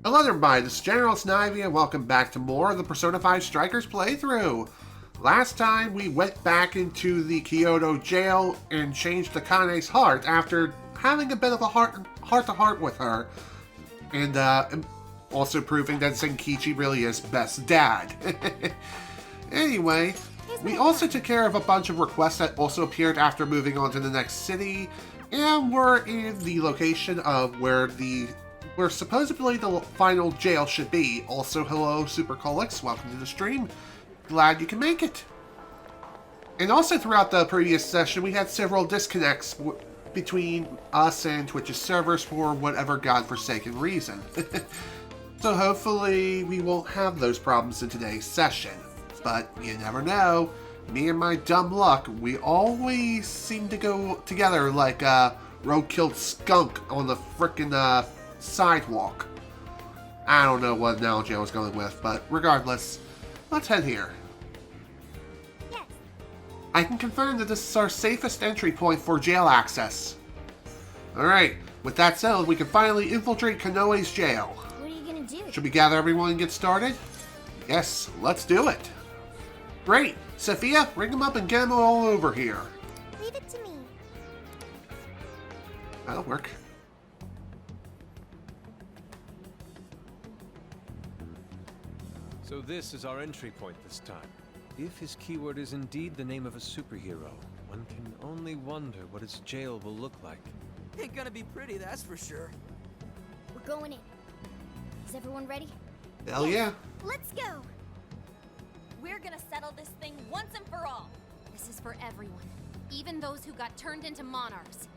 Hello there, everybody. This is General Snivy, and welcome back to more of the Persona 5 Strikers playthrough. Last time, we went back into the Kyoto jail and changed Akane's heart after having a bit of a heart-to-heart with her, and also proving that Zenkichi really is best dad. Anyway, we also took care of a bunch of requests that also appeared after moving on to the next city, and we're in the location of where supposedly the final jail should be. Also, hello, Supercolix. Welcome to the stream. Glad you can make it. And also, throughout the previous session, we had several disconnects between us and Twitch's servers for whatever godforsaken reason. So hopefully we won't have those problems in today's session. But you never know. Me and my dumb luck, we always seem to go together like a road-killed skunk on the frickin' sidewalk. I don't know what analogy I was going with, but regardless, let's head here. Yes. I can confirm that this is our safest entry point for jail access. Alright, with that settled, we can finally infiltrate Konoe's jail. What are you gonna do? Should we gather everyone and get started? Yes, let's do it. Great! Sophia, ring them up and get them all over here. Leave it to me. That'll work. So this is our entry point this time. If his keyword is indeed the name of a superhero, one can only wonder what his jail will look like. Ain't gonna be pretty, that's for sure. We're going in. Is everyone ready? Hell yeah. Let's go. We're gonna settle this thing once and for all. This is for everyone, even those who got turned into monarchs.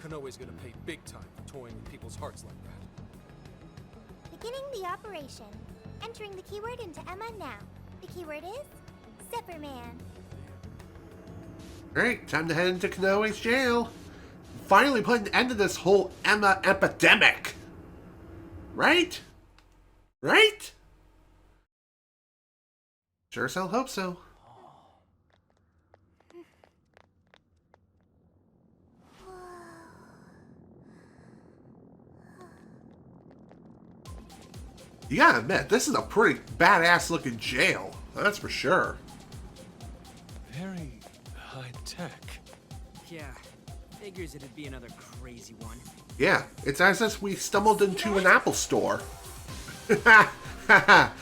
Konoe's gonna pay big time for toying with people's hearts like that. Beginning the operation. Entering the keyword into Emma now. The keyword is Zipperman. Great, time to head into Konoe's jail. Finally put an end to this whole Emma epidemic. Right? Right? Sure as hell hope so. You gotta admit, this is a pretty badass looking jail. That's for sure. Very high tech. Yeah, figures it'd be another crazy one. Yeah, it's as if we stumbled into an Apple store. Not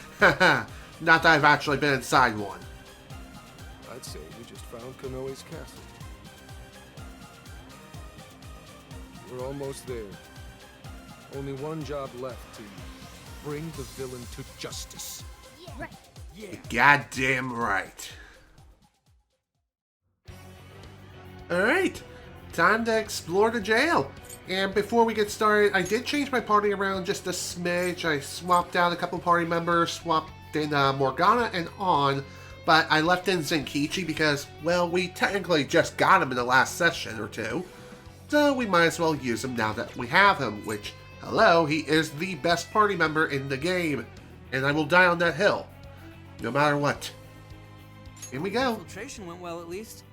that I've actually been inside one. I'd say we just found Konoe's castle. We're almost there. Only one job left to bring the villain to justice. Right. Yeah. Goddamn right. Alright, time to explore the jail. And before we get started, I did change my party around just a smidge. I swapped out a couple party members, swapped in Morgana and On, but I left in Zenkichi because, well, we technically just got him in the last session or two. So we might as well use him now that we have him, which, hello, he is the best party member in the game. And I will die on that hill, no matter what. Here we go. Infiltration went well, at least.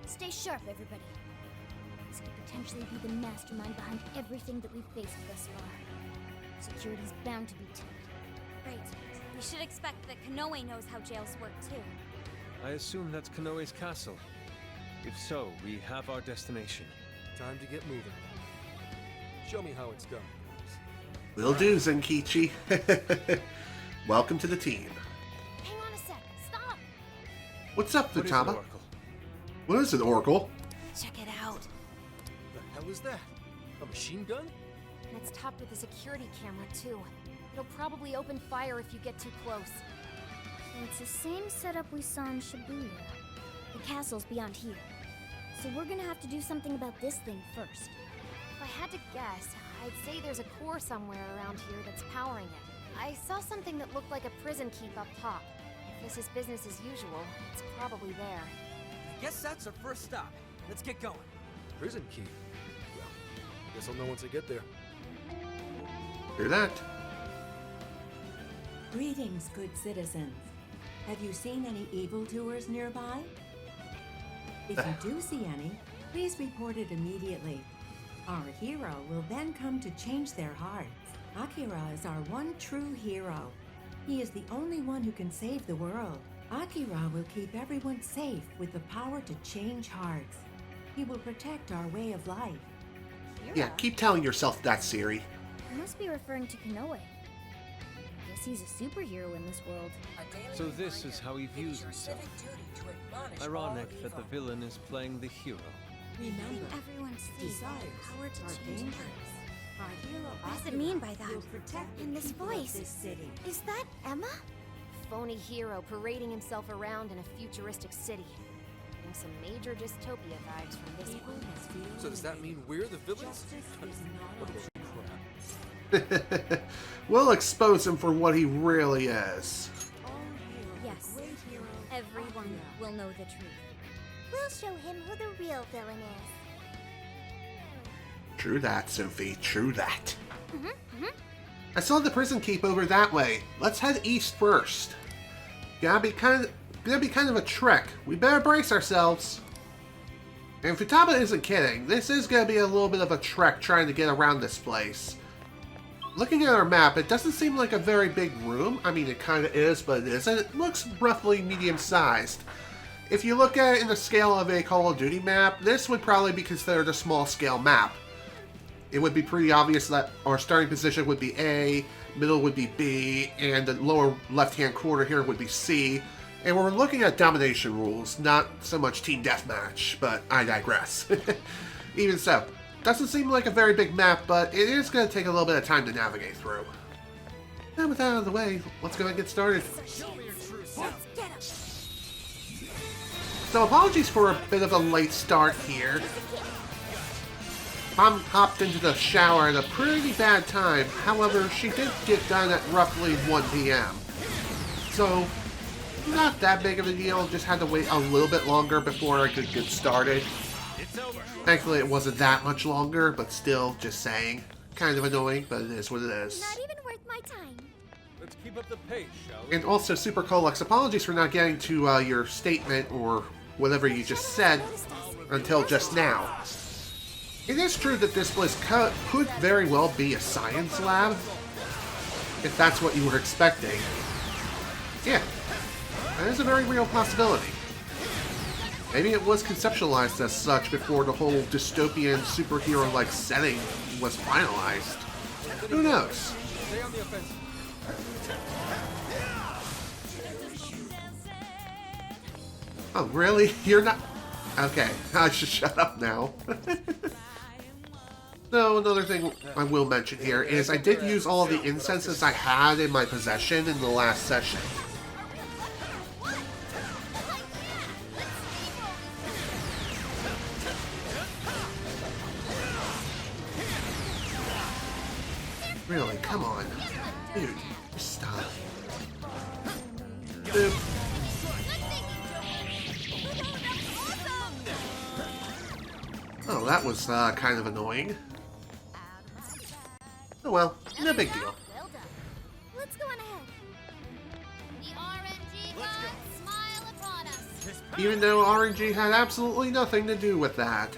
Stay sharp, everybody. This could potentially be the mastermind behind everything that we've faced thus far. Security's bound to be tight. Right. We should expect that Konoe knows how jails work too. I assume that's Konoe's castle. If so, we have our destination. Time to get moving. Show me how it's done. Will do, Zenkichi. Welcome to the team. Hang on a sec. Stop! What's up, What is it, Futaba? Oracle? What is it, Oracle? Check it out. The hell is that? A machine gun? And it's topped with a security camera too. It'll probably open fire if you get too close. So it's the same setup we saw in Shibuya. The castle's beyond here. So we're gonna have to do something about this thing first. If I had to guess, I'd say there's a core somewhere around here that's powering it. I saw something that looked like a prison keep up top. If this is business as usual, it's probably there. Guess that's our first stop. Let's get going. Prison key. Well, guess I'll know once I get there. Hear that? Greetings, good citizens. Have you seen any evildoers nearby? If you do see any, please report it immediately. Our hero will then come to change their hearts. Akira is our one true hero. He is the only one who can save the world. Akira will keep everyone safe with the power to change hearts. He will protect our way of life. Yeah, keep telling yourself that, Siri. You must be referring to Konoe. Guess he's a superhero in this world. So this is how he views himself. Ironic that the villain is playing the hero. Remember, Everyone sees the desires power to are change dangerous. hearts. Our hero What does it Akira mean by that? will protect the And this people of voice. this city. Is that Emma? Phony hero parading himself around in a futuristic city. Getting some major dystopia vibes from this Evil one. has feelings So does that of mean we're the villains? justice is not What a optional. bunch of crap. We'll expose him for what he really is. All hail the Yes. great hero Everyone Akira. will know the truth. We'll show him who the real villain is. True that, Sophie. True that. I saw the prison keep over that way. Let's head east first. Gonna be kind of a trek. We better brace ourselves. And Futaba isn't kidding. This is gonna be a little bit of a trek trying to get around this place. Looking at our map, it doesn't seem like a very big room. I mean, it kind of is, but it isn't. It looks roughly medium-sized. If you look at it in the scale of a Call of Duty map, this would probably be considered a small-scale map. It would be pretty obvious that our starting position would be A, middle would be B, and the lower left-hand corner here would be C. And we're looking at domination rules, not so much team deathmatch, but I digress. Even so, doesn't seem like a very big map, but it is going to take a little bit of time to navigate through. And with that out of the way, let's go and get started. Let's get him. So apologies for a bit of a late start here. Mom hopped into the shower at a pretty bad time. However, she did get done at roughly 1 p.m. So, not that big of a deal. Just had to wait a little bit longer before I could get started. Thankfully, it wasn't that much longer, but still, just saying. Kind of annoying, but it is what it is. Not even worth my time. Let's keep up the pace, shall we? And also, Super Colux, apologies for not getting to your statement or whatever you just said until just now. It is true that this place could very well be a science lab, if that's what you were expecting. Yeah, that is a very real possibility. Maybe it was conceptualized as such before the whole dystopian superhero-like setting was finalized. Who knows? Stay on the offensive. Oh, really? You're not... Okay, I should shut up now. So, another thing I will mention here is I did use all the incenses I had in my possession in the last session. Really, come on. Dude, just stop. Boop. Oh, that was kind of annoying. Oh well, no big deal. Well done. Let's go on ahead. The RNG gods smile upon us. Even though RNG had absolutely nothing to do with that.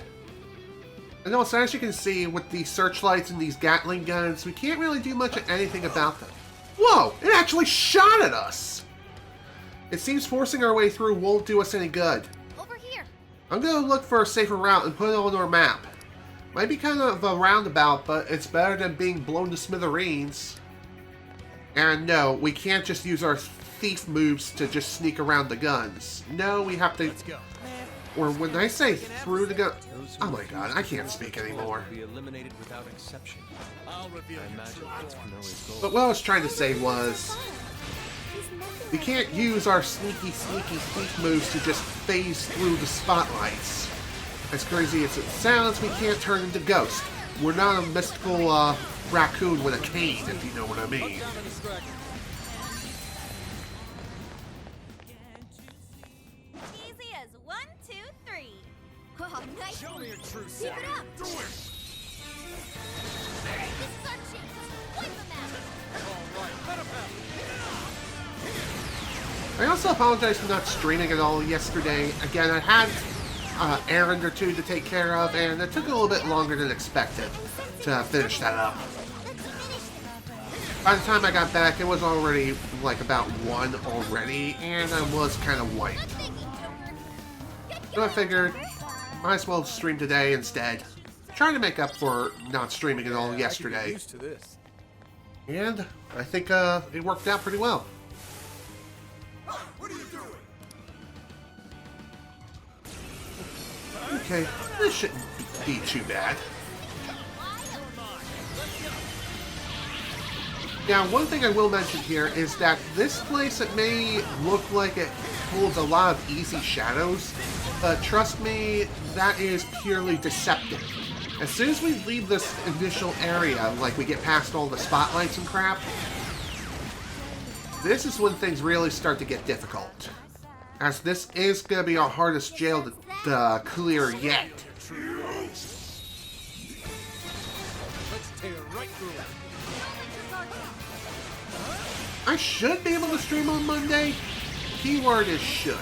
And also, as you can see, with these searchlights and these Gatling guns, we can't really do much of anything about them. Whoa! It actually shot at us! It seems forcing our way through won't do us any good. Over here. I'm gonna look for a safer route and put it on our map. Might be kind of a roundabout, but it's better than being blown to smithereens. And no, we can't just use our thief moves to just sneak around the guns. No, we have to... Or when I say through the gun... Oh my god, I can't speak anymore. Be eliminated without exception. I imagine that's Konoe's goal. But what I was trying to say was... He's nothing We like can't use our sneaky thief moves to just phase through the spotlights. As crazy as it sounds, we can't turn into Ghost. We're not a mystical raccoon with a cane, if you know what I mean. Down to distract. easy as 1, 2, 3. Oh, nice. Show me your true Keep self. it up. Do it. This is our chance. Wipe them out. All right, let him have it. I also apologize for not streaming at all yesterday. Again, I had an errand or two to take care of, and it took a little bit longer than expected to finish that up. Let's finish them. By the time I got back, it was already like about 1 already, and I was kind of wiped. So I figured, might as well stream today instead. Trying to make up for not streaming at all yesterday. Used to this. And I think it worked out pretty well. What are you doing? Okay, this shouldn't be too bad. Now, one thing I will mention here is that this place, it may look like it holds a lot of easy shadows, but trust me, that is purely deceptive. As soon as we leave this initial area, like we get past all the spotlights and crap, this is when things really start to get difficult. As this is going to be our hardest jail to clear yet. Let's tear right through it. I should be able to stream on Monday. Keyword is should.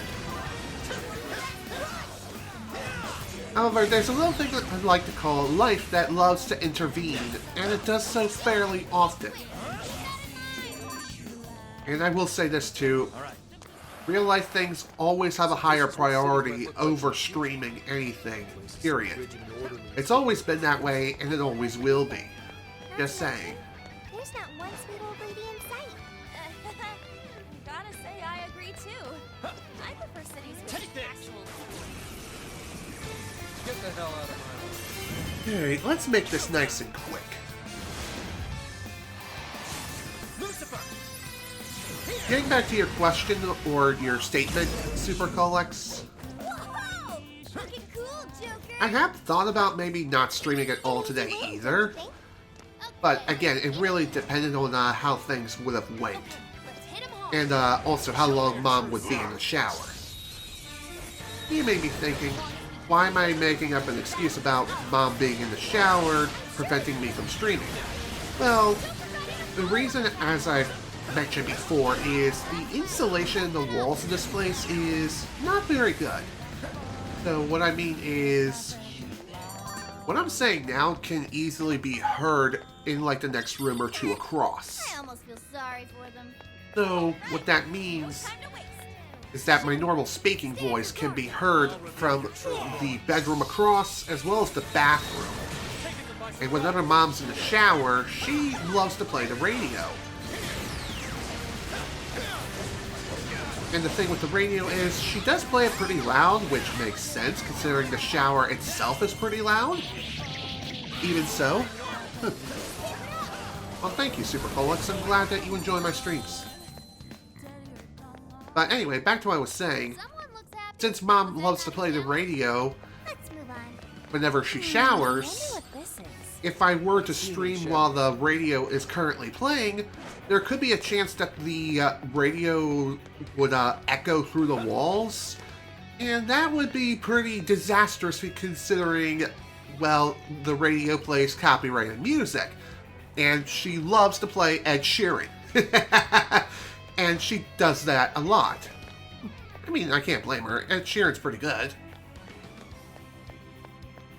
However, there's a little thing that I'd like to call life that loves to intervene, and it does so fairly often. And I will say this too, real life things always have a higher priority over streaming anything, period. It's always been that way, and it always will be. Just saying. There's not one sweet old lady in sight. Gotta say, I agree too. I prefer cities with actual. Get the hell out of my way. Alright, let's make this nice and quick. Lucifer! Getting back to your question or your statement, Super Colex, Whoa! Looking cool, Joker. I have thought about maybe not streaming at all today either, but again, it really depended on how things would have went, Let's hit 'em hard. and also how long Mom would be in the shower. You may be thinking, why am I making up an excuse about Mom being in the shower, preventing me from streaming? Well, the reason, as I've mentioned before, is the insulation in the walls of this place is not very good. So what I mean is, what I'm saying now can easily be heard in like the next room or two across. I almost feel sorry for them. So what that means Time to waste. is that my normal speaking voice can be heard from the bedroom across as well as the bathroom. And whenever Mom's in the shower, she loves to play the radio. And the thing with the radio is she does play it pretty loud, which makes sense considering the shower itself is pretty loud. Even so. Well, thank you, Super Polex. I'm glad that you enjoy my streams. But anyway, back to what I was saying. Someone looks happy. Since Mom loves to play the radio Let's move on. whenever she showers, if I were to stream while the radio is currently playing, there could be a chance that the radio would echo through the walls, and that would be pretty disastrous considering, well, the radio plays copyrighted music, and she loves to play Ed Sheeran. And she does that a lot. I mean, I can't blame her. Ed Sheeran's pretty good.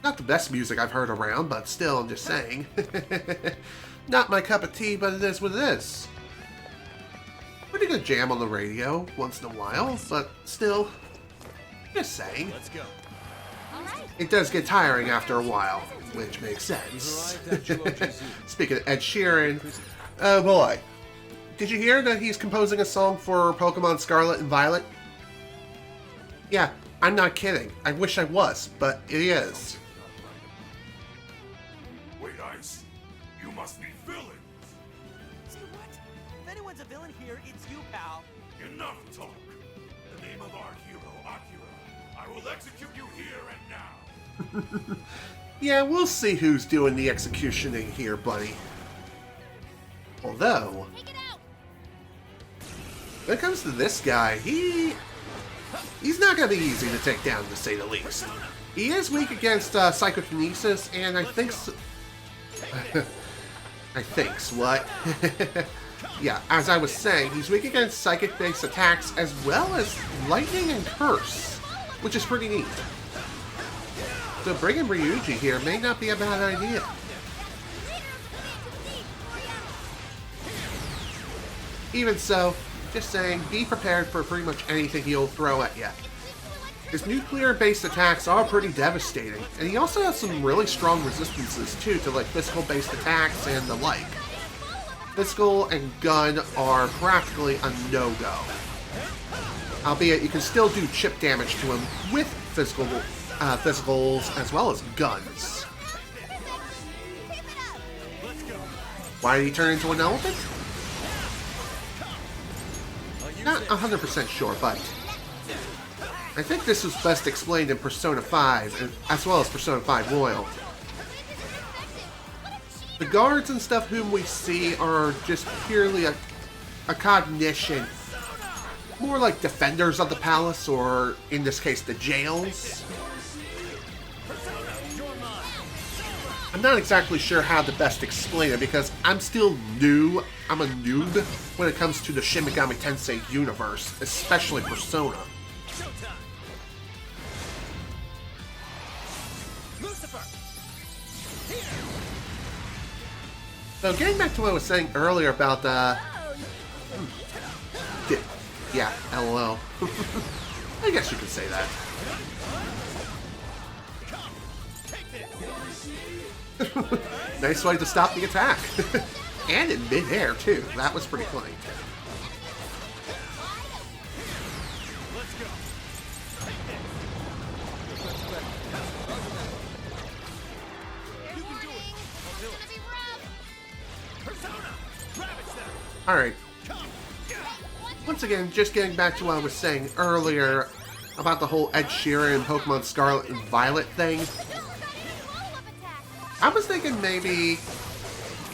Not the best music I've heard around, but still, I'm just saying. Not my cup of tea, but it is what it is. Pretty good jam on the radio once in a while, but still, just saying. Let's go. All right. It does get tiring after a while, which makes sense. Speaking of Ed Sheeran, oh boy. Did you hear that he's composing a song for Pokemon Scarlet and Violet? Yeah, I'm not kidding. I wish I was, but it is. Wait, Ice. You must be villains. Say what? If anyone's a villain here, it's you, pal. Enough talk. In the name of our hero, Akira, I will execute you here and now. Yeah, we'll see who's doing the executioning here, buddy. Although, Take it out. when it comes to this guy, he's not going to be easy to take down, to say the least. He is weak against psychokinesis, and I think... what? Yeah, as I was saying, he's weak against psychic-based attacks as well as lightning and curse, which is pretty neat. So bringing Ryuji here may not be a bad idea. Even so, just saying, be prepared for pretty much anything he'll throw at you. His nuclear-based attacks are pretty devastating, and he also has some really strong resistances too to like physical-based attacks and the like. Physical and gun are practically a no-go. Albeit you can still do chip damage to him with physicals as well as guns. Why did he turn into an elephant? Not 100% sure, but I think this was best explained in Persona 5, as well as Persona 5 Royal. The guards and stuff whom we see are just purely a cognition. More like defenders of the palace, or in this case, the jails. I'm not exactly sure how to best explain it because I'm still new. I'm a noob when it comes to the Shin Megami Tensei universe, especially Persona. So getting back to what I was saying earlier about yeah, LOL. I guess you could say that. Nice way to stop the attack. And in mid-air, too. That was pretty funny. Alright. Once again, just getting back to what I was saying earlier about the whole Ed Sheeran and Pokemon Scarlet and Violet thing. I was thinking maybe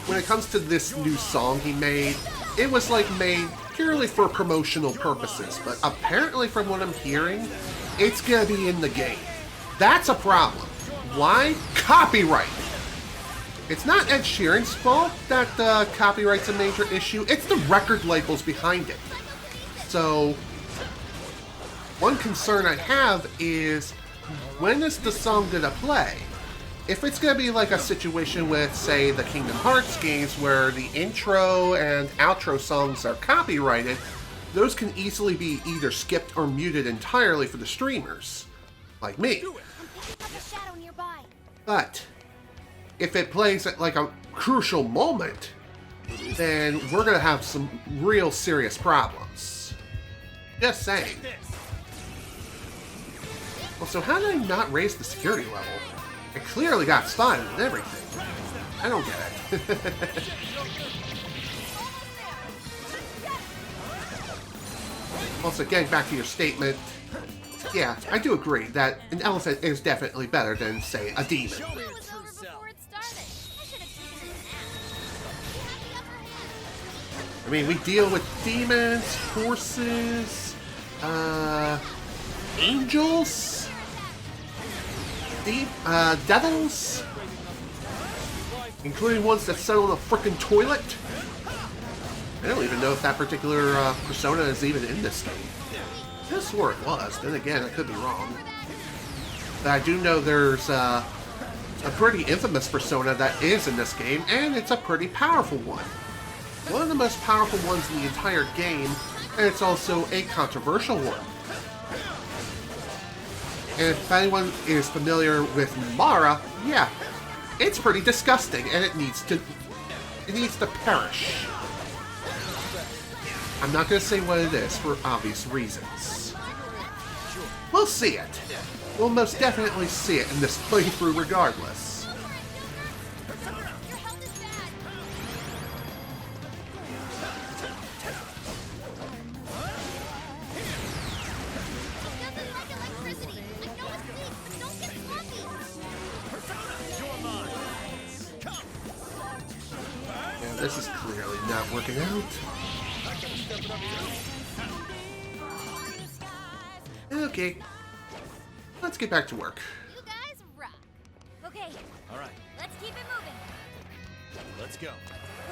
when it comes to this new song he made, it was like made purely for promotional purposes, but apparently from what I'm hearing, it's gonna be in the game. That's a problem. Why? Copyright! It's not Ed Sheeran's fault that the copyright's a major issue, it's the record labels behind it. So, one concern I have is, when is the song gonna play? If it's gonna be like a situation with, say, the Kingdom Hearts games where the intro and outro songs are copyrighted, those can easily be either skipped or muted entirely for the streamers, like me. But, if it plays at like a crucial moment, then we're gonna have some real serious problems. Just saying. Well, so how did I not raise the security level? I clearly got spotted and everything. I don't get it. Also, getting back to your statement, yeah, I do agree that an elephant is definitely better than, say, a demon. I mean, we deal with demons, horses, angels, devils, including ones that settle in a frickin' toilet. I don't even know if that particular persona is even in this game. I could have swore it was, then again, I could be wrong. But I do know there's a pretty infamous persona that is in this game, and it's a pretty powerful one. One of the most powerful ones in the entire game, and it's also a controversial one. And if anyone is familiar with Mara, yeah, it's pretty disgusting, and it needs to perish. I'm not going to say what it is for obvious reasons. We'll see it. We'll most definitely see it in this playthrough regardless. This is clearly not working out. Okay, let's get back to work. You guys rock. Okay. All right, Let's keep it moving. let's go.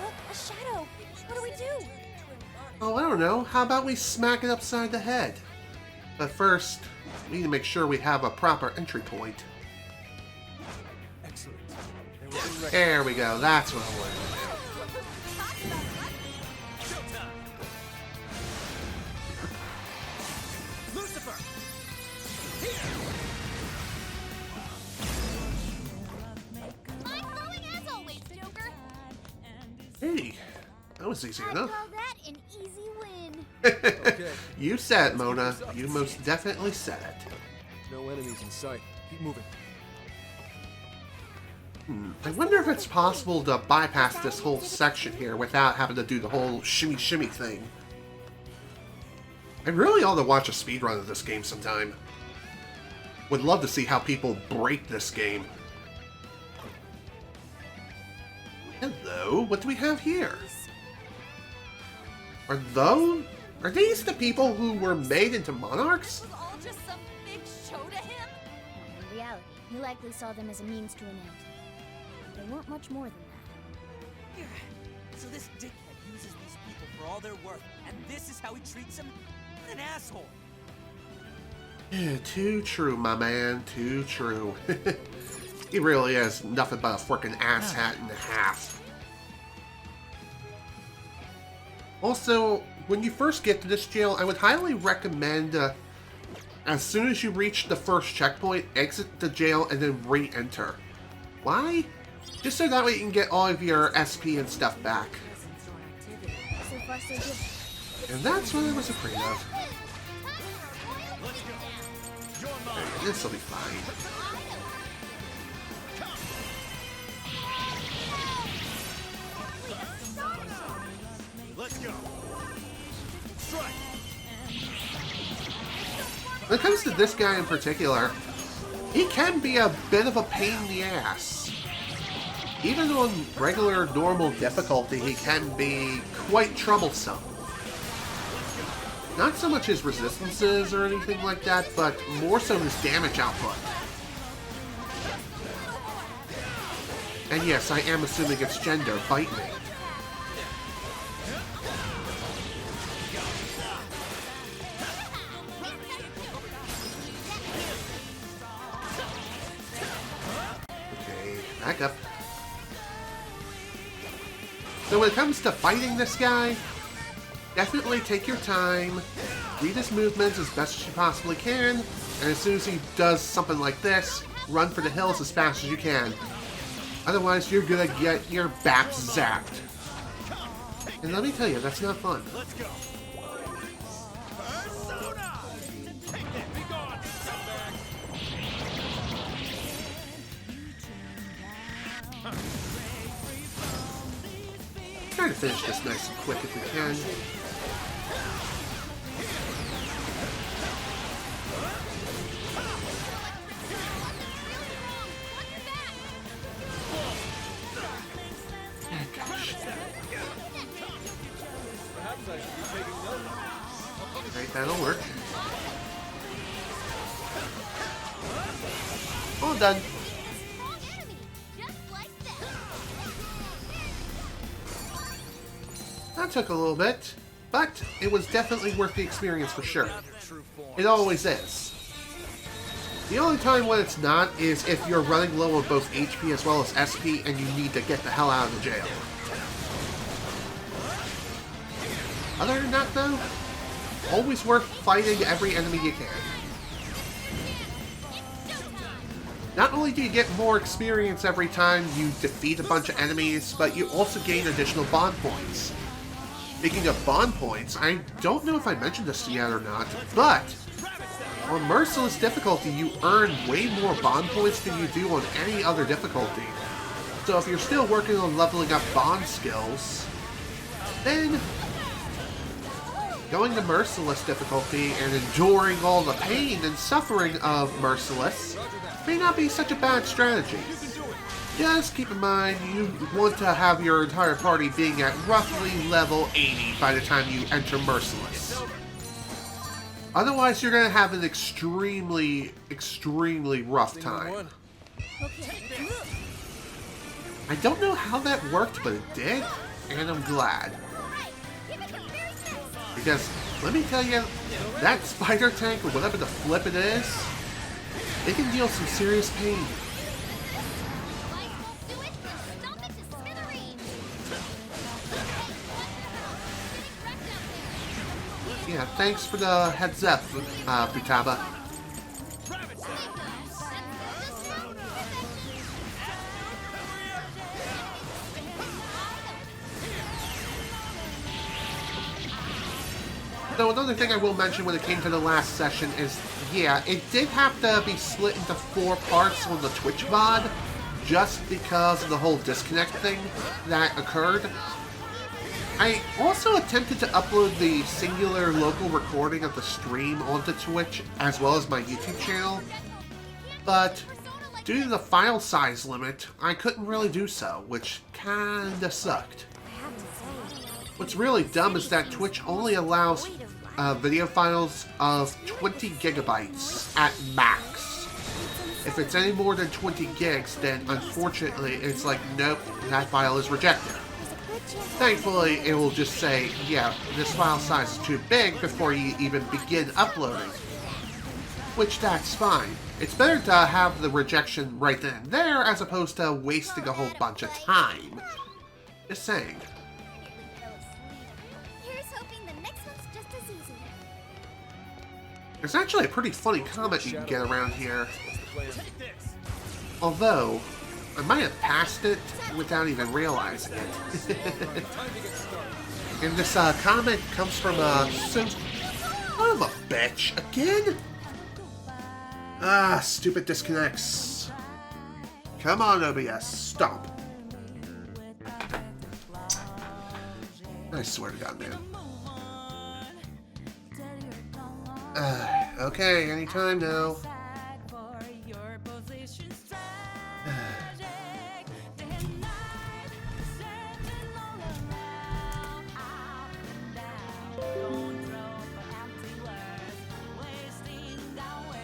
Look, a shadow. What do we do? Oh, I don't know. How about we smack it upside the head? But first, we need to make sure we have a proper entry point. Excellent. There we go. That's what I wanted. That was easy I enough. call that an easy win. Okay. You said it, Mona. You most definitely said it. No enemies in sight. Keep moving. I wonder if it's possible to bypass this whole section here without having to do the whole shimmy thing. I really ought to watch a speedrun of this game sometime. Would love to see how people break this game. Hello, what do we have here? Are these the people who were made into monarchs? Was all just some big show to him? In reality, he likely saw them as a means to an end. They weren't much more than that. So this dickhead uses these people for all they're worth, and this is how he treats them? What an asshole! Yeah, too true, my man, too true. He really is nothing but a frickin' asshat and a half. Also, when you first get to this jail, I would highly recommend, as soon as you reach the first checkpoint, exit the jail and then re-enter. Why? Just so that way you can get all of your SP and stuff back. So far, so good. And that's what I was afraid of. This'll be fine. Let's go. Strike. When it comes to this guy in particular, he can be a bit of a pain in the ass. Even on regular, normal difficulty, he can be quite troublesome. Not so much his resistances or anything like that, but more so his damage output. And yes, I am assuming it's gender. Bite me. Okay, back up. So when it comes to fighting this guy, definitely take your time, read his movements as best as you possibly can, and as soon as he does something like this, run for the hills as fast as you can. Otherwise, you're gonna get your back zapped. And let me tell you, that's not fun. Let's go. Persona! Take that. Be gone, scumbag. Try to finish this nice and quick if we can. Alright, that'll work. All done. Just like that. That took a little bit, but it was definitely worth the experience for sure. It always is. The only time when it's not is if you're running low on both HP as well as SP and you need to get the hell out of the jail. Other than that though, always worth fighting every enemy you can. Not only do you get more experience every time you defeat a bunch of enemies, but you also gain additional bond points. Speaking of bond points, I don't know if I mentioned this yet or not, but on Merciless difficulty, you earn way more bond points than you do on any other difficulty. So if you're still working on leveling up bond skills, then going to Merciless difficulty and enduring all the pain and suffering of Merciless may not be such a bad strategy. Just keep in mind, you want to have your entire party being at roughly level 80 by the time you enter Merciless. Otherwise, you're going to have an extremely rough time. I don't know how that worked, but it did, and I'm glad. Because, let me tell you, that spider tank, or whatever the flip it is, it can deal some serious pain. Yeah, thanks for the heads up, Futaba. So another thing I will mention when it came to the last session is, yeah, it did have to be split into 4 parts on the Twitch VOD, just because of the whole disconnect thing that occurred. I also attempted to upload the singular local recording of the stream onto Twitch, as well as my YouTube channel, but due to the file size limit, I couldn't really do so, which kinda sucked. What's really dumb is that Twitch only allows video files of 20 gigabytes at max. If it's any more than 20 gigs, then unfortunately it's like, nope, that file is rejected. Thankfully, it will just say, yeah, this file size is too big before you even begin uploading. Which, that's fine. It's better to have the rejection right then and there as opposed to wasting a whole bunch of time. Just saying. Here's hoping the next one's just as easy. There's actually a pretty funny comment you can get around here. Although, I might have passed it without even realizing it. And this comment comes from Son of a bitch. Again? Ah, stupid disconnects. Come on, OBS, stop. I swear to God, man. Okay, anytime now.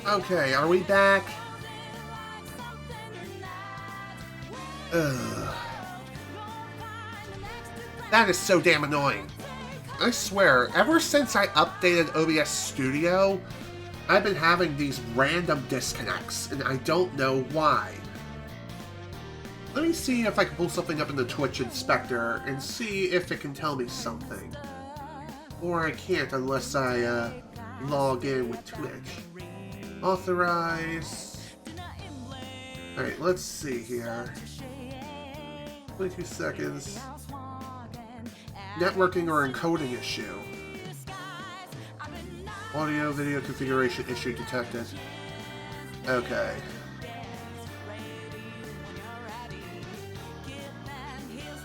Okay, are we back? Ugh. That is so damn annoying. I swear, ever since I updated OBS Studio, I've been having these random disconnects, and I don't know why. Let me see if I can pull something up in the Twitch Inspector and see if it can tell me something. Or I can't unless I log in with Twitch. Authorize. Alright, let's see here. 22 seconds. Networking or encoding issue. Audio, video configuration issue detected. Okay.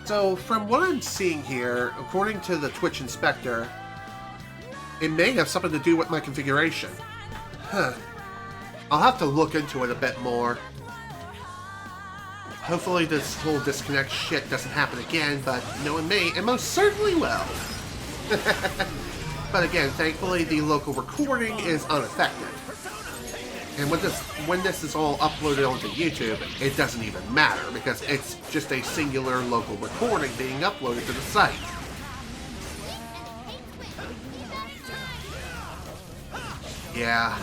So, from what I'm seeing here, according to the Twitch Inspector, it may have something to do with my configuration. Huh. I'll have to look into it a bit more. Hopefully this whole disconnect shit doesn't happen again, but knowing me, it most certainly will. But again, thankfully the local recording is unaffected. And when this is all uploaded onto YouTube, it doesn't even matter, because it's just a singular local recording being uploaded to the site. Yeah.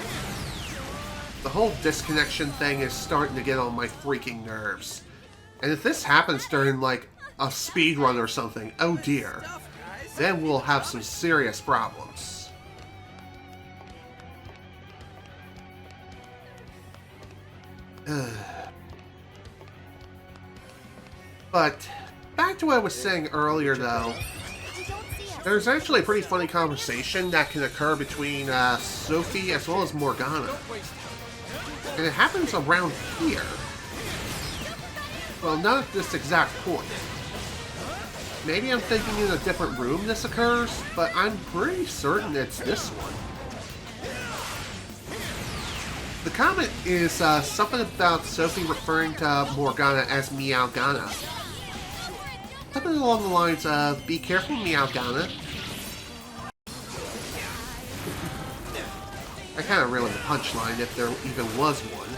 The whole disconnection thing is starting to get on my freaking nerves. And if this happens during, like, a speed run or something, oh dear, then we'll have some serious problems. But, back to what I was saying earlier, though, there's actually a pretty funny conversation that can occur between Sophie as well as Morgana. And it happens around here. Well, not at this exact point. Maybe I'm thinking in a different room this occurs, but I'm pretty certain it's this one. The comment is something about Sophie referring to Morgana as Meowgana. Something along the lines of, "Be careful, Meowgana." I kind of ruined the punchline if there even was one.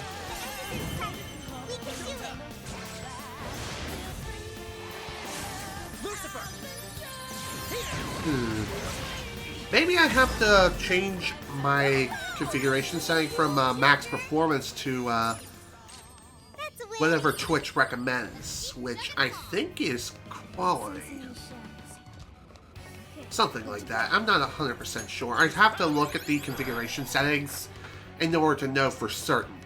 Maybe I have to change my configuration setting from max performance to whatever Twitch recommends, which I think is quality. Something like that. I'm not 100% sure. I'd have to look at the configuration settings in order to know for certain.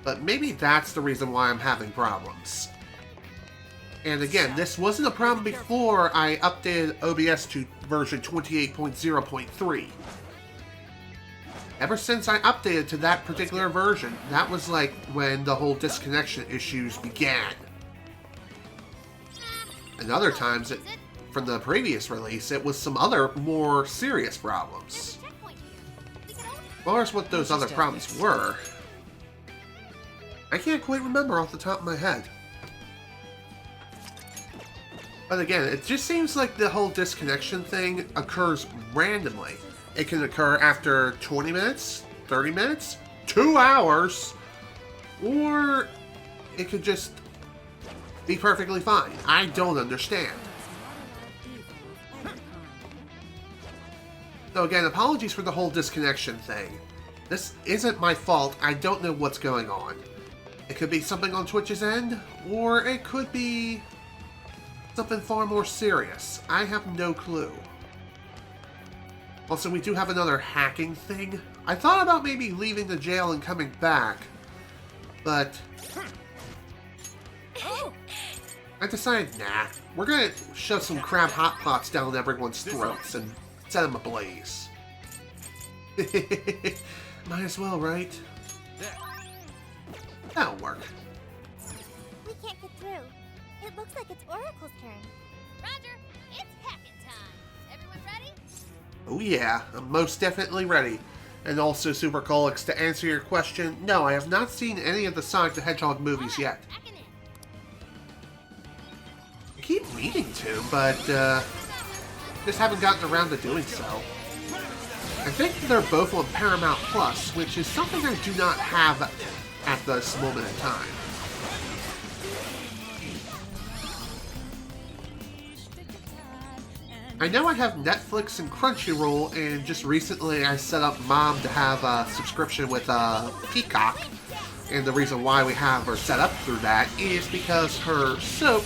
But maybe that's the reason why I'm having problems. And again, this wasn't a problem before I updated OBS to version 28.0.3. Ever since I updated to that particular version, that was like when the whole disconnection issues began. And other times, from the previous release, it was some other more serious problems. As far as what those other problems were, I can't quite remember off the top of my head. But again, it just seems like the whole disconnection thing occurs randomly. It can occur after 20 minutes, 30 minutes, 2 hours, or it could just be perfectly fine. I don't understand. So again, apologies for the whole disconnection thing. This isn't my fault. I don't know what's going on. It could be something on Twitch's end, or it could be something far more serious. I have no clue. Also, we do have another hacking thing. I thought about maybe leaving the jail and coming back, but I decided, nah. We're gonna shove some crab hot pots down everyone's throats and set them ablaze. Might as well, right? That'll work. We can't get through. It looks like it's Oracle's turn. Roger, it's hacking time. Everyone ready? Oh yeah, I'm most definitely ready. And also, Supercolix, to answer your question, no, I have not seen any of the Sonic the Hedgehog movies yet. Hacking in. I keep meaning to, but just haven't gotten around to doing so. I think they're both on Paramount Plus, which is something I do not have at this moment in time. I know I have Netflix and Crunchyroll, and just recently I set up Mom to have a subscription with Peacock. And the reason why we have her set up through that is because her soap,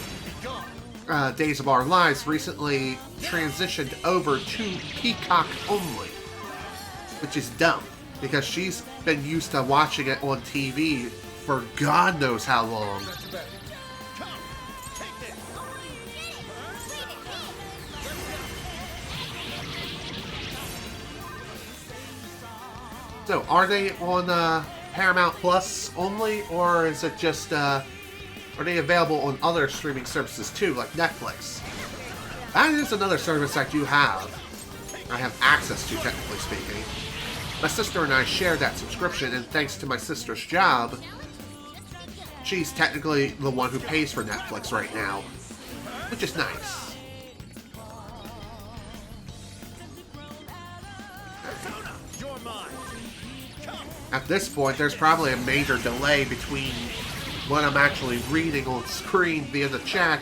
Days of Our Lives, recently transitioned over to Peacock only. Which is dumb, because she's been used to watching it on TV for God knows how long. So, are they on Paramount Plus only, or is it just, are they available on other streaming services too, like Netflix? That is another service I do have. I have access to, technically speaking. My sister and I share that subscription, and thanks to my sister's job, she's technically the one who pays for Netflix right now, which is nice. At this point, there's probably a major delay between what I'm actually reading on screen via the chat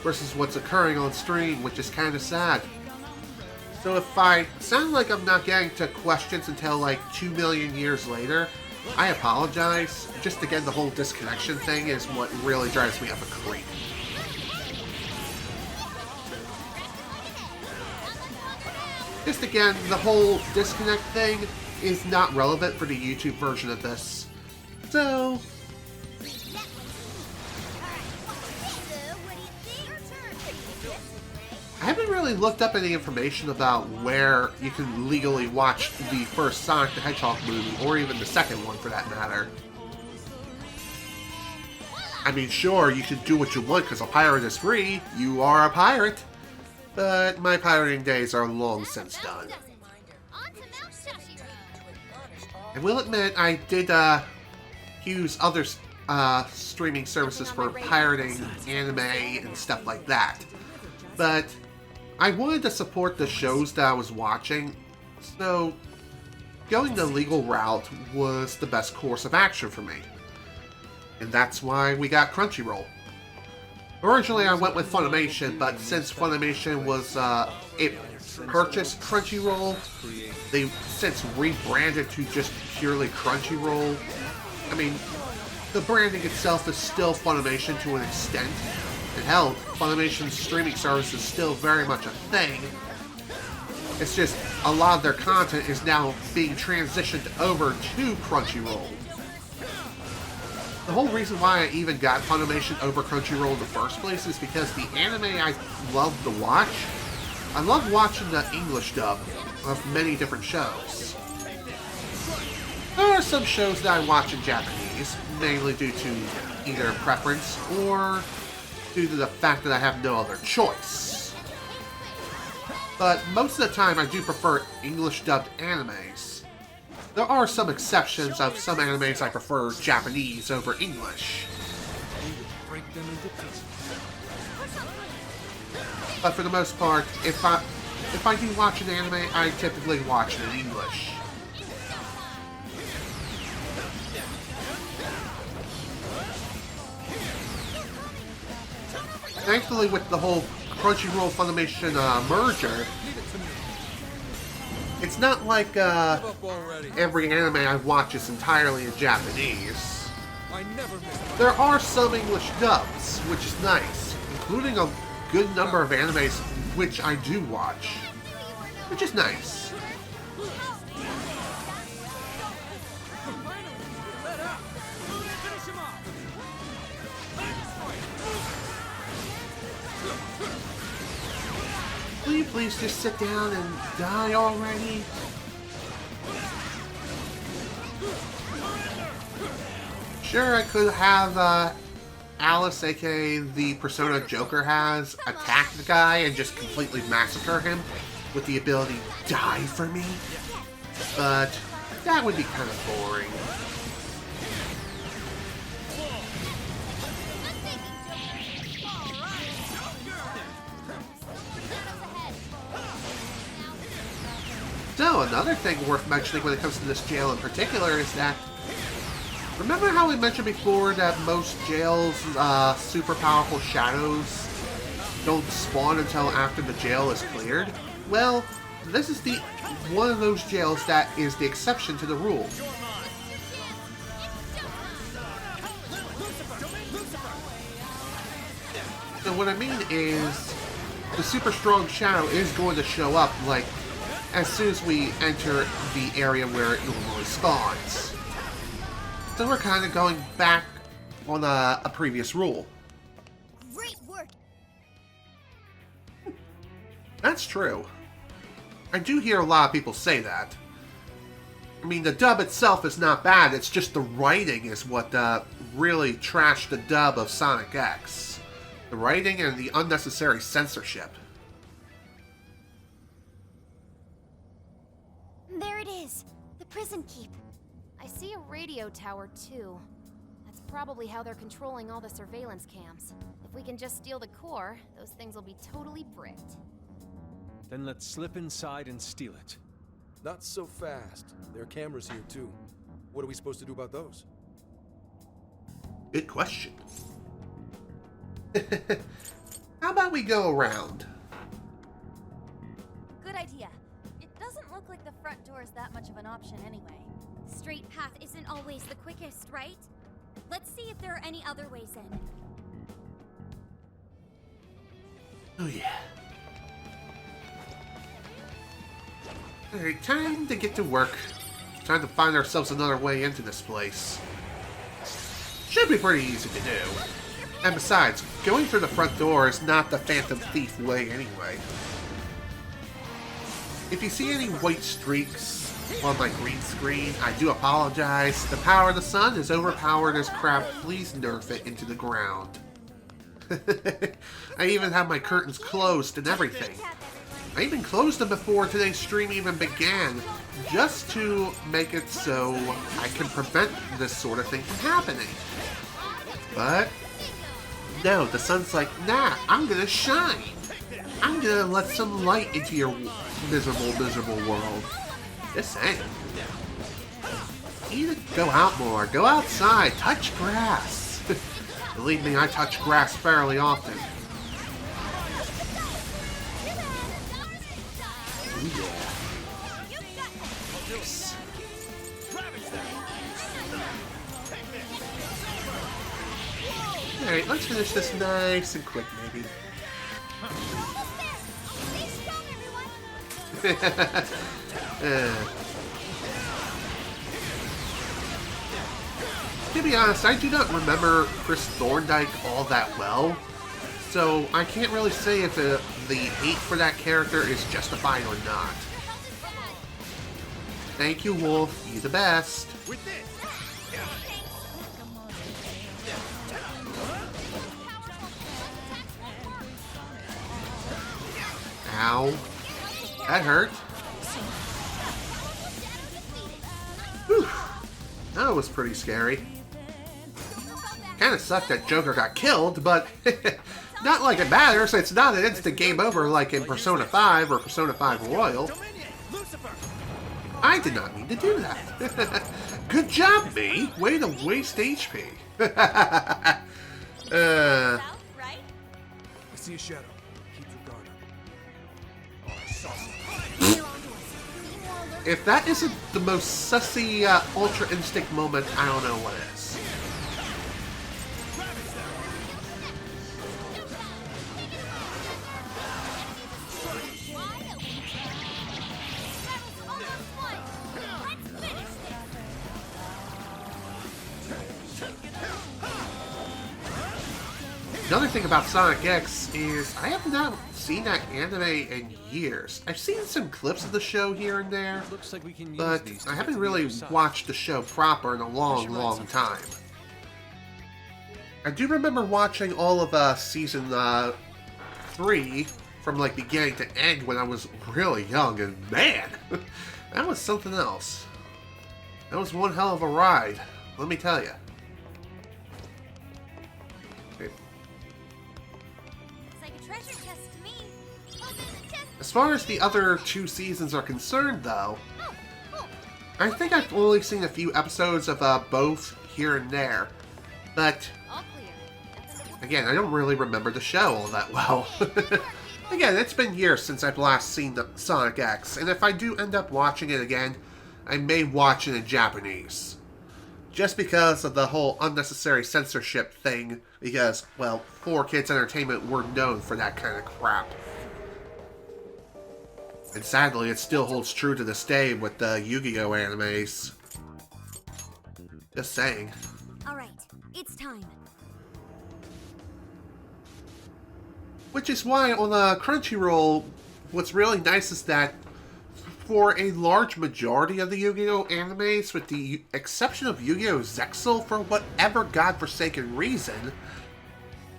versus what's occurring on stream, which is kind of sad. So if I sound like I'm not getting to questions until like 2 million years later, I apologize. Just again, the whole disconnection thing is what really drives me up a creek. Just again, the whole disconnect thing is not relevant for the YouTube version of this. So I haven't really looked up any information about where you can legally watch the first Sonic the Hedgehog movie, or even the second one for that matter. I mean, sure, you can do what you want because a pirate is free. You are a pirate. But my pirating days are long since done. I will admit, I did use other streaming services for pirating anime and stuff like that. But I wanted to support the shows that I was watching, so going the legal route was the best course of action for me. And that's why we got Crunchyroll. Originally I went with Funimation, but since Funimation was, it purchased Crunchyroll, they've since rebranded to just purely Crunchyroll. I mean, the branding itself is still Funimation to an extent. And hell, Funimation's streaming service is still very much a thing. It's just a lot of their content is now being transitioned over to Crunchyroll. The whole reason why I even got Funimation over Crunchyroll in the first place is because the anime I love to watch, I love watching the English dub of many different shows. There are some shows that I watch in Japanese, mainly due to either preference or due to the fact that I have no other choice. But most of the time I do prefer English dubbed animes. There are some exceptions of some animes I prefer Japanese over English. But for the most part, if I do watch an anime, I typically watch it in English. Thankfully, with the whole Crunchyroll Funimation merger, it's not like every anime I watch is entirely in Japanese. There are some English dubs, which is nice, including a good number of animes which I do watch, which is nice. Will you please just sit down and die already? Sure, I could have Alice, aka the persona Joker has, attack the guy and just completely massacre him with the ability die for me, but that would be kind of boring. So, another thing worth mentioning when it comes to this jail in particular is that, remember how we mentioned before that most jails' super powerful shadows don't spawn until after the jail is cleared? Well, this is one of those jails that is the exception to the rule. So what I mean is, the super strong shadow is going to show up, like, as soon as we enter the area where it normally spawns. So we're kind of going back on a previous rule. Great work! That's true. I do hear a lot of people say that. I mean, the dub itself is not bad, it's just the writing is what really trashed the dub of Sonic X. The writing and the unnecessary censorship. There it is! The prison keep. I see a radio tower, too. That's probably how they're controlling all the surveillance cams. If we can just steal the core, those things will be totally bricked. Then let's slip inside and steal it. Not so fast. There are cameras here, too. What are we supposed to do about those? Good question. How about we go around? Good idea. It doesn't look like the front door is that much of an option anyway. Straight path isn't always the quickest, right? Let's see if there are any other ways in. Oh yeah. Alright, time to get to work. Time to find ourselves another way into this place. Should be pretty easy to do. And besides, going through the front door is not the Phantom Thief way anyway. If you see any white streaks on my green screen, I do apologize. The power of the sun is overpowered as crap. Please nerf it into the ground. I even have my curtains closed and everything. I even closed them before today's stream even began, just to make it so I can prevent this sort of thing from happening. But no, the sun's like, nah, I'm gonna shine. I'm gonna let some light into your miserable world. Just saying. You need to go out more. Go outside. Touch grass. Believe me, I touch grass fairly often. Ooh, yeah. Nice. Alright, let's finish this nice and quick, maybe. To be honest, I do not remember Chris Thorndike all that well, so I can't really say if the hate for that character is justified or not. Thank you, Wolf. You the best. With this. Ow. That hurt. Whew. That was pretty scary. Kinda sucked that Joker got killed, but not like it matters. It's not an instant game over like in Persona 5 or Persona 5 Royal. I did not mean to do that. Good job, me. Way to waste HP. I see a shadow. Keep your guard up. If that isn't the most sussy Ultra Instinct moment, I don't know what is. Another thing about Sonic X is I have not seen that anime in years. I've seen some clips of the show here and there, Looks like we can use but these to I get haven't to the really other side. watched the show proper in a long, long time. I do remember watching all of season 3 from like beginning to end when I was really young, and man, that was something else. That was one hell of a ride, let me tell you. As far as the other 2 seasons are concerned, though, I think I've only seen a few episodes of both here and there. But, again, I don't really remember the show all that well. Again, it's been years since I've last seen the Sonic X, and if I do end up watching it again, I may watch it in Japanese. Just because of the whole unnecessary censorship thing, because, well, 4Kids Entertainment were known for that kind of crap. And sadly, it still holds true to this day with the Yu-Gi-Oh! Animes. Just saying. Alright, it's time. Which is why on the Crunchyroll, what's really nice is that for a large majority of the Yu-Gi-Oh! Animes, with the exception of Yu-Gi-Oh! Zexal, for whatever godforsaken reason,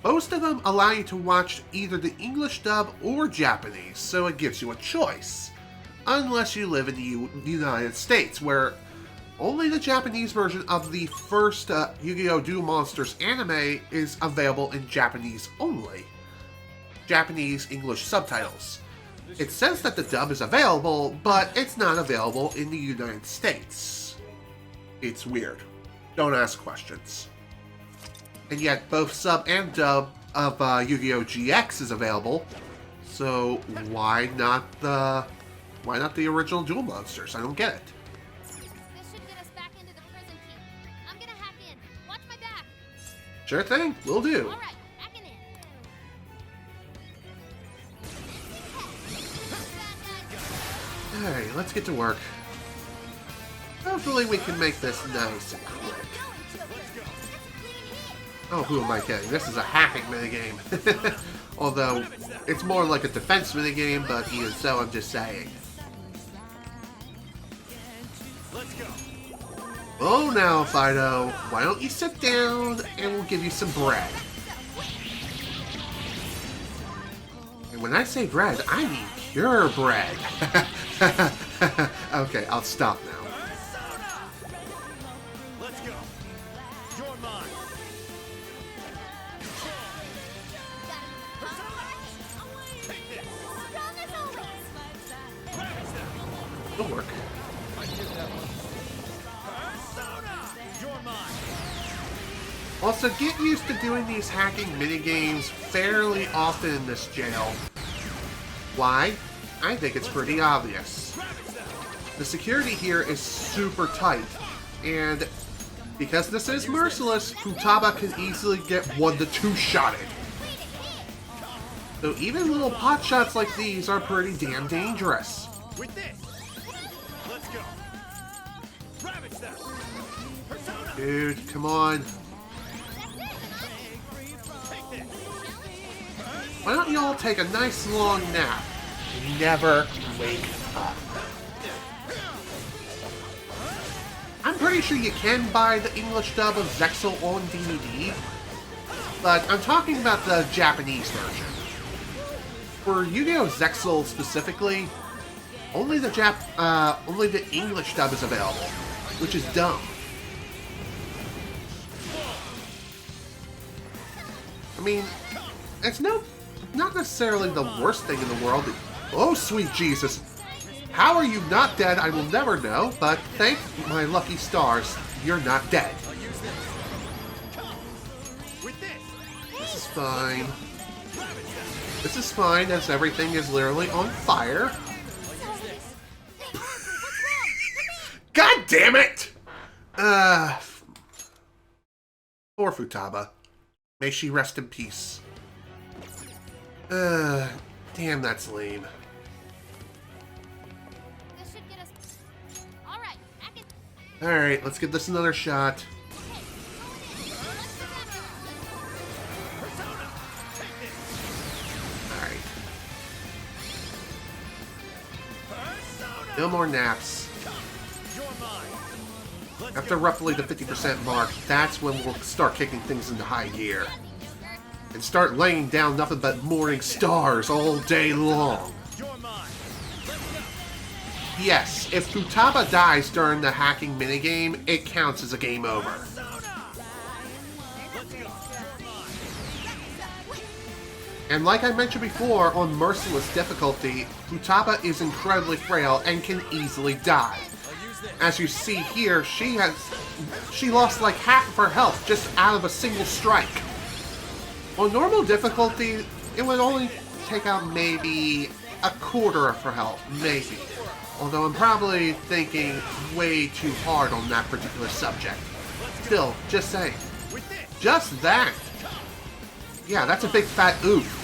most of them allow you to watch either the English dub or Japanese, so it gives you a choice. Unless you live in the United States, where only the Japanese version of the first Yu-Gi-Oh! Duel Monsters anime is available in Japanese only. Japanese English subtitles. It says that the dub is available, but it's not available in the United States. It's weird. Don't ask questions. And yet both sub and dub of Yu-Gi-Oh! GX is available, so why not the original Duel Monsters? I don't get it. This should get us back into the prison keep. I'm gonna hack in. Watch my back. Sure thing, will do. All right, hacking in. Alright, let's get to work. Hopefully we can make this nice and quick. Oh, who am I kidding? This is a hacking minigame. Although, it's more like a defense minigame, but even so, I'm just saying. Oh, now, Fido, why don't you sit down and we'll give you some bread. And when I say bread, I mean pure bread. Okay, I'll stop now. Let's go. You're mine. It'll work. You're mine. Also, get used to doing these hacking minigames fairly often in this jail. Why? I think it's pretty obvious. The security here is super tight, and because this is merciless, Futaba can easily get 1 to 2 shotted. So even little pot shots like these are pretty damn dangerous. With this. Let's go. Dude, come on. Why don't you all take a nice long nap and never wake up? I'm pretty sure you can buy the English dub of Zexal on DVD, but I'm talking about the Japanese version. For Yu-Gi-Oh! Zexal specifically, only the English dub is available, which is dumb. I mean, it's not necessarily the worst thing in the world. Oh, sweet Jesus. How are you not dead, I will never know, but thank my lucky stars, you're not dead. This is fine. This is fine, as everything is literally on fire. God damn it! Poor Futaba. May she rest in peace. Damn, that's lame. This should get us. All right, back in. Alright, let's give this another shot. Alright. No more naps. After roughly the 50% mark, that's when we'll start kicking things into high gear. And start laying down nothing but morning stars all day long. Yes, if Futaba dies during the hacking minigame, it counts as a game over. And like I mentioned before, on Merciless difficulty, Futaba is incredibly frail and can easily die. As you see here, she lost like half of her health just out of a single strike. On normal difficulty, it would only take out maybe a quarter of her health, maybe. Although I'm probably thinking way too hard on that particular subject. Still, just saying. Just that. Yeah, that's a big fat oof.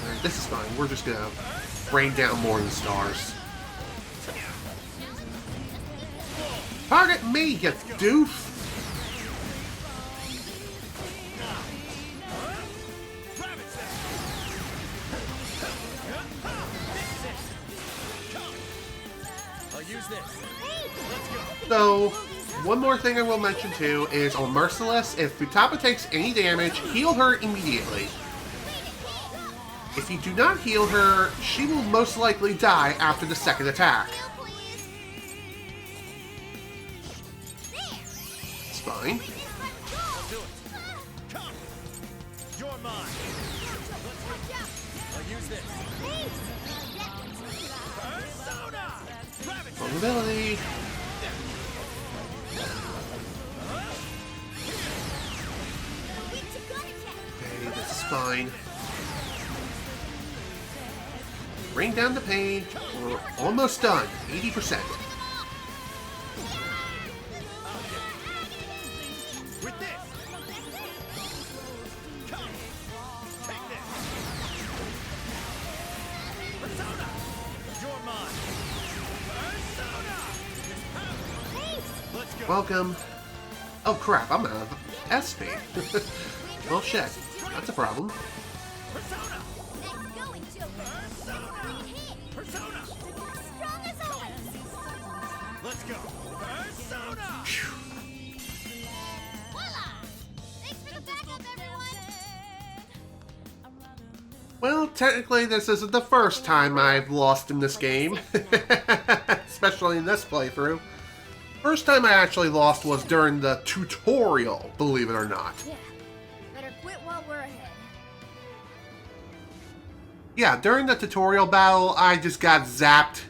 Alright, this is fine. We're just gonna rain down more than stars. Target me, you doof! So, one more thing I will mention too is on Merciless, if Futaba takes any damage, heal her immediately. If you do not heal her, she will most likely die after the second attack. It's fine. Vulnerability. Okay, this is fine. Bring down the pain. We're almost done. 80%. Welcome. Oh crap, I'm out of SP. Well shit, that's a problem. Let's go. Persona! Thanks for the backup, everyone. Well, technically this isn't the first time I've lost in this game. Especially in this playthrough. First time I actually lost was during the tutorial, believe it or not. Yeah, better quit while we're ahead. Yeah, during the tutorial battle, I just got zapped.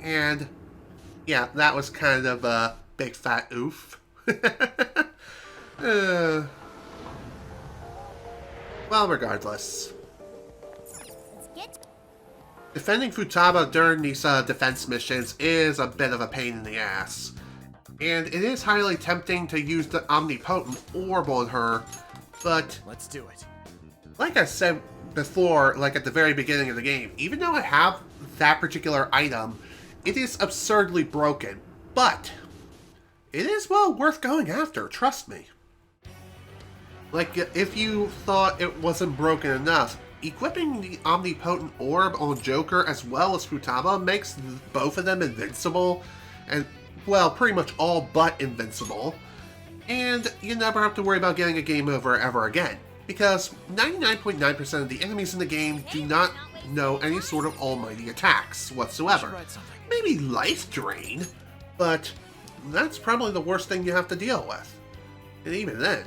And yeah, that was kind of a big fat oof. Well, regardless. Defending Futaba during these defense missions is a bit of a pain in the ass. And it is highly tempting to use the Omnipotent Orb on her, but Let's do it. like I said before, like at the very beginning of the game, even though I have that particular item, it is absurdly broken. But it is well worth going after, trust me. Like, if you thought it wasn't broken enough, equipping the Omnipotent Orb on Joker as well as Futaba makes both of them invincible, and, well, pretty much all but invincible, and you never have to worry about getting a game over ever again, because 99.9% of the enemies in the game do not know any sort of almighty attacks whatsoever. Maybe Life Drain, but that's probably the worst thing you have to deal with. And even then,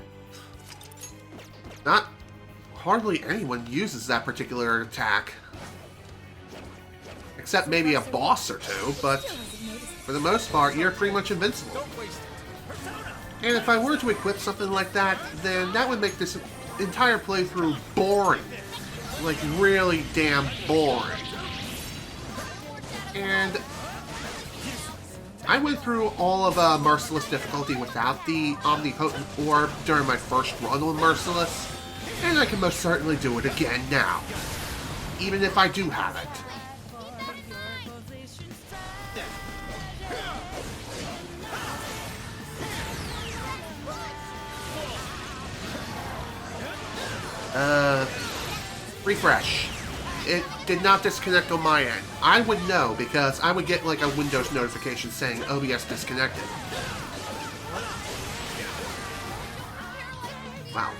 hardly anyone uses that particular attack. Except maybe a boss or two, but for the most part, you're pretty much invincible. And if I were to equip something like that, then that would make this entire playthrough boring. Like, really damn boring. And I went through all of Merciless difficulty without the Omnipotent Orb during my first run on Merciless, and I can most certainly do it again now, even if I do have it. Refresh. It did not disconnect on my end. I would know because I would get like a Windows notification saying OBS disconnected. Wow.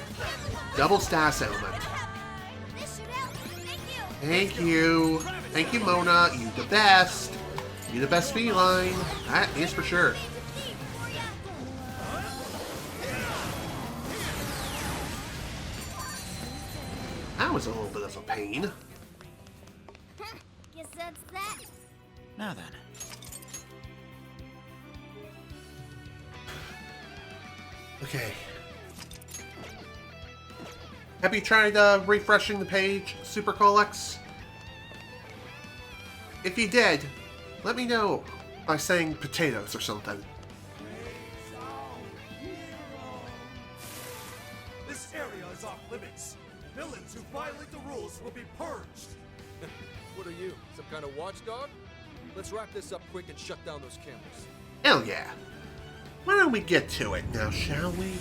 Double status element. Thank you. Thank you, Mona. You the best. You the best feline. That is for sure. That was a little bit of a pain. Guess that's that. Now then. Okay. Have you tried refreshing the page, Super Colex? If you did, let me know by saying potatoes or something. This area is off limits. Villains who violate the rules will be purged. What are you, some kind of watchdog? Let's wrap this up quick and shut down those cameras. Hell yeah. Why don't we get to it now, shall we?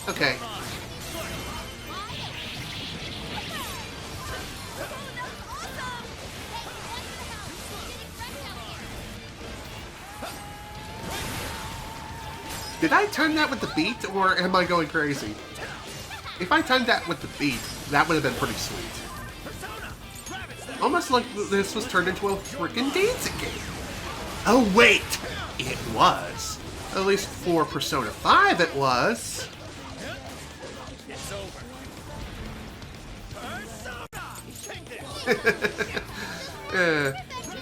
Okay. Did I time that with the beat, or am I going crazy? If I timed that with the beat, that would have been pretty sweet. Almost like this was turned into a freaking dancing game. Oh wait! It was. At least for Persona 5 it was.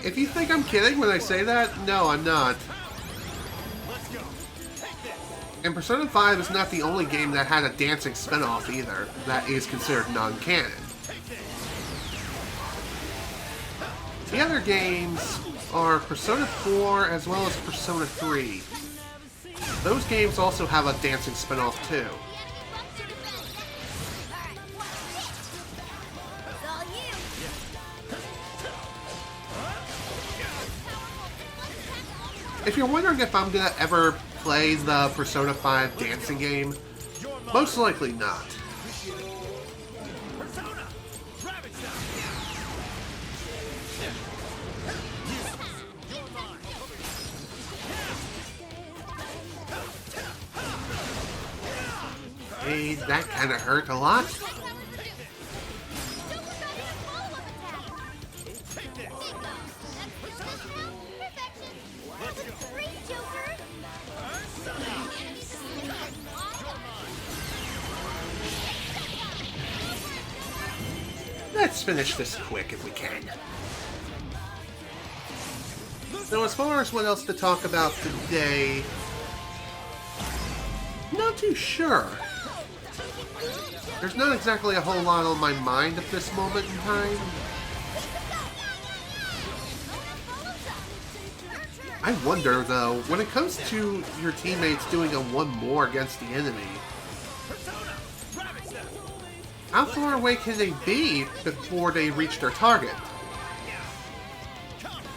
If you think I'm kidding when I say that, no, I'm not. And Persona 5 is not the only game that had a dancing spin-off either, that is considered non-canon. The other games are Persona 4 as well as Persona 3. Those games also have a dancing spin-off too. If you're wondering if I'm gonna ever play the Persona 5 dancing game, most likely not. Hey, that kinda hurt a lot. Let's finish this quick if we can. Now, as far as what else to talk about today, not too sure. There's not exactly a whole lot on my mind at this moment in time. I wonder, though, when it comes to your teammates doing a one more against the enemy, how far away can they be before they reach their target?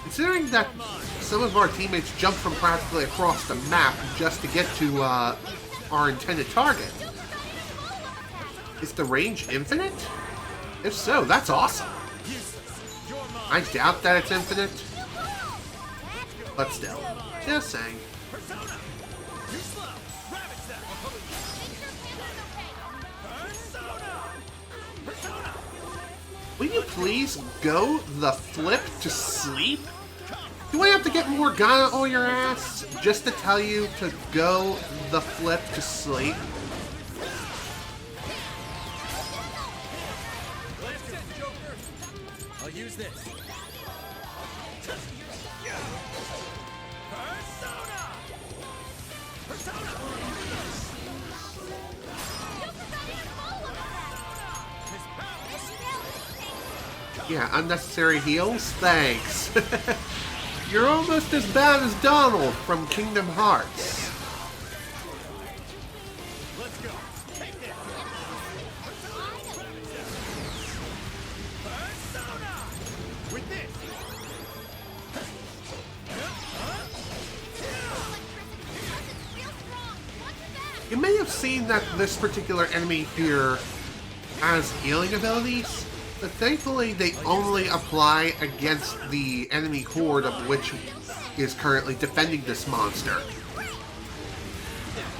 Considering that some of our teammates jump from practically across the map just to get to our intended target, is the range infinite? If so, that's awesome. I doubt that it's infinite, but still, just saying. Will you please go the flip to sleep? Do I have to get more Gaia on your ass just to tell you to go the flip to sleep? I'll use this. Yeah, unnecessary heals? Thanks. You're almost as bad as Donald from Kingdom Hearts. Let's go. Take this. Persona! With this. You may have seen that this particular enemy here has healing abilities, but thankfully they only apply against the enemy horde of which is currently defending this monster.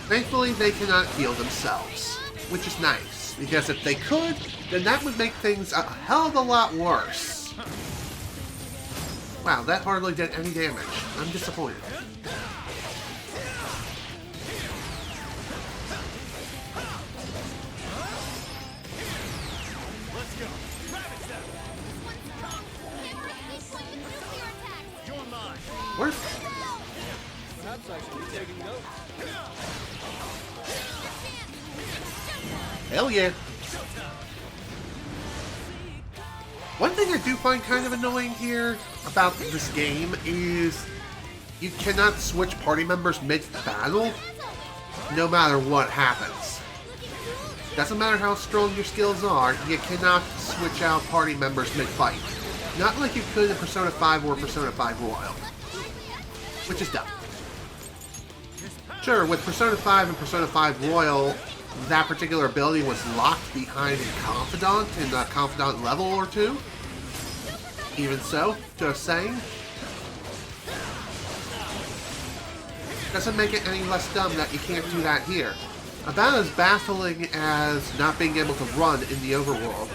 Thankfully they cannot heal themselves, which is nice, because if they could, then that would make things a hell of a lot worse. Wow, that hardly did any damage. I'm disappointed. Where? Perhaps I should be taking notes. Hell yeah. One thing I do find kind of annoying here about this game is you cannot switch party members mid-battle, no matter what happens. Doesn't matter how strong your skills are, you cannot switch out party members mid-fight. Not like you could in Persona 5 or Persona 5 Royal. Which is dumb. Sure, with Persona 5 and Persona 5 Royal, that particular ability was locked behind a Confidant in a Confidant level or two. Even so, just saying. Doesn't make it any less dumb that you can't do that here. About as baffling as not being able to run in the overworld.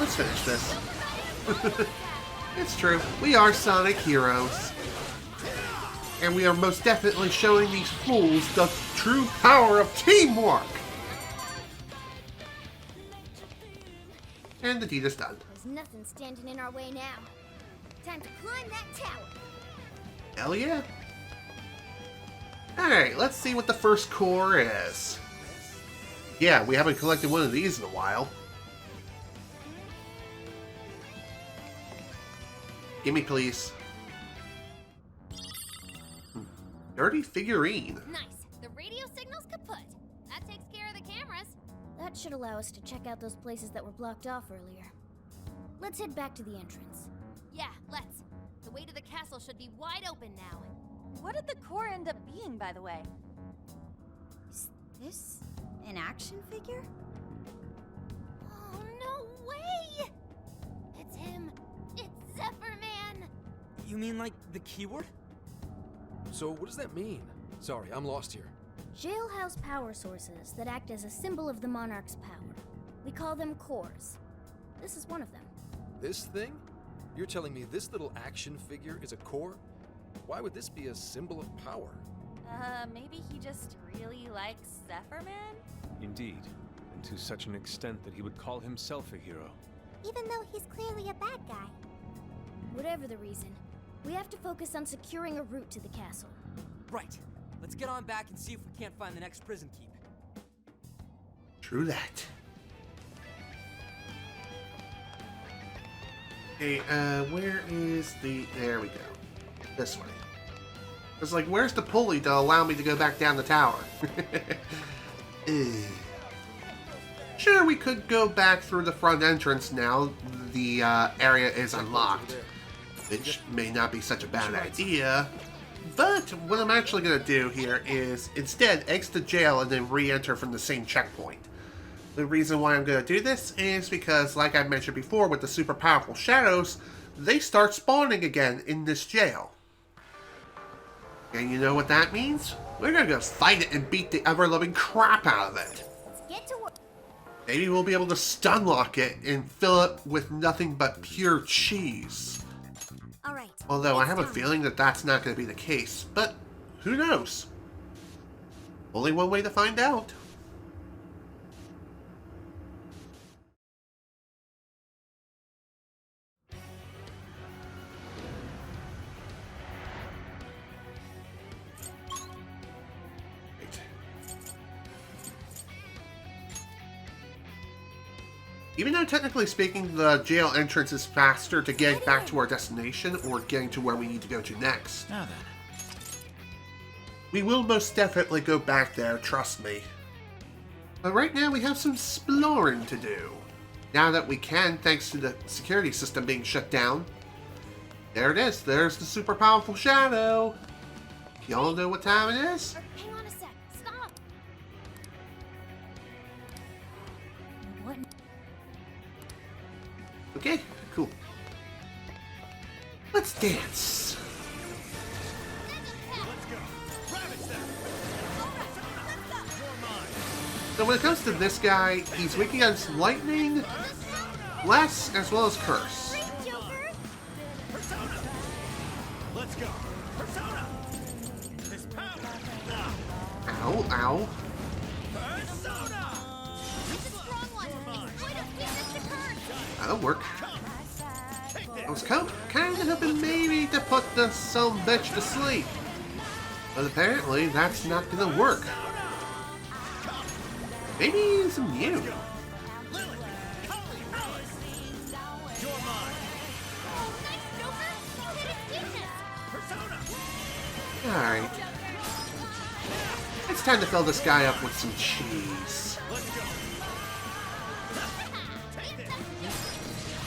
Let's finish this. It's true. We are Sonic heroes. And we are most definitely showing these fools the true power of teamwork! And the deed is done. There's nothing standing in our way now. Time to climb that tower. Hell yeah. Alright, let's see what the first core is. Yeah, we haven't collected one of these in a while. Gimme, please. Dirty figurine. Nice. The radio signal's kaput. That takes care of the cameras. That should allow us to check out those places that were blocked off earlier. Let's head back to the entrance. Yeah, let's. The way to the castle should be wide open now. What did the core end up being, by the way? Is this an action figure? Oh, no way! It's him. It's Zephyr Man. You mean like the keyword? So what does that mean? Sorry, I'm lost here. Jailhouse power sources that act as a symbol of the Monarch's power. We call them cores. This is one of them. This thing? You're telling me this little action figure is a core? Why would this be a symbol of power? Maybe he just really likes Zephyrman? Indeed, and to such an extent that he would call himself a hero. Even though he's clearly a bad guy. Whatever the reason, we have to focus on securing a route to the castle. Right. Let's get on back and see if we can't find the next prison keep. True that. Okay, where is the... There we go. This way. It's like, where's the pulley to allow me to go back down the tower? Sure, we could go back through the front entrance now. The area is unlocked, which may not be such a bad idea. But what I'm actually going to do here is instead exit the jail and then re-enter from the same checkpoint. The reason why I'm going to do this is because, like I mentioned before, with the super powerful shadows, they start spawning again in this jail. And you know what that means? We're going to go fight it and beat the ever-loving crap out of it. Let's get to work. Maybe we'll be able to stun lock it and fill it with nothing but pure cheese. All right. Although I have a feeling that that's not going to be the case, but who knows? Only one way to find out. Even though technically speaking, the jail entrance is faster to get back to our destination or getting to where we need to go to next. Now then. We will most definitely go back there, trust me. But right now we have some exploring to do. Now that we can, thanks to the security system being shut down. There it is, there's the super powerful shadow. Y'all know what time it is? Hang on a sec. Stop. What? Okay, cool. Let's dance. So when it comes to this guy, he's weak against lightning, bless, as well as curse. Let's go. Persona. This power. Ow, ow. That'll work. I was kind of hoping maybe to put the some bitch to sleep. But apparently that's not gonna work. Maybe he's immune. Alright. It's time to fill this guy up with some cheese.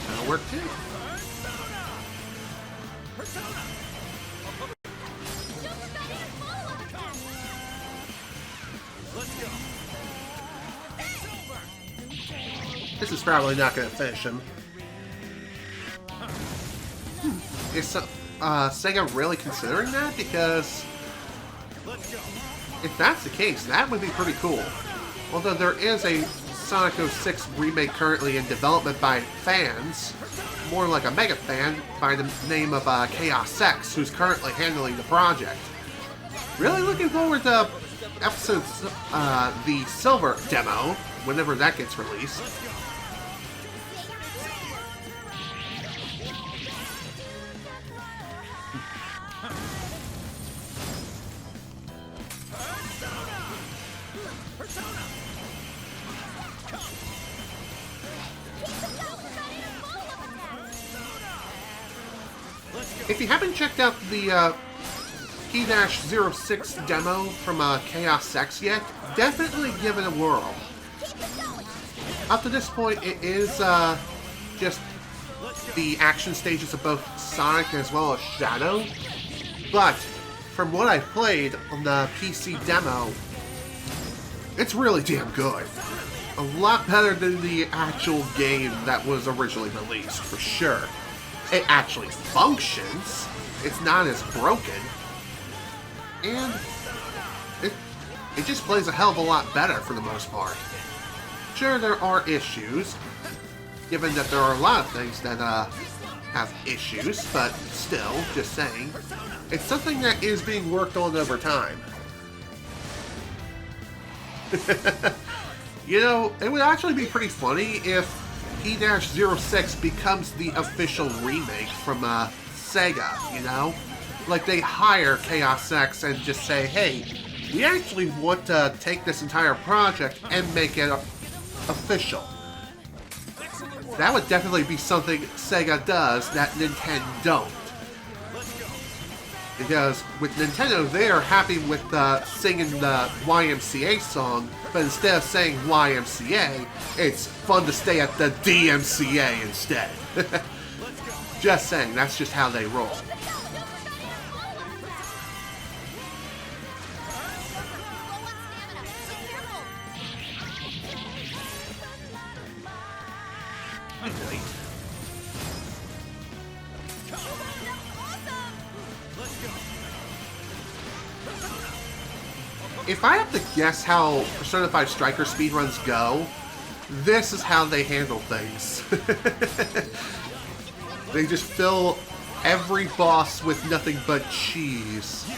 That'll work too. This is probably not going to finish him. Is Sega really considering that? Because if that's the case, that would be pretty cool. Although there is a Sonic 06 remake currently in development by fans, more like a mega fan by the name of Chaos X, who's currently handling the project. Really looking forward to episodes, the Silver demo, whenever that gets released. If you haven't checked out the P-06 demo from Chaos X yet, definitely give it a whirl. Up to this point, it is just the action stages of both Sonic as well as Shadow. But from what I played on the PC demo, it's really damn good. A lot better than the actual game that was originally released, for sure. It actually functions. It's not as broken. And it just plays a hell of a lot better for the most part. Sure, there are issues. given that there are a lot of things that have issues, but still, just saying, it's something that is being worked on over time. You know, it would actually be pretty funny if P-06 becomes the official remake from Sega, you know? Like they hire Chaos X and just say, hey, we actually want to take this entire project and make it official. That would definitely be something Sega does that Nintendo don't. Because with Nintendo, they're happy with singing the YMCA song, but instead of saying YMCA, it's fun to stay at the DMCA instead. Just saying, that's just how they roll. If I have to guess how Persona 5 Striker speedruns go, this is how they handle things. They just fill every boss with nothing but cheese.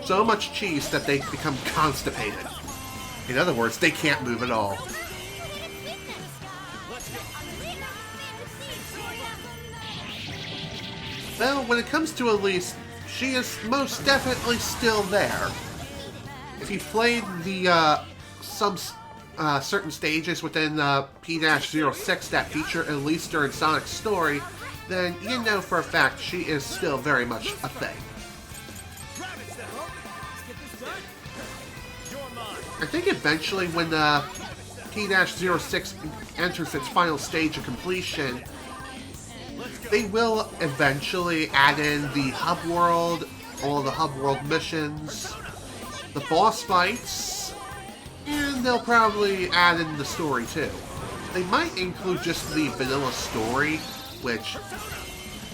So much cheese that they become constipated. In other words, they can't move at all. Well, when it comes to Elise, she is most definitely still there. If you played the some certain stages within P-06 that feature Elise during Sonic's story, then you know for a fact she is still very much a thing. I think eventually when P-06 enters its final stage of completion, they will eventually add in the hub world, all the hub world missions, the boss fights, and they'll probably add in the story too. They might include just the vanilla story, which,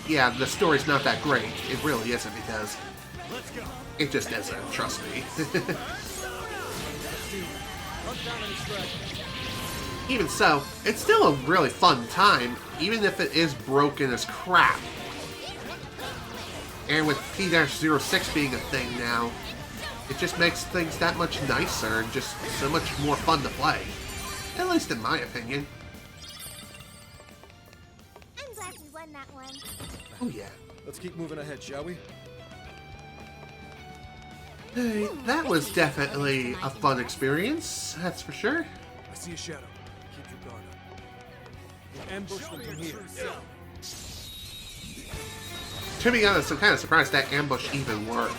yeah, the story's not that great. It really isn't, because it just isn't, trust me. Even so, it's still a really fun time, even if it is broken as crap. And with P-06 being a thing now, it just makes things that much nicer and just so much more fun to play. At least in my opinion. I'm glad we won that one. Oh yeah. Let's keep moving ahead, shall we? Hey, that was definitely a fun experience, that's for sure. I see a shadow. Keep your guard up. We'll ambush them from here. To be honest, I'm kind of surprised that ambush even worked.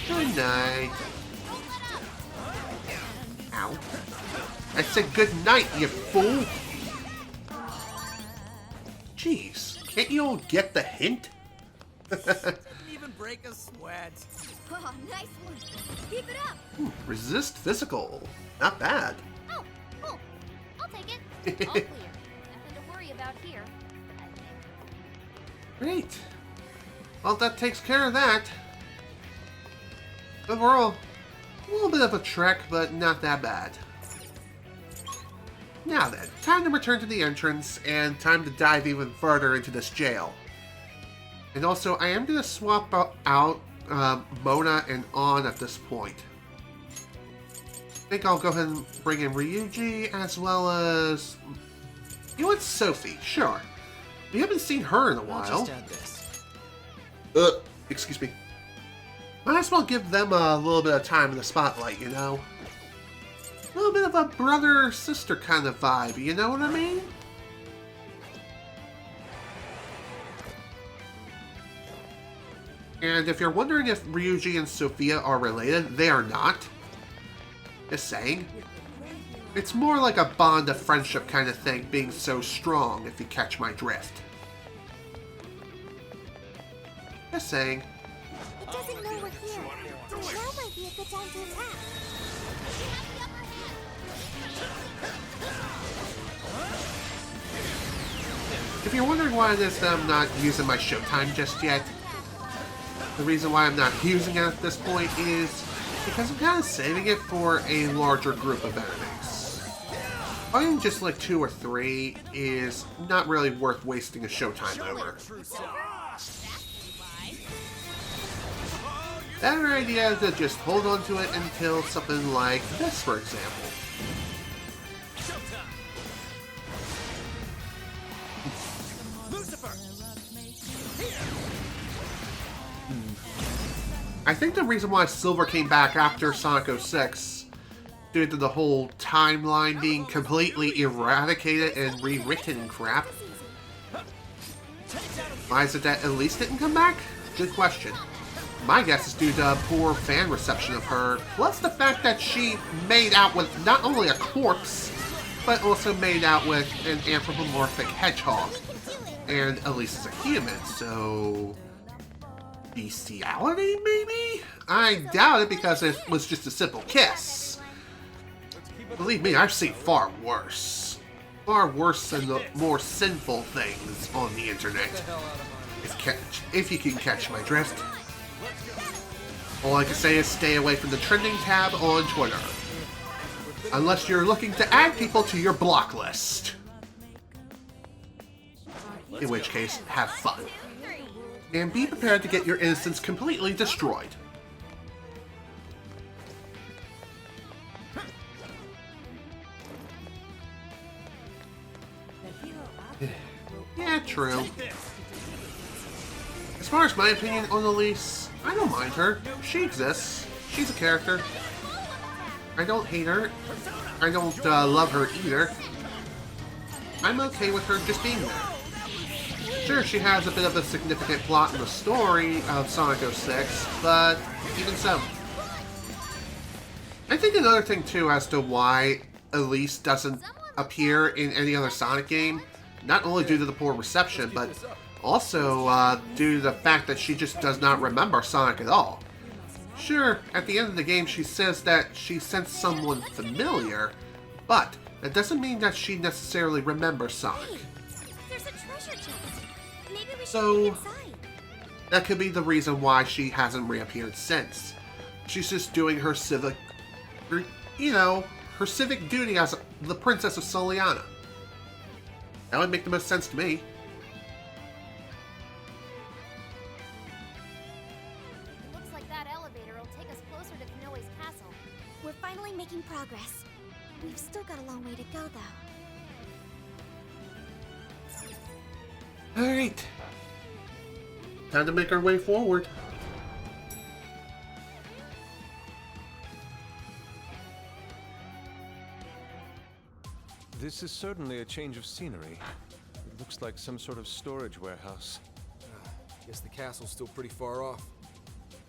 Good night. Ow. I said good night, you fool! Jeez, can't you all get the hint? Didn't even break a sweat. Oh, nice one. Keep it up. Resist physical. Not bad. Oh, cool. I'll take it. All clear. Nothing to worry about here, I think. Great. Well, that takes care of that. Overall, a little bit of a trek, but not that bad. Now then, time to return to the entrance, and time to dive even further into this jail. And also, I am going to swap out Mona and Ann at this point. I think I'll go ahead and bring in Ryuji, as well as... You know what, Sophie, sure. We haven't seen her in a while. I'll just add this. Excuse me. Might as well give them a little bit of time in the spotlight, you know? A little bit of a brother-sister kind of vibe, you know what I mean? And if you're wondering if Ryuji and Sophia are related, they are not. Just saying. It's more like a bond of friendship kind of thing, being so strong, if you catch my drift. Just saying. It doesn't know we're here. Now might be a good time to attack. If you're wondering why it is that I'm not using my showtime just yet, the reason why I'm not using it at this point is because I'm kind of saving it for a larger group of enemies. Fighting just like 2 or 3 is not really worth wasting a showtime over. Better idea to just hold on to it until something like this, for example. I think the reason why Silver came back after Sonic 06, due to the whole timeline being completely eradicated and rewritten and crap. Why is it that Elise didn't come back? Good question. My guess is due to poor fan reception of her, plus the fact that she made out with not only a corpse, but also made out with an anthropomorphic hedgehog. And Elise is a human, so... bestiality, maybe? I doubt it because it was just a simple kiss. Believe me, I've seen far worse. Far worse and the more sinful things on the internet. If you can catch my drift. All I can say is stay away from the trending tab on Twitter. Unless you're looking to add people to your block list. In which case, have fun. And be prepared to get your instance completely destroyed. Yeah, true. As far as my opinion on Elise, I don't mind her. She exists. She's a character. I don't hate her. I don't love her either. I'm okay with her just being there. Sure, she has a bit of a significant plot in the story of Sonic 06, but even so. I think another thing too as to why Elise doesn't appear in any other Sonic game, not only due to the poor reception, but also due to the fact that she just does not remember Sonic at all. Sure, at the end of the game she says that she sensed someone familiar, but that doesn't mean that she necessarily remembers Sonic. There's a treasure chest. Maybe we should So, look inside. that could be the reason why she hasn't reappeared since. She's just doing her civic, her civic duty as the Princess of Soliana. That would make the most sense to me. Looks like that elevator will take us closer to Konoe's castle. We're finally making progress. We've still got a long way to go, though. Alright. Time to make our way forward. This is certainly a change of scenery. It looks like some sort of storage warehouse. Guess the castle's still pretty far off.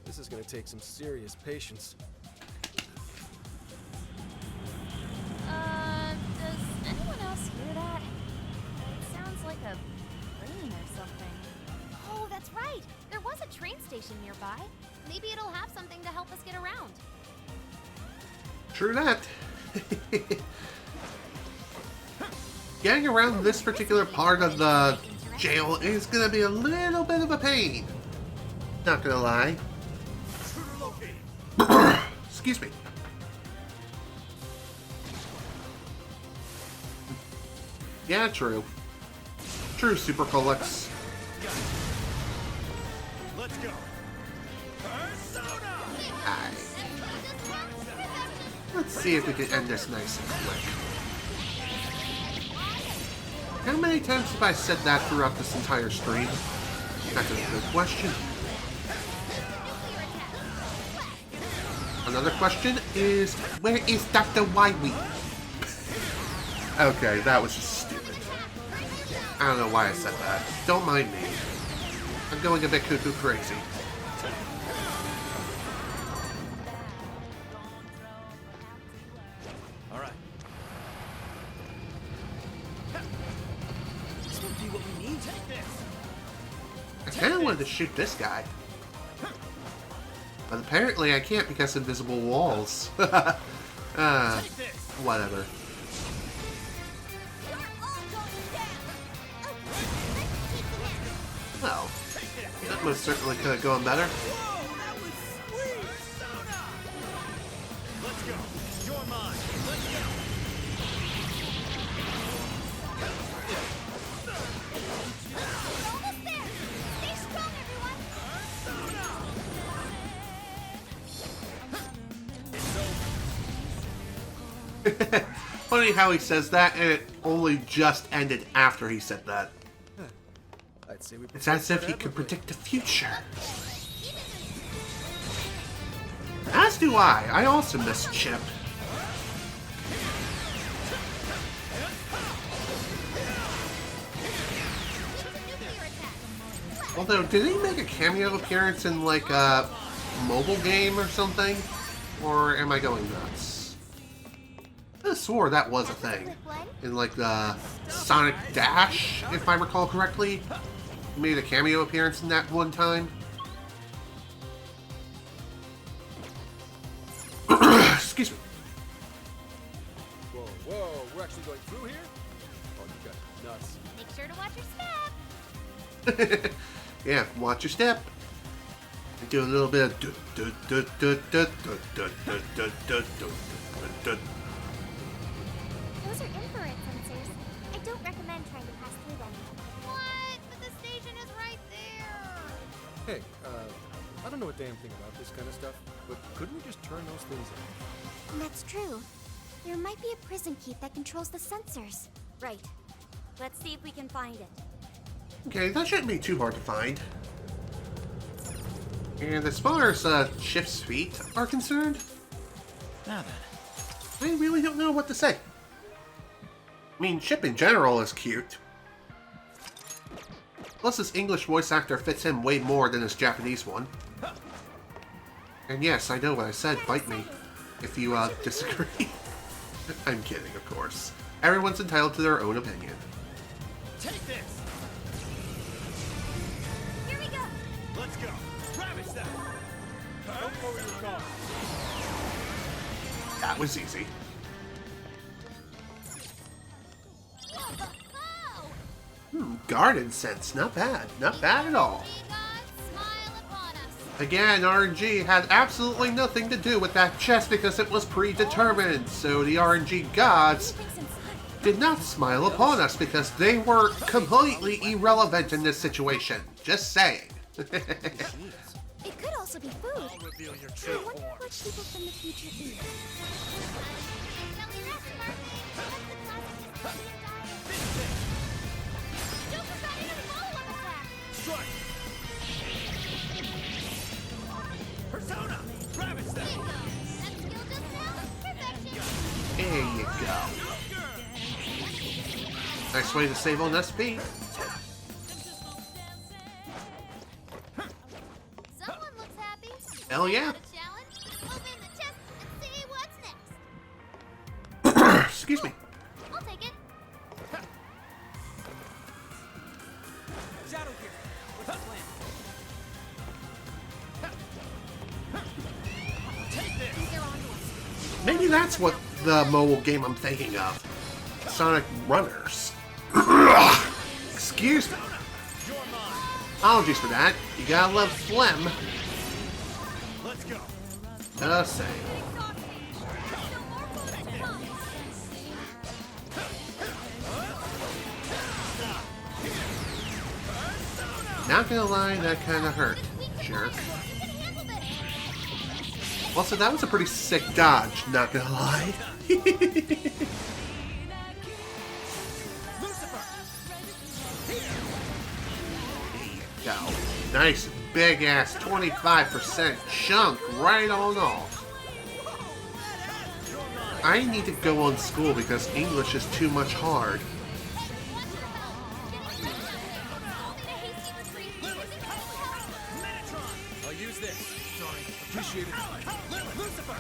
This is gonna take some serious patience. Does anyone else hear that? It sounds like a train or something. Oh, that's right! There was a train station nearby. Maybe it'll have something to help us get around. True that. Getting around this particular part of the jail is gonna be a little bit of a pain. Not gonna lie. Excuse me. Yeah, true. True, Super Colix. Let's go. Aye. Let's see if we can end this nice and quick. How many times have I said that throughout this entire stream? That's a good question. Another question is, where is Dr. Wily? Okay, that was just stupid. I don't know why I said that. Don't mind me. I'm going a bit cuckoo crazy. All right. This would be what we need. Take this. I kind of wanted to shoot this guy. But apparently I can't because of invisible walls. Whatever. Well, That most certainly could have gone better. Whoa, that was sweet! Persona! Let's go. You're mine. Let's go. We're almost there! Stay strong, everyone! Funny how he says that, and it only just ended after he said that. I'd say we It's as if he could predict the future. As do I. I also miss Chip. Although, did he make a cameo appearance in like a mobile game or something? Or am I going nuts? I swore that was a thing. In like the Sonic Dash, if I recall correctly. He made a cameo appearance in that one time. Excuse me. Whoa, whoa, we're actually going through here? Oh, you got nuts. Make sure to watch your step! Yeah, watch your step. And do a little bit of Those are infrared sensors. I don't recommend trying to pass through them. What? But the station is right there! Hey, I don't know a damn thing about this kind of stuff, but couldn't we just turn those things off? That's true. There might be a prison keep that controls the sensors. Right. Let's see if we can find it. Okay, that shouldn't be too hard to find. And as far as Chip's feet are concerned, Now then. I really don't know what to say. I mean, Chip in general is cute. Plus, his English voice actor fits him way more than his Japanese one. And yes, I know what I said, bite me, if you disagree. I'm kidding, of course. Everyone's entitled to their own opinion. Take this! Here we go! Let's go. Ravage that! Don't go where you're going. That was easy. Garden sense, not bad. Not bad at all. Again, RNG had absolutely nothing to do with that chest because it was predetermined, so the RNG gods did not smile upon us because they were completely irrelevant in this situation. Just saying. It could also be food. I'll reveal your I true wonder form. what people from the future eat. Strike! Persona! Ravage that! There you go. Nice way to save on SP. Someone looks happy. Hell yeah. Got a challenge? Open the chest and see what's next. Excuse me. I'll take it. Shadow here. What's the plan? Take this! They're on to us. Maybe that's what the mobile game I'm thinking of. Sonic Runners. Excuse me. You're mine. Apologies for that. You gotta love phlegm. Let's go. The same. Not gonna lie, that kinda hurt. Jerk. Also, that was a pretty sick dodge, not gonna lie. Go. Nice big ass 25% chunk right on off. I need to go on school because English is too much hard. I'll use this. Sorry. Appreciate it. Lucifer!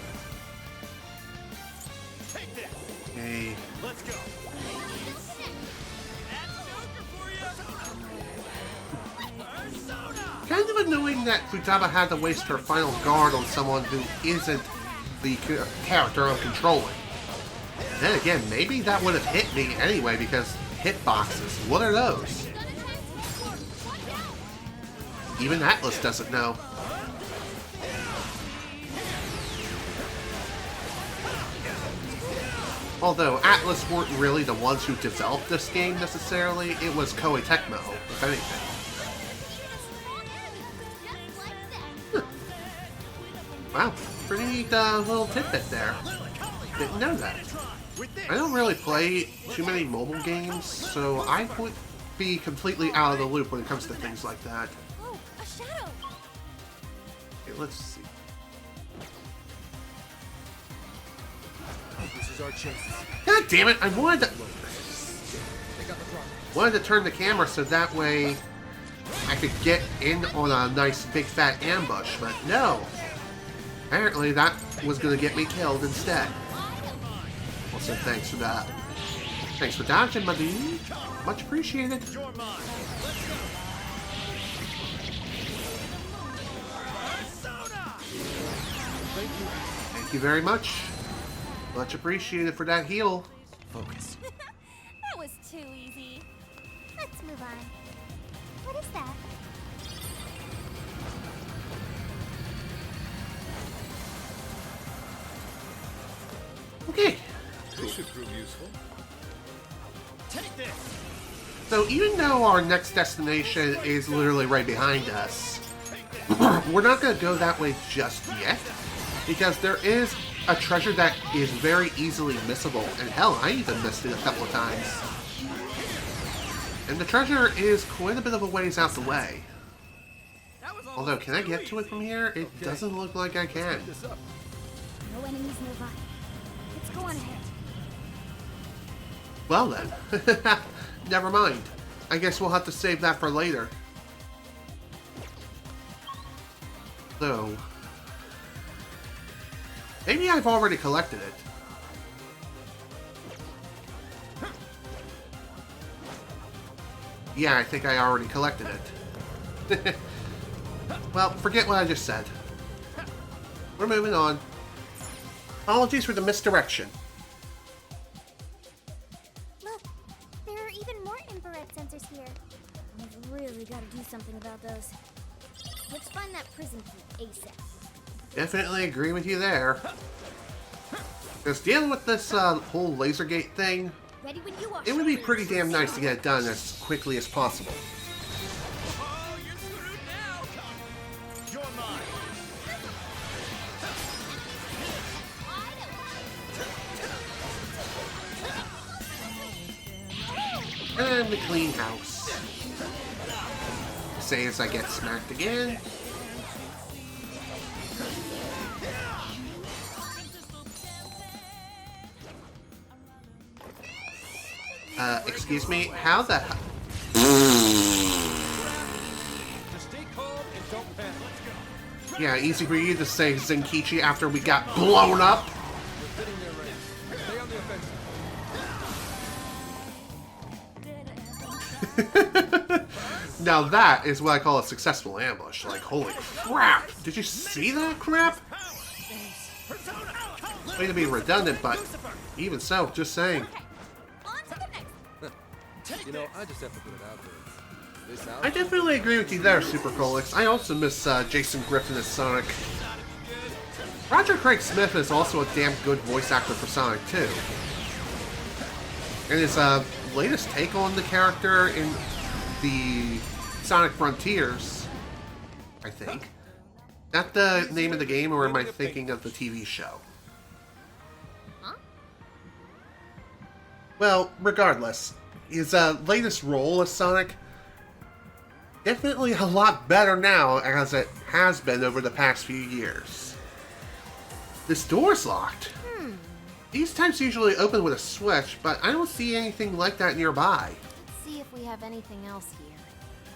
Take this! Hey. Let's go. That's Joker for you! Persona! Kind of annoying that Futaba had to waste her final guard on someone who isn't the character I'm controlling. Then again, maybe that would have hit me anyway because hitboxes, what are those? Even Atlas doesn't know. Although Atlas weren't really the ones who developed this game necessarily, it was Koei Tecmo, if anything. Wow, pretty neat little tidbit there. Didn't know that. I don't really play too many mobile games, so I would be completely out of the loop when it comes to things like that. Oh, a shadow! Okay, let's see. This is our chance. God damn it! I wanted to turn the camera so that way I could get in on a nice big fat ambush, but no. Apparently that was going to get me killed instead. Also, thanks for that. Thanks for dodging, my dude. Much appreciated. You're mine. Let's go. Persona! Thank you very much. Much appreciated for that heal. Focus. That was too easy. Let's move on. What is that? Okay. This should prove useful. Take this. So even though our next destination is literally right behind us, we're not going to go that way just yet, because there is a treasure that is very easily missable, and hell, I even missed it a couple of times. And the treasure is quite a bit of a ways out the way. Although, can I get to it from here? It doesn't look like I can. No enemies nearby. Let's go on ahead. Well then, never mind. I guess we'll have to save that for later. Though, maybe I've already collected it. Yeah, I think I already collected it. Well, forget what I just said. We're moving on. Apologies for the misdirection. Look, there are even more infrared sensors here. We've really got to do something about those. Let's find that prison key ASAP. Definitely agree with you there. Because dealing with this whole laser gate thing, Ready when you are. it would be pretty damn nice to get it done as quickly as possible. Oh, you're screwed now. You're mine. And the clean house. Say as I get smacked again. Excuse me, how the hell? Just stay calm and don't panic. Let's go. Yeah, easy for you to say, Zenkichi, after we got blown up. We're fitting their ranks. Stay on the offensive. Now that is what I call a successful ambush. Like, holy crap! Did you see that crap? Way to be redundant, but even so, just saying. On to the next. You know, I just have to put it out there. This I definitely agree with you there, Super Colix. I also miss Jason Griffin as Sonic. Roger Craig Smith is also a damn good voice actor for Sonic, too. And his latest take on the character in the Sonic Frontiers, I think. That the name of the game, or am I thinking of the TV show? Huh? Well, regardless, his latest role as Sonic, definitely a lot better now as it has been over the past few years. This door's locked. These types usually open with a switch, but I don't see anything like that nearby. Let's see if we have anything else here.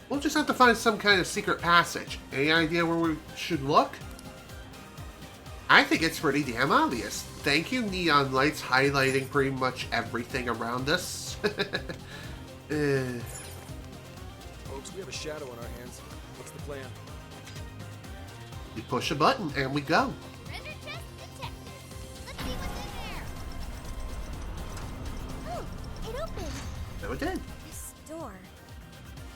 We'll just have to find some kind of secret passage. Any idea where we should look? I think it's pretty damn obvious. Thank you, neon lights highlighting pretty much everything around us. Folks, we have a shadow on our hands. What's the plan? We push a button and we go. Treasure chest detected. Let's see what's in there. Oh, it opened. So it did. This door.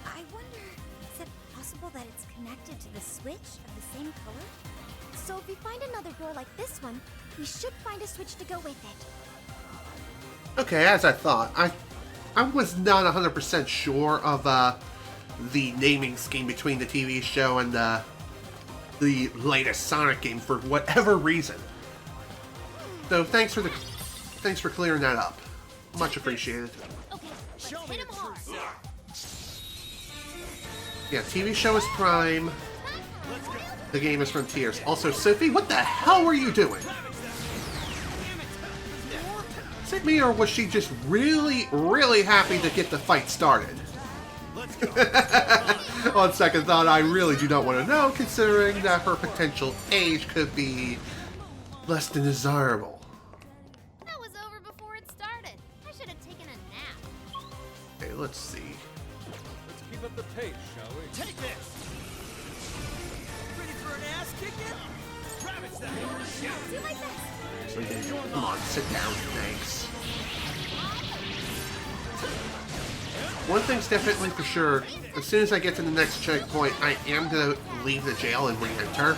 I wonder, is it possible that it's connected to the switch of the same color? So if we find another door like this one, we should find a switch to go with it. Okay, as I thought. I was not 100% sure of the naming scheme between the TV show and the latest Sonic game for whatever reason. So thanks for clearing that up. Much appreciated. Okay, let's hit him hard. Yeah, TV show is Prime. The game is Frontiers. Also, Sophie, what the hell were you doing? Is it me, or was she just really, really happy to get the fight started? On second thought, I really do not want to know, considering that her potential age could be less than desirable. That was over before it started. I should have taken a nap. Okay, let's see. Let's keep up the pace, shall we? Take this! Ready for an ass kicking? Rabbit's that! Do my best. Okay, come on, sit down, thanks. One thing's definitely for sure, as soon as I get to the next checkpoint, I am going to leave the jail and re-enter.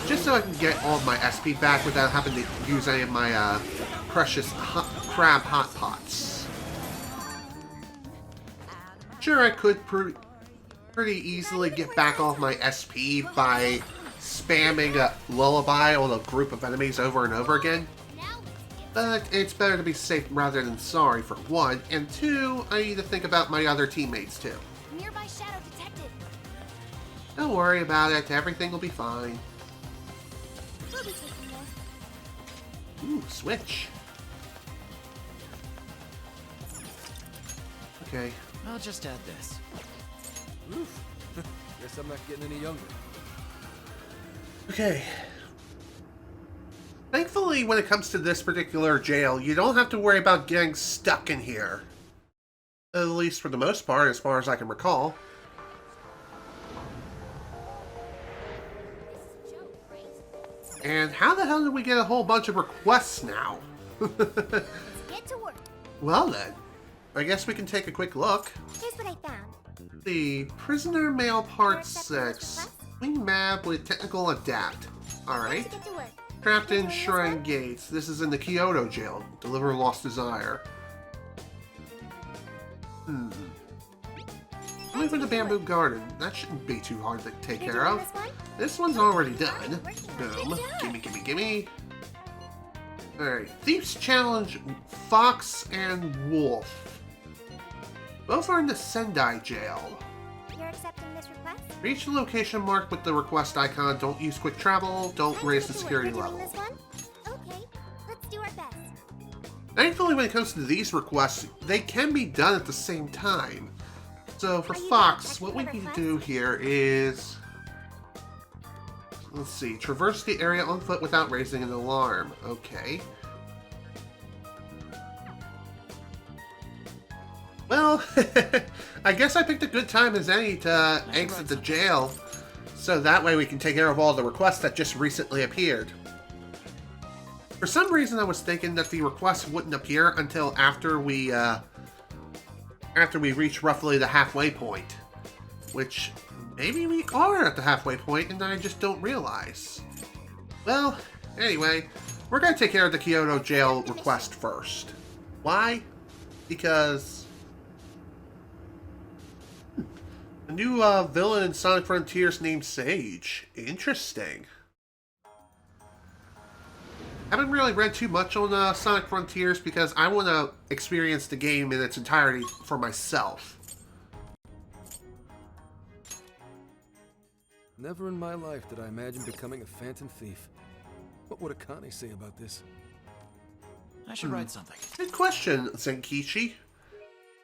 Just so I can get all of my SP back without having to use any of my precious crab hot pots. Sure, I could pretty easily get back all of my SP by spamming a lullaby on a group of enemies over and over again. But it's better to be safe rather than sorry, for one, and two, I need to think about my other teammates too. Nearby shadow detected. Don't worry about it, everything will be fine. We'll be taking this. Ooh, switch. Okay. I'll just add this. Oof. Guess I'm not getting any younger. Okay. Thankfully, when it comes to this particular jail, you don't have to worry about getting stuck in here. At least for the most part, as far as I can recall. And how the hell did we get a whole bunch of requests now? Get to work. Well then, I guess we can take a quick look. Here's what I found. The Prisoner Mail Part 6. Wing map with technical adapt. Alright. Get to work. Trapped in Shrine Gates. This is in the Kyoto jail. Deliver Lost Desire. Live in the Bamboo Garden. That shouldn't be too hard to take care of. This one's already done. Boom. Gimme, gimme, gimme. Alright. Thief's Challenge Fox and Wolf. Both are in the Sendai jail. You're accepting this request? Reach the location marked with the request icon. Don't use quick travel. Don't raise the security You're doing level. this one? Okay, let's do our best. Thankfully, when it comes to these requests, they can be done at the same time. So for Are you Fox, done what we checking need the to do here is... Let's see. Traverse the area on foot without raising an alarm. Okay. Well, I guess I picked a good time as any to exit the jail, so that way we can take care of all the requests that just recently appeared. For some reason, I was thinking that the requests wouldn't appear until after we reach roughly the halfway point, which maybe we are at the halfway point and I just don't realize. Well, anyway, we're gonna take care of the Kyoto jail request first. Why? Because a new villain in Sonic Frontiers named Sage. Interesting. Haven't really read too much on Sonic Frontiers because I want to experience the game in its entirety for myself. Never in my life did I imagine becoming a phantom thief. What would Akane say about this? I should write something. Good question, Zenkichi.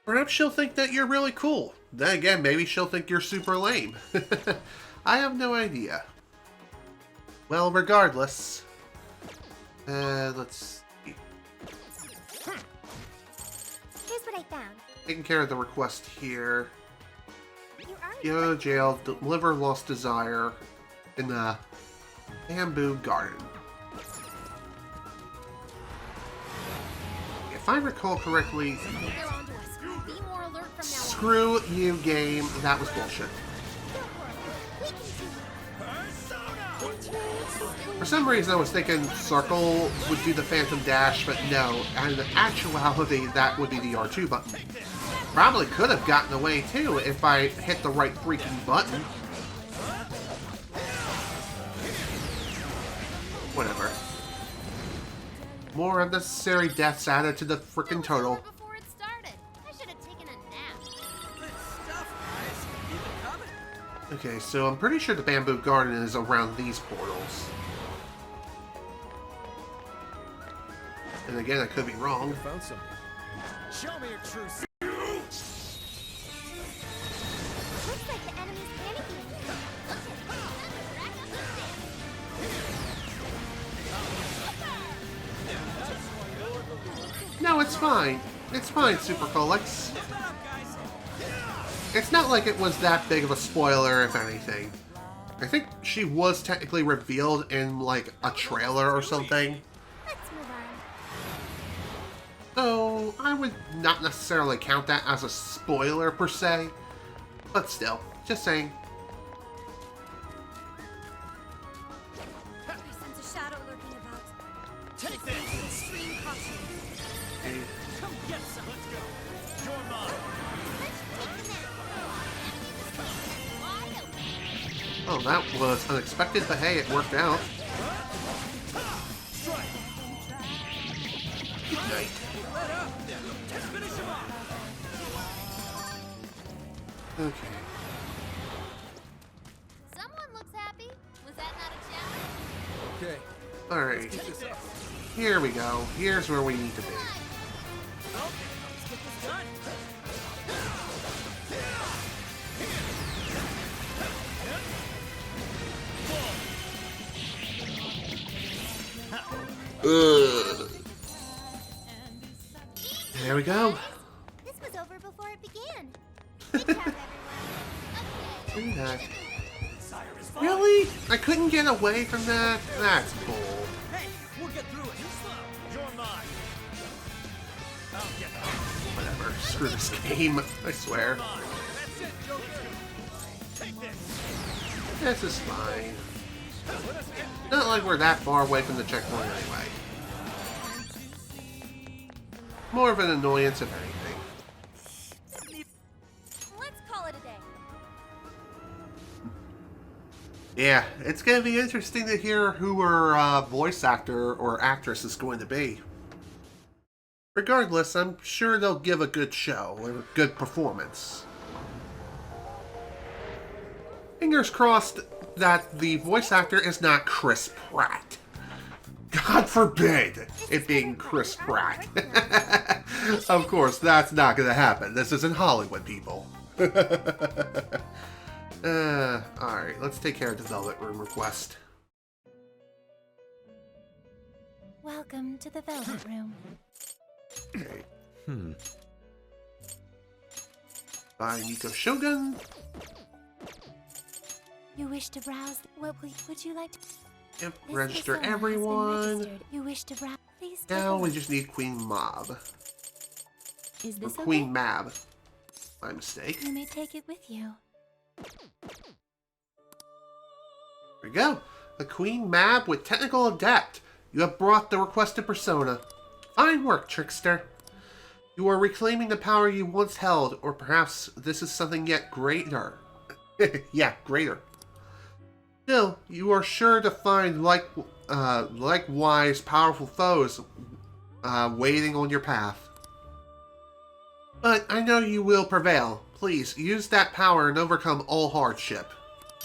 Perhaps she'll think that you're really cool. Then again, maybe she'll think you're super lame. I have no idea. Well, regardless... let's see. Here's what I found. Taking care of the request here. You already Kyoto jail, deliver Lost Desire in the Bamboo Garden. If I recall correctly, They're onto us. Be more alert from now on. screw you, game. That was bullshit. don't worry. We can some reason I was thinking circle would do the phantom dash, but no. And in actuality, that would be the R2 button. Probably could have gotten away too if I hit the right freaking button. Whatever. More unnecessary deaths added to the frickin' total. Before it started. I should have taken a nap. Good stuff, guys. Keep it coming. Okay, so I'm pretty sure the Bamboo Garden is around these portals. And again, I could be wrong. I found something. Show me your true self. Looks like the enemy's panicking. No, it's fine. It's fine, Super Colix. It's not like it was that big of a spoiler, if anything. I think she was technically revealed in, like, a trailer or something. Let's move on. So, I would not necessarily count that as a spoiler, per se. But still, just saying. I sense a shadow lurking about. Take this. Extreme caution. Okay. Come get some. Let's go. You're mine. Oh, that was unexpected, but hey, it worked out. Strike. Good night. Let up. Finish him off. Okay. Someone looks happy. Was that not a challenge? Okay, Alright. keep this up. Here we go. Here's where we need to be. Well, let's get this done. Ugh. There we go. This was over before it began. Good job, everyone. Do that. Sire is fine. Really? I couldn't get away from that? That's bull. Hey, we'll get through it. You slow. You're mine. I'll get them. Whatever. Screw this game. I swear. Mine. That's it, Joker. Take this. This is fine. Not like we're that far away from the checkpoint anyway. More of an annoyance if anything. Let's call it a day. Yeah, it's going to be interesting to hear who her voice actor or actress is going to be. Regardless, I'm sure they'll give a good show or a good performance. Fingers crossed that the voice actor is not Chris Pratt. God forbid it being Chris Pratt. Of course, that's not going to happen. This isn't Hollywood, people. Alright, let's take care of the Velvet Room request. Welcome to the Velvet Room. Okay. Hmm. By Nico Shogun. You wish to browse? What would you like to? Yep, This register persona has been everyone. registered. You wish to browse? Please take Now a we look. just need Queen Mob. Is Or this Queen okay? Mab. My mistake. You may take it with you. There we go. The Queen Mab with Technical Adept. You have brought the requested persona. Fine work, Trickster. You are reclaiming the power you once held, or perhaps this is something yet greater. Yeah, greater. Still, you are sure to find likewise powerful foes waiting on your path. But I know you will prevail. Please, use that power and overcome all hardship.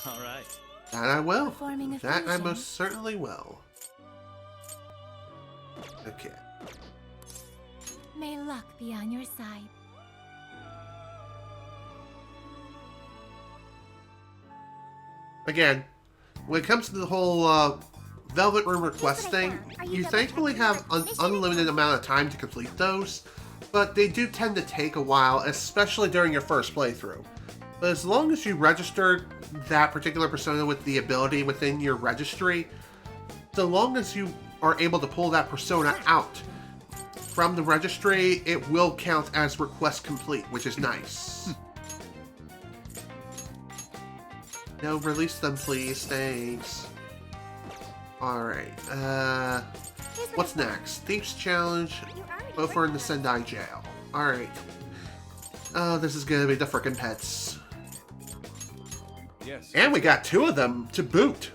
All right. That I will. Performing a That I fusion. most certainly will. Okay. May luck be on your side. Again, when it comes to the whole Velvet Room request Here's what I thing, found. Are you you double thankfully checking have your an mission? unlimited amount of time to complete those, but they do tend to take a while, especially during your first playthrough. But as long as you registered that particular persona with the ability within your registry, so long as you are able to pull that persona out from the registry, it will count as request complete, which is nice. No, release them, please. Thanks. Alright, what's next? Thieves Challenge. Both are in the Sendai jail. Alright. Oh, this is gonna be the frickin' pets. Yes. And we got 2 of them to boot.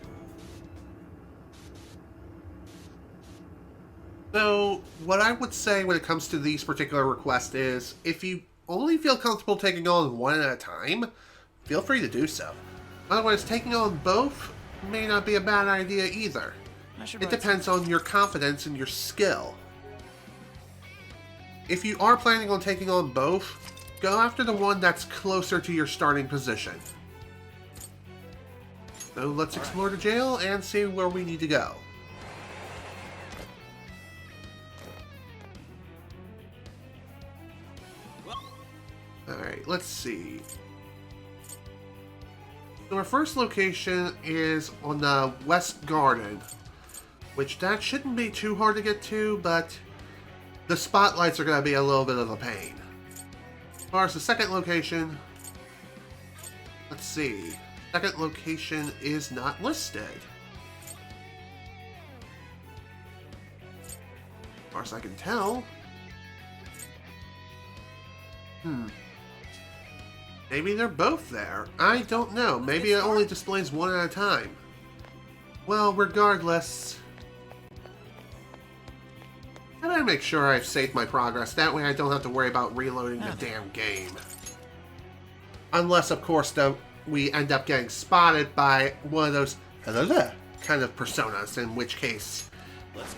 So, what I would say when it comes to these particular requests is, if you only feel comfortable taking on one at a time, feel free to do so. Otherwise, taking on both may not be a bad idea either. It depends on your confidence and your skill. If you are planning on taking on both, go after the one that's closer to your starting position. So let's explore the jail and see where we need to go. Alright, let's see. So our first location is on the West Garden, which that shouldn't be too hard to get to, but the spotlights are going to be a little bit of a pain. As far as the second location, let's see. Second location is not listed. As far as I can tell. Maybe they're both there. I don't know. Maybe it only displays one at a time. Well, regardless, I better make sure I've saved my progress. That way I don't have to worry about reloading the damn game. Unless, of course, though, we end up getting spotted by one of those kind of personas, in which case,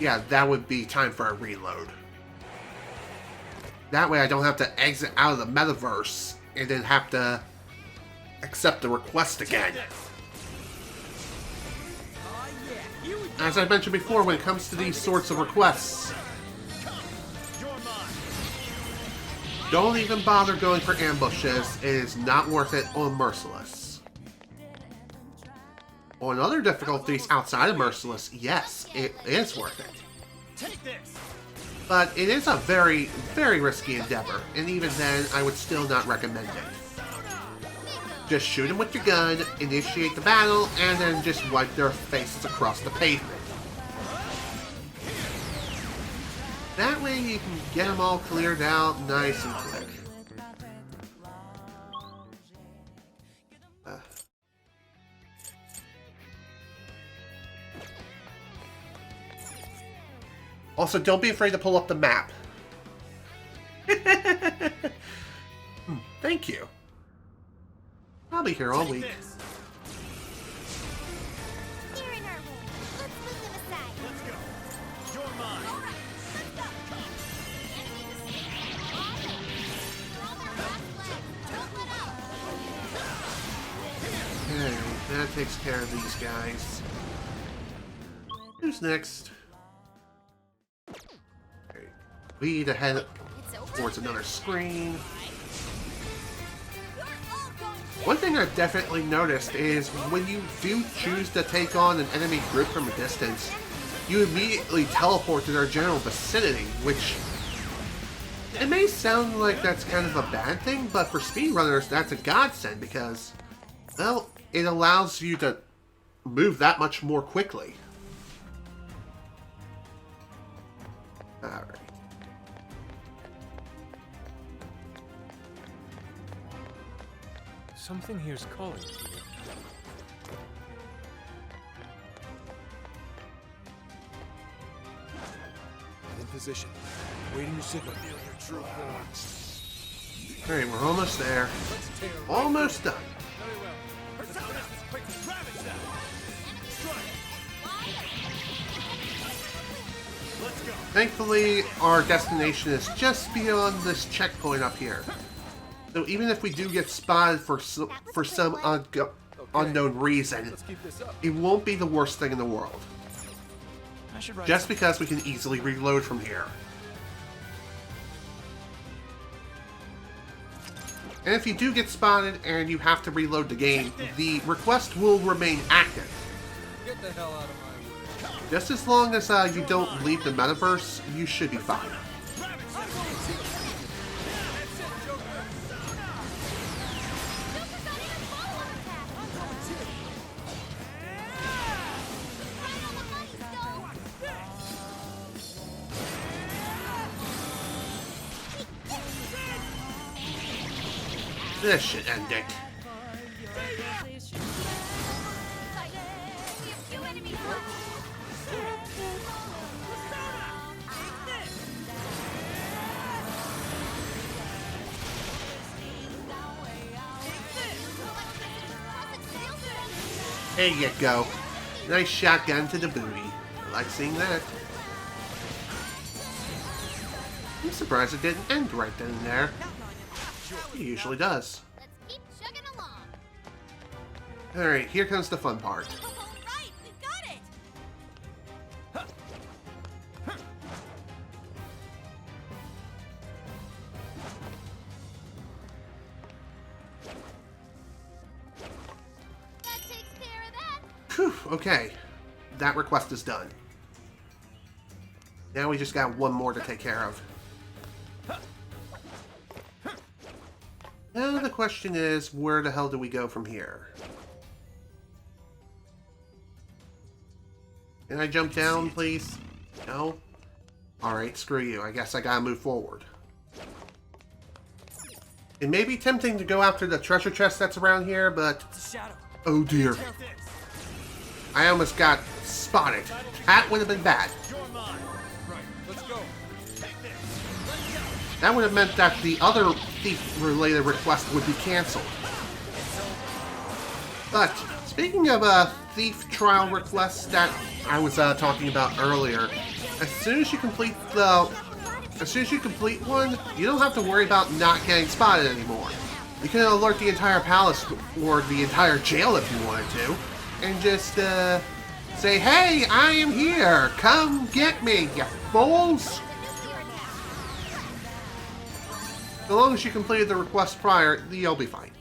yeah, that would be time for a reload. That way I don't have to exit out of the metaverse and then have to accept the request again. As I mentioned before, when it comes to these sorts of requests, don't even bother going for ambushes. It is not worth it on Merciless. On other difficulties outside of Merciless, yes, it is worth it. Take this. But it is a very, very risky endeavor, and even then, I would still not recommend it. Just shoot them with your gun, initiate the battle, and then just wipe their faces across the pavement. That way you can get them all cleared out nice and quick. Also, don't be afraid to pull up the map. Thank you. I'll be here all week. They're in our way. Let's move them aside. Let's go. You're mine. All right, let's go. Enemy They're on their last legs. Don't let up. Okay, that takes care of these guys. Who's next? Okay, we need to head towards another screen. One thing I've definitely noticed is when you do choose to take on an enemy group from a distance, you immediately teleport to their general vicinity, which it may sound like that's kind of a bad thing, but for speedrunners, that's a godsend because, well, it allows you to move that much more quickly. Alright. Something here's calling to you. In position. Waiting your signal. Alright, we're almost there. Almost done. Very well. Personas, quick, ravage them. Strike. Let's go. Thankfully, our destination is just beyond this checkpoint up here. So even if we do get spotted for some unknown reason, Let's keep this up. it won't be the worst thing in the world. Just because we can easily reload from here. And if you do get spotted and you have to reload the game, the request will remain active. Get the hell out of my way. Just as long as you don't leave the metaverse, you should be fine. This should end it. There you go. Nice shotgun to the booty. I like seeing that. I'm surprised it didn't end right then and there. It usually does. Let's keep chugging along. Alright, here comes the fun part. All right, we got it. That takes care of that. Phew, okay. That request is done. Now we just got one more to take care of. Now the question is, where the hell do we go from here? Can I jump down, please? No? Alright, screw you. I guess I gotta move forward. It may be tempting to go after the treasure chest that's around here, but... Shadow. Oh dear. Take this. I almost got spotted. That would have been bad. You're mine. Right, let's go. Take this. Let's go. That would have meant that the other thief-related request would be cancelled. But, speaking of thief trial requests that I was talking about earlier, as soon as you complete one, you don't have to worry about not getting spotted anymore. You can alert the entire palace or the entire jail if you wanted to, and just say, "Hey, I am here! Come get me, you fools!" So long as you completed the request prior, you'll be fine.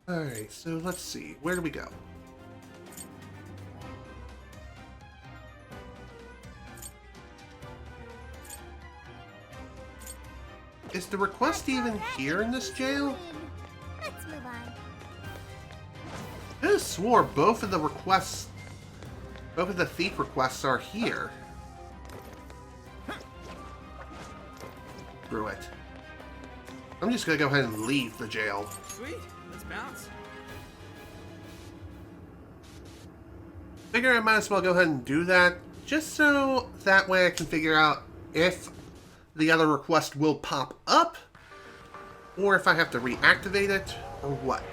Alright, so let's see. Where do we go? Is the request even here in this jail? Let's move on. I just swore both of the thief requests are here. Screw it. I'm just gonna go ahead and leave the jail. Sweet. Let's bounce. Figure I might as well go ahead and do that, just so that way I can figure out if the other request will pop up, or if I have to reactivate it, or what.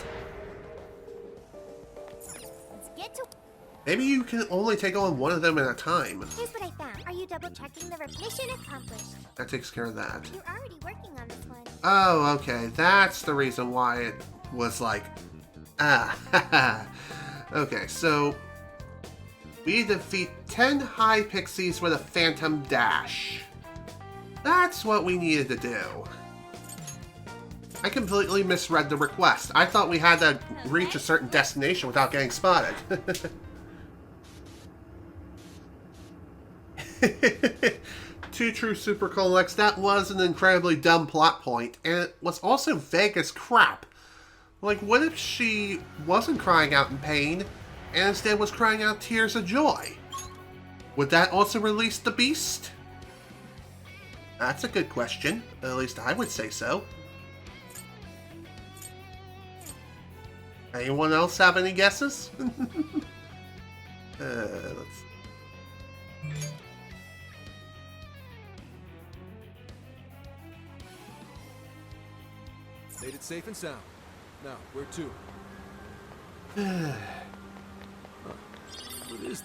Let's get to. Maybe you can only take on one of them at a time. Here's what I found. Are you double checking the mission accomplished? That takes care of that. You're already working on this one. Oh, okay. That's the reason why it was like... Ah, okay, so... we defeat 10 high pixies with a phantom dash. That's what we needed to do. I completely misread the request. I thought we had to reach a certain destination without getting spotted. Two true Super Colex, that was an incredibly dumb plot point, and it was also vague as crap. Like, what if she wasn't crying out in pain, and instead was crying out tears of joy? Would that also release the beast? That's a good question. At least I would say so. Anyone else have any guesses? Let's... Made it safe and sound. Now, where to? What is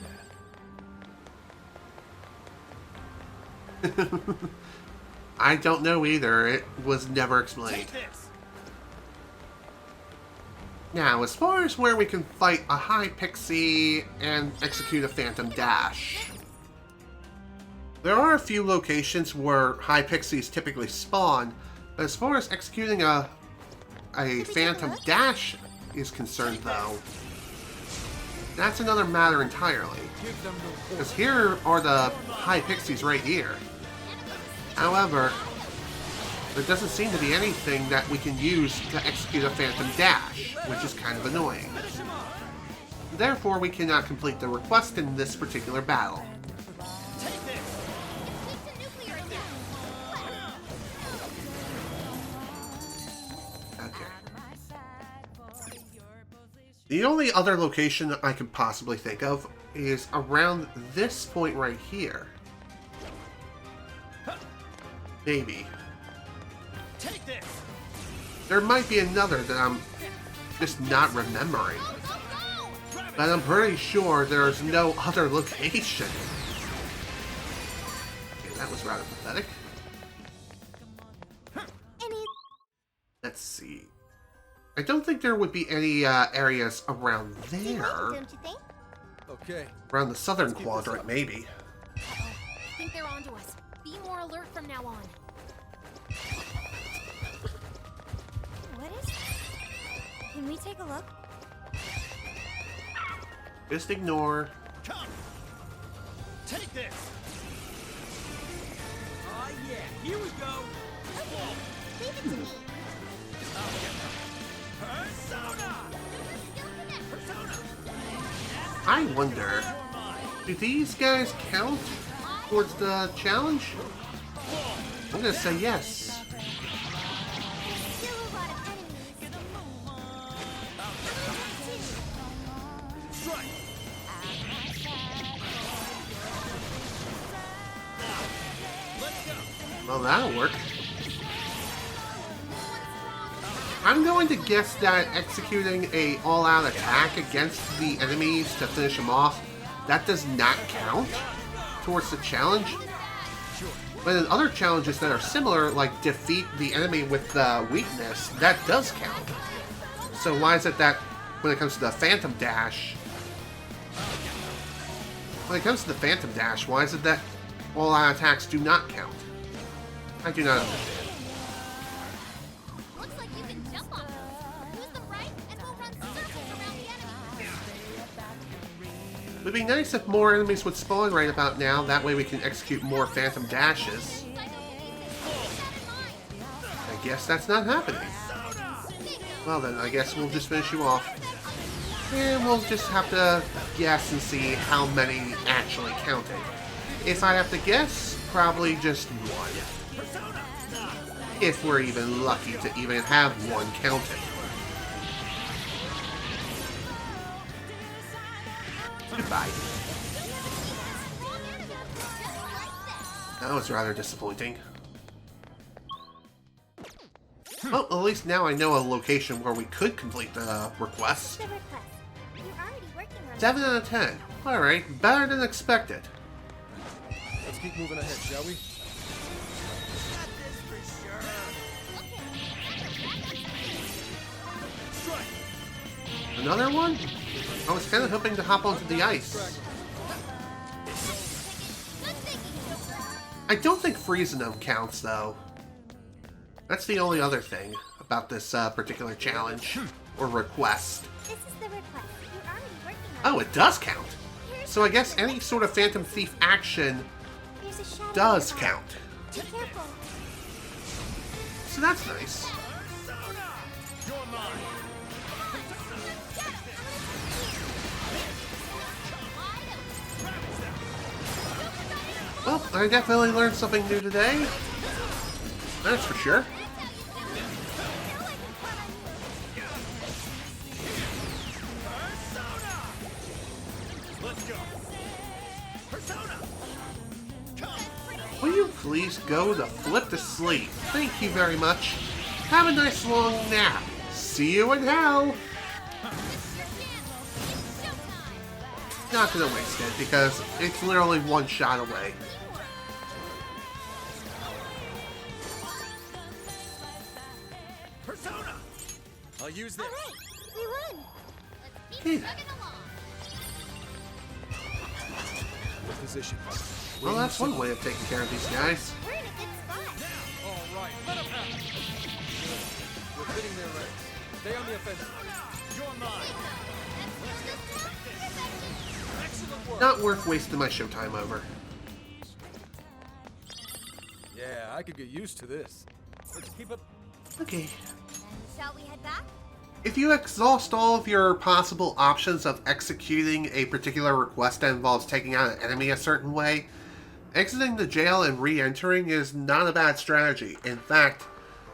that? I don't know either. It was never explained. Take this. Now, as far as where we can fight a high pixie and execute a phantom dash, there are a few locations where high pixies typically spawn, but as far as executing a phantom dash is concerned, though, that's another matter entirely. Give them no Because here are the high pixies right here. However, there doesn't seem to be anything that we can use to execute a phantom dash, which is kind of annoying. Therefore, we cannot complete the request in this particular battle. Take this. It's a nuclear attack. The only other location I can possibly think of is around this point right here. Maybe. Take this. There might be another that I'm just not remembering. But I'm pretty sure there's no other location. Okay, that was rather pathetic. Let's see. I don't think there would be any areas around there. Don't you think? Okay. Around the southern Let's keep this quadrant, up. maybe. I think they're onto us. Be more alert from now on. What is that? Can we take a look? Just ignore. Come. Take this. Oh yeah, here we go. Leave it to me. Persona. Persona. I wonder, do these guys count towards the challenge? I'm gonna say yes. Still a lot of enemies. Strike. Let's go. Well, that'll work. I'm going to guess that executing a all-out attack against the enemies to finish them off, that does not count towards the challenge. But in other challenges that are similar, like defeat the enemy with the weakness, that does count. So why is it that when it comes to the Phantom Dash, why is it that all-out attacks do not count? I do not understand. Looks like you can jump on those. Use them right, and we'll run circles around the enemy. It would be nice if more enemies would spawn right about now, that way we can execute more Phantom Dashes. I guess that's not happening. Well then, I guess we'll just finish you off. And we'll just have to guess and see how many actually counted. If I have to guess, probably just one. If we're even lucky to even have one counted. Goodbye. That was rather disappointing. Well, at least now I know a location where we could complete the request. The request. You're already working on it. 7 out of 10. Alright, better than expected. Let's keep moving ahead, shall we? Another one? I was kind of hoping to hop onto the ice. I don't think freezing them counts, though. That's the only other thing about this particular challenge or request. This is the request. You're already working on Oh, it does count. So I guess any sort of Phantom Thief action it. There's a shadow does nearby. count. Be careful. So that's nice. You're mine. Well, I definitely learned something new today. That's for sure. Let's go. Persona. Will you please go to flip to sleep? Thank you very much. Have a nice long nap. See you in hell. Not gonna waste it because it's literally one shot away. Persona. I'll use this. Alright, we won. Let's Phew. keep chugging along. What position? Well, that's one way of taking care of these guys. We're in a good spot. All right. Let him have it. We're hitting their legs. Stay on the offensive. You're mine. Excellent work. Not worth wasting my showtime over. Yeah, I could get used to this. Let's keep it. Okay. Shall we head back? If you exhaust all of your possible options of executing a particular request that involves taking out an enemy a certain way, exiting the jail and re-entering is not a bad strategy. In fact,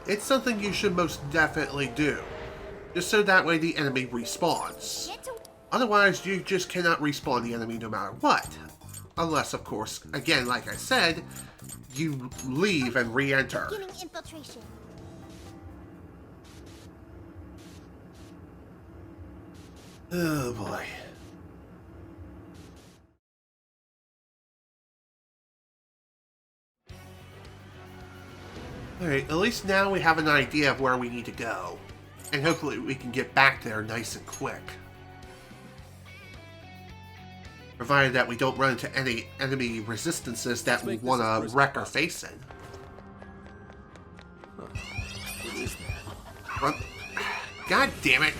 it's something you should most definitely do. just so that way the enemy respawns. Otherwise, you just cannot respawn the enemy no matter what. Unless, of course, again, like I said, you leave and re-enter. Beginning infiltration. Oh boy. Alright, at least now we have an idea of where we need to go. And hopefully we can get back there nice and quick. Provided that we don't run into any enemy resistances that we want to wreck our face in. Run. God damn it!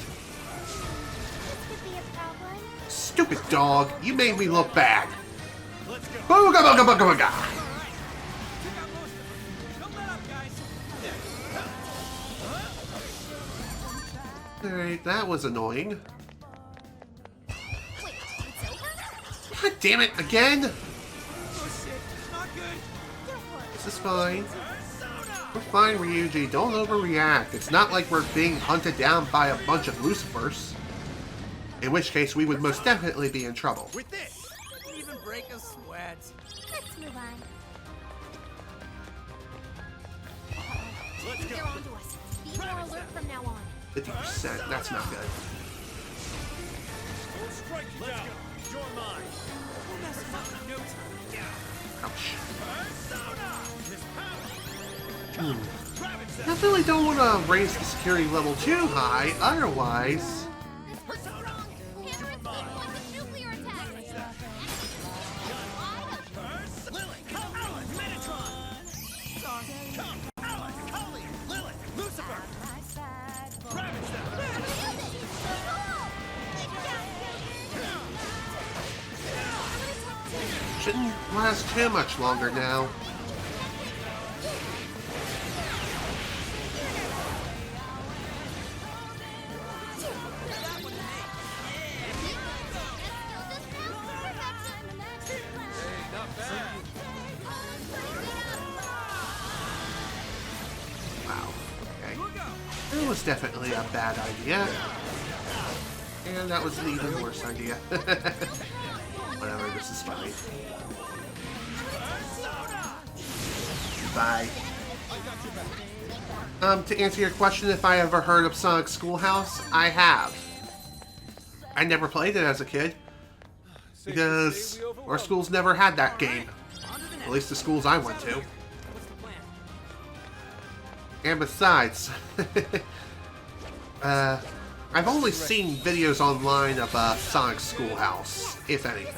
Stupid dog, you made me look bad. Booga booga booga booga! Alright, that was annoying. God damn it, again? This is fine. We're fine, Ryuji. Don't overreact. It's not like we're being hunted down by a bunch of Lucifers. In which case, we would most definitely be in trouble. With this, didn't even break a sweat. Let's move on. Let's go. They're onto us. Be more alert from now on. 50%, that's not good. Don't strike you down. You're mine. We'll mess him up in no time. Ouch. Persona! Definitely don't want to raise the security level too high, otherwise... What's wrong? Hammer and Speed points of nuclear attack. Lily, come, Alan, Metatron! Sonic, come, Alan, Colleen, Lily, Lucifer! Ravage them! Shouldn't last too much longer now. Wow, okay. That was definitely a bad idea. And that was an even worse idea. Whatever, this is fine. Bye. To answer your question, if I ever heard of Sonic Schoolhouse, I have. I never played it as a kid, because our schools never had that game. At least the schools I went to. And besides, I've only seen videos online of Sonic Schoolhouse, if anything.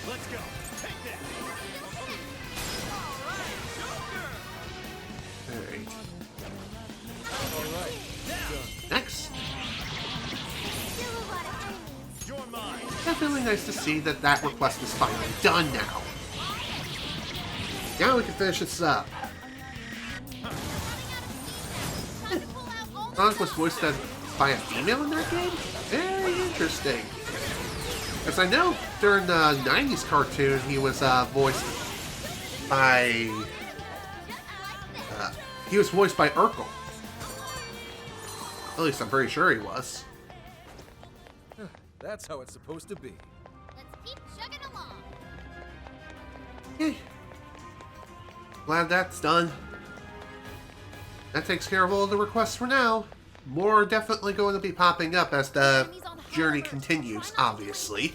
Let's go. Take that. Alright. Next. You're mine. Definitely nice to see that that request is finally done now. Now we can finish this up. Sonic was voiced by a female in that game? Very interesting. Because I know during the 90s cartoon he was voiced by... he was voiced by Urkel. At least I'm pretty sure he was. That's how it's supposed to be. Let's keep chugging along. Okay. Glad that's done. That takes care of all the requests for now. More are definitely going to be popping up as the journey continues, obviously.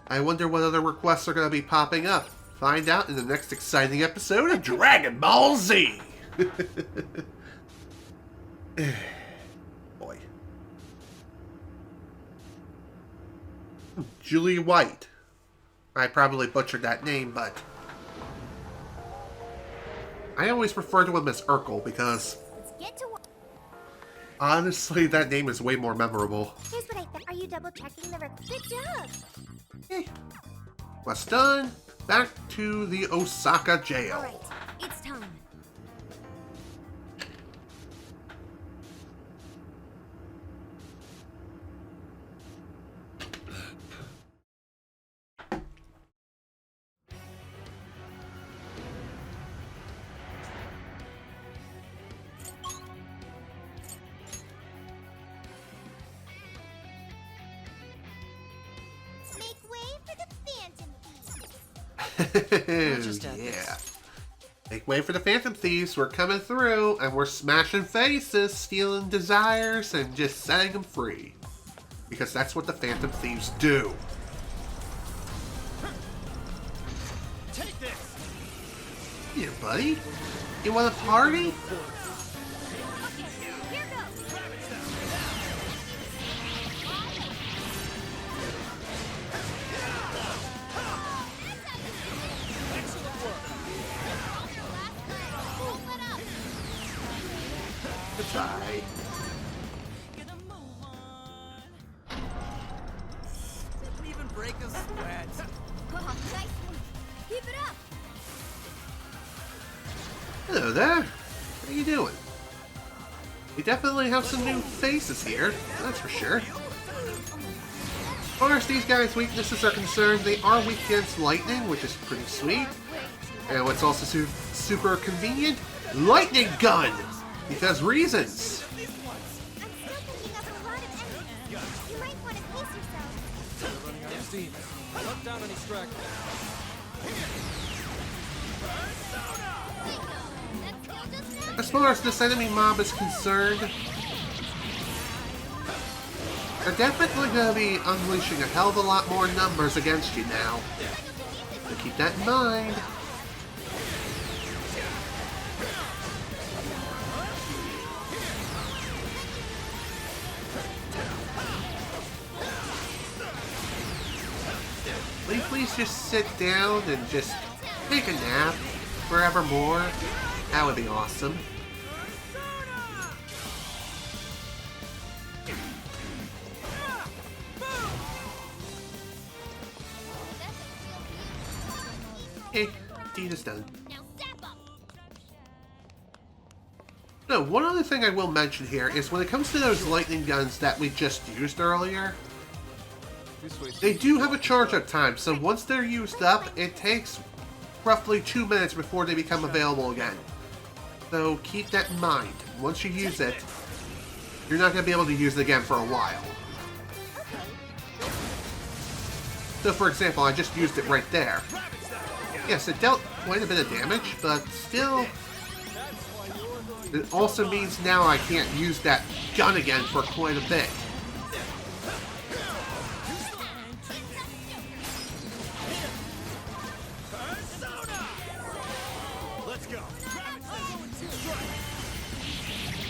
I wonder what other requests are going to be popping up. Find out in the next exciting episode of Dragon Ball Z! Boy. Julie White. I probably butchered that name, but... I always refer to him as Urkel because... Let's get to work. Honestly, that name is way more memorable. Here's what I think. Are you double checking the Good job. Okay. Quest done. Back to the Osaka jail. All right, it's time. Yeah. Make way for the Phantom Thieves. We're coming through, and we're smashing faces, stealing desires, and just setting them free. Because that's what the Phantom Thieves do. Take this. Here, buddy. You want a party? Here goes. Goodbye. Didn't even break a sweat. Oh, nice one. Keep it up. Hello there. What are you doing? We definitely have some new faces here, that's for sure. As far as these guys' weaknesses are concerned, they are weak against lightning, which is pretty sweet. And what's also super convenient, lightning gun! Because reasons. I'm still thinking of a lot of enemies. You might want to pace yourself. Running out of steam. Shut down any distraction. As far as this enemy mob is concerned, they're definitely going to be unleashing a hell of a lot more numbers against you now. So keep that in mind. Will you please just sit down and just take a nap forevermore? That would be awesome. Okay, deed is done. Now step up. No, one other thing I will mention here is when it comes to those lightning guns that we just used earlier, This way. they do have a charge up time, so once they're used up, it takes roughly 2 minutes before they become available again. So keep that in mind. Once you use it, you're not going to be able to use it again for a while. So for example, I just used it right there. Yes, it dealt quite a bit of damage, but still, it also means now I can't use that gun again for quite a bit. Let's go.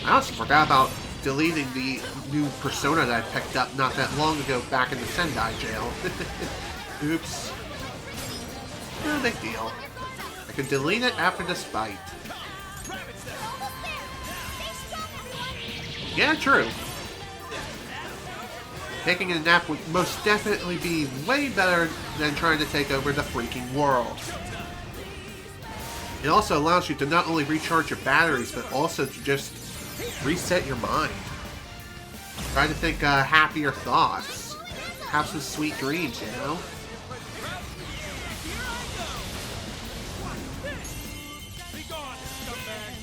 I also forgot about deleting the new persona that I picked up not that long ago back in the Sendai jail. Oops. No big deal. I can delete it after this fight. Yeah, true. Taking a nap would most definitely be way better than trying to take over the freaking world. It also allows you to not only recharge your batteries, but also to just reset your mind. Try to think happier thoughts. Have some sweet dreams, you know? Be gone, scumbag.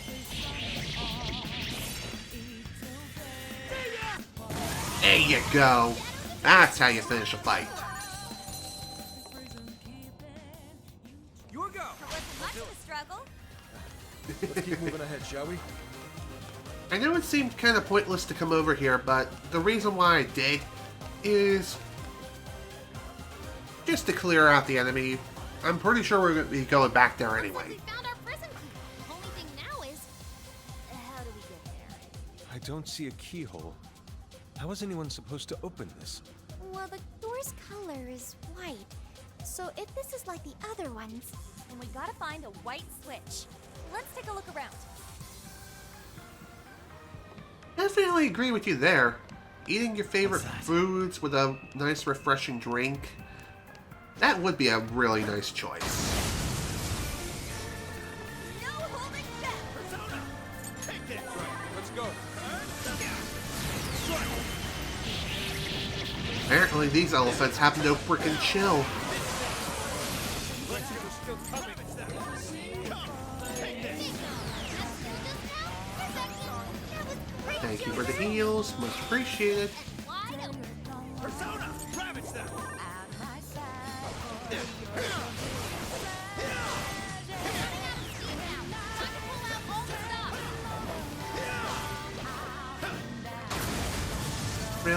There you go. That's how you finish a fight. Your go. Wasn't much of a struggle. Let's keep moving ahead, shall we? I know it seemed kind of pointless to come over here, but the reason why I did is just to clear out the enemy. I'm pretty sure we're going to be going back there anyway. We found our prison key. Only thing now is, how do we get there? I don't see a keyhole. How is anyone supposed to open this? Well, the door's color is white. So if this is like the other ones, And we gotta find a white switch. Let's take a look around. Definitely agree with you there. Eating your favorite foods with a nice refreshing drink, that would be a really nice choice. No holding back. Persona. Take this. Let's go. Apparently these elephants have no freaking chill. Let's see who's still coming. Come. Take this. Thank you for the heals, much appreciated. wide open. Persona. Ravage them.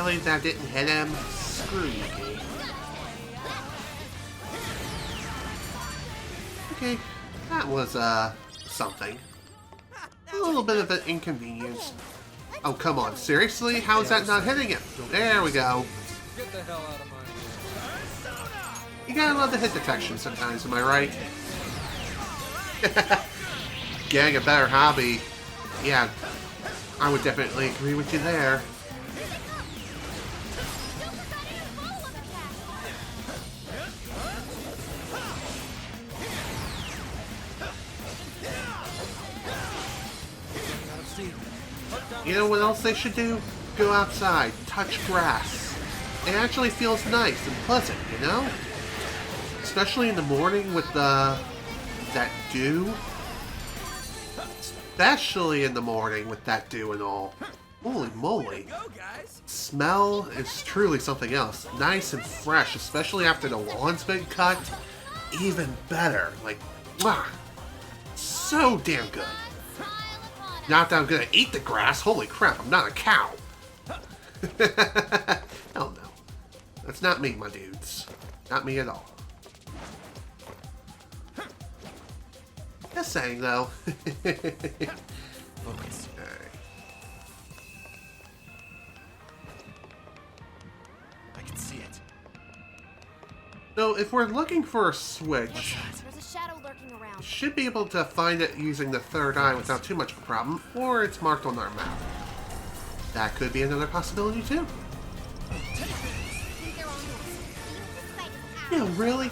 Really? That didn't hit him? Screw you, game. Okay, that was, something. A little bit of an inconvenience. Oh, come on. Seriously? How is that not hitting him? There we go. Get the hell out of my way. You gotta love the hit detection sometimes, am I right? Getting a better hobby. Yeah, I would definitely agree with you there. You know what else they should do? Go outside, touch grass. It actually feels nice and pleasant, you know? Especially in the morning with that dew. Especially in the morning with that dew and all. Holy moly. Smell is truly something else. Nice and fresh, especially after the lawn's been cut. Even better. Like, mwah. So damn good. Not that I'm gonna eat the grass. Holy crap, I'm not a cow. Hell no. That's not me, my dudes. Not me at all. Just saying, though. Focus. I can see it. So, if we're looking for a switch, There's a shadow lurking around. you should be able to find it using the third eye without too much of a problem, or it's marked on our map. That could be another possibility, too. Think they're on us. Yeah, really?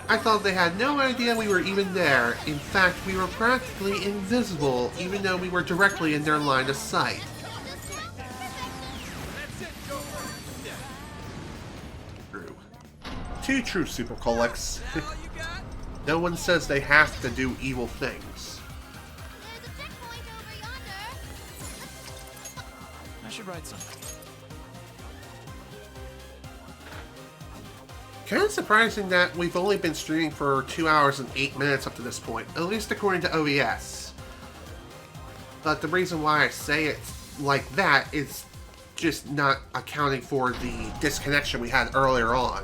I thought they had no idea we were even there. In fact, we were practically invisible, even though we were directly in their line of sight. True. Too true, Super Colex. No one says they have to do evil things. There's a checkpoint over yonder. I should write something. Kind of surprising that we've only been streaming for 2 hours and 8 minutes up to this point, at least according to OBS. But the reason why I say it like that is just not accounting for the disconnection we had earlier on.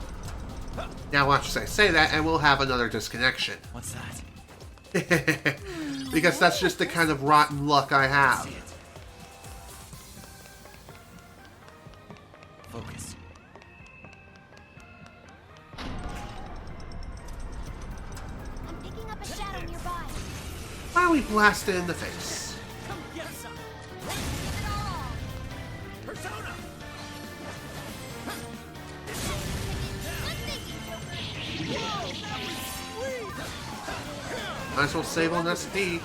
Now watch as I say that and we'll have another disconnection. What's that? Because that's just the kind of rotten luck I have. See it. Focus. I'm picking up a shadow nearby. Why don't we blast it in the face? Come get some. Give it all. Persona. Might as well save on SP.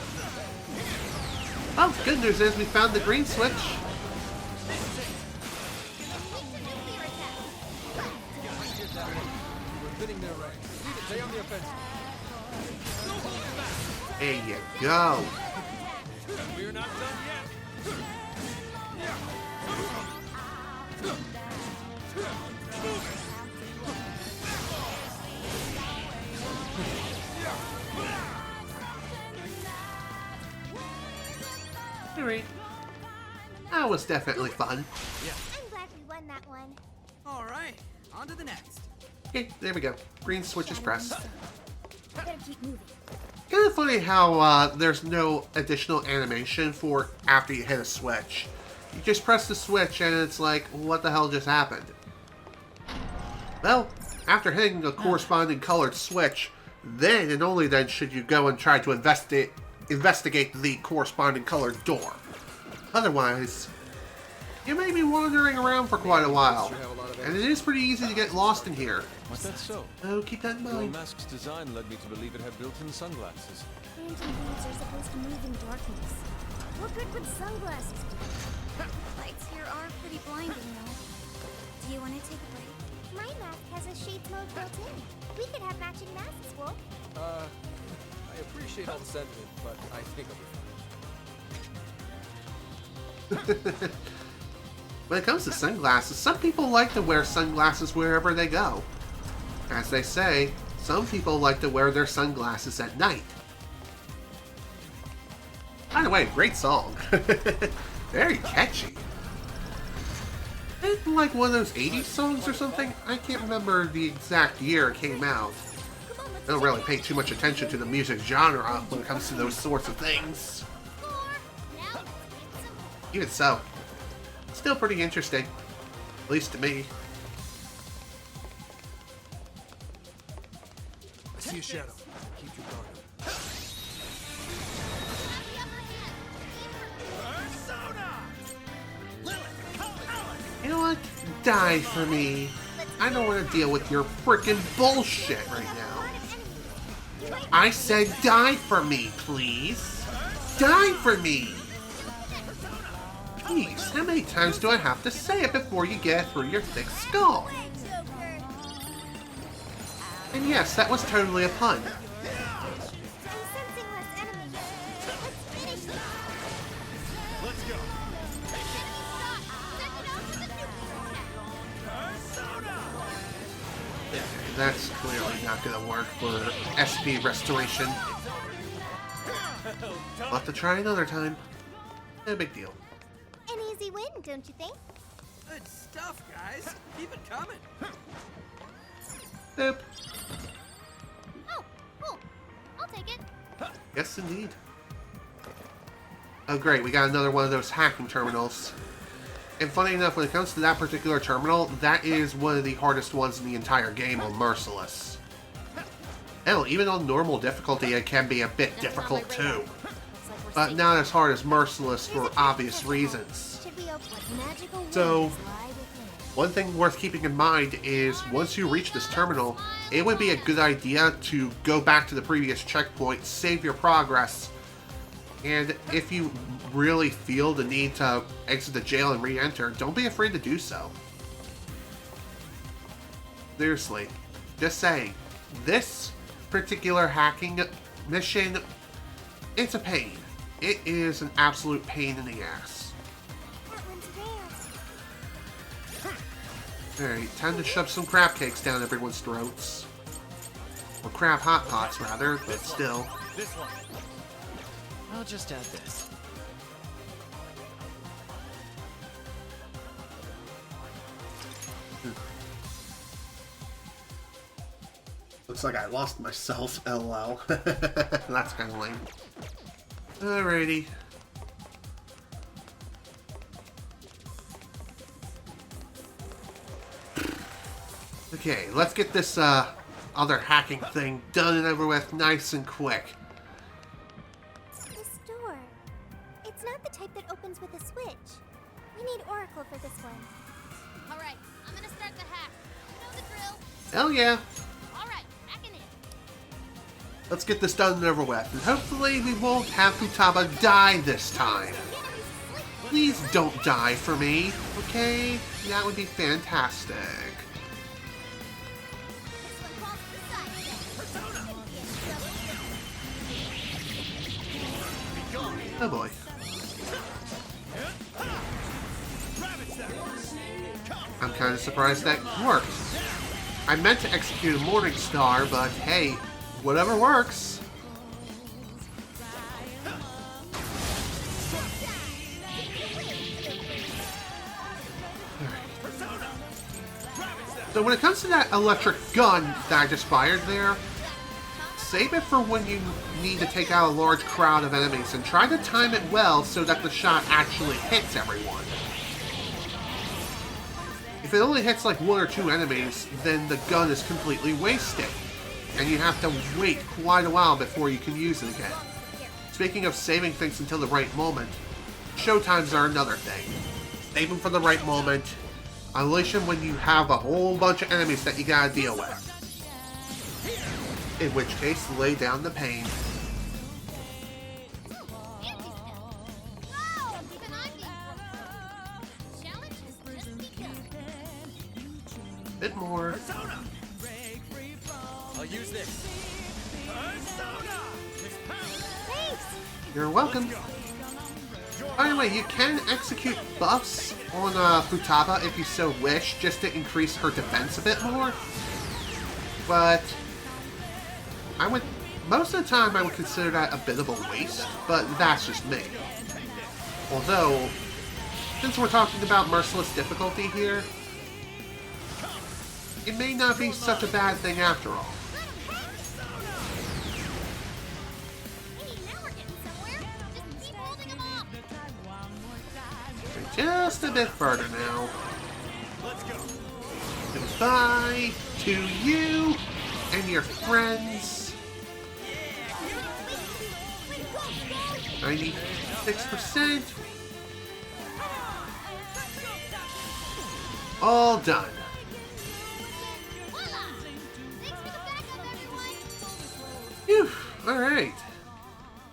Oh, good news is we found the green switch. We're thinning their ranks. Stay on the offensive. There you go. We're not done yet. Alright. That was definitely fun. I'm glad we won that one. All right, on to the next. Okay, there we go. Green switch is pressed. Better keep moving. Kind of funny how there's no additional animation for after you hit a switch. You just press the switch and it's like, what the hell just happened? Well, after hitting the corresponding colored switch, then and only then should you go and try to investigate the corresponding colored door. Otherwise, you may be wandering around for quite a while. And it is pretty easy to get lost in here. Was that so? Oh, keep that in Your mind. mask's design led me to believe it had built-in sunglasses. Phantom thieves are supposed to move in darkness. What good would sunglasses do? Lights here are pretty blinding, though. Do you want to take a break? My mask has a shades mode built in. We could have matching masks, Wolf. I appreciate all the sentiment, but I think I'll be fine. When it comes to sunglasses, some people like to wear sunglasses wherever they go. As they say, some people like to wear their sunglasses at night. By the way, great song. Very catchy. Isn't like one of those 80s songs or something? I can't remember the exact year it came out. I don't really pay too much attention to the music genre when it comes to those sorts of things. Even so, still pretty interesting. At least to me. I see a shadow. Keep your guard up. You know what? Die for me. I don't want to deal with your frickin' bullshit right now. I said die for me, please. Die for me! Jeez, how many times do I have to say it before you get through your thick skull? And yes, that was totally a pun. Let's go. That's clearly not gonna work for SP restoration. I'll have to try another time. No big deal. An easy win, don't you think? Good stuff, guys. Keep it coming. Boop. Oh, cool. I'll take it. Yes, indeed. Oh, great. We got another one of those hacking terminals. And funny enough, when it comes to that particular terminal, that is one of the hardest ones in the entire game on Merciless. Hell, even on normal difficulty, it can be a bit difficult too. But not as hard as Merciless for obvious reasons. So, one thing worth keeping in mind is once you reach this terminal, it would be a good idea to go back to the previous checkpoint, save your progress, and if you really feel the need to exit the jail and re-enter, don't be afraid to do so. Seriously, just saying, this particular hacking mission, it's a pain. It is an absolute pain in the ass. Alright, time to shove some crab cakes down everyone's throats. Or crab hot pots, rather, but still. This one. I'll just add this. Looks like I lost myself, LOL. That's kind of lame. Alrighty. Okay, let's get this other hacking thing done and over with nice and quick. This door. It's not the type that opens with a switch. We need Oracle for this one. Alright, I'm gonna start the hack. You know the drill. Hell yeah. Alright, hacking in. Let's get this done and over with. And hopefully we won't have Futaba die this time. Please don't die for me, okay? That would be fantastic. Oh boy. I'm kind of surprised that worked. I meant to execute a Morning Star, but hey, whatever works. So when it comes to that electric gun that I just fired there, save it for when you need to take out a large crowd of enemies and try to time it well so that the shot actually hits everyone. If it only hits like one or two enemies, then the gun is completely wasted, and you have to wait quite a while before you can use it again. Speaking of saving things until the right moment, showtimes are another thing. Save them for the right moment, unleash them when you have a whole bunch of enemies that you gotta deal with. In which case, lay down the pain. Bit more. I'll use this. You're welcome. By the way, you can execute buffs on Futaba if you so wish, just to increase her defense a bit more. But most of the time I would consider that a bit of a waste, but that's just me. Although, since we're talking about merciless difficulty here, it may not be such a bad thing after all. Just a bit further now. Goodbye to you and your friends. 96%. All done. Phew, alright.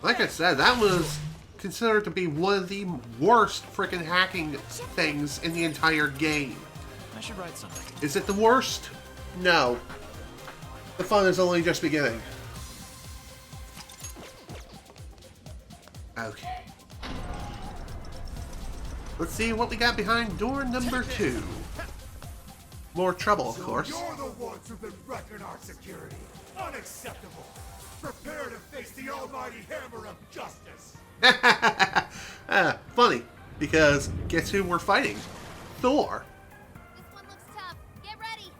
Like I said, that was considered to be one of the worst freaking hacking things in the entire game. I should write something. Is it the worst? No. The fun is only just beginning. Okay. Let's see what we got behind door number 2. More trouble, of course. You're the ones who've been wrecking our security. Unacceptable. Prepare to face the almighty hammer of justice. Funny, because guess who we're fighting? Thor. This one looks tough. Get ready.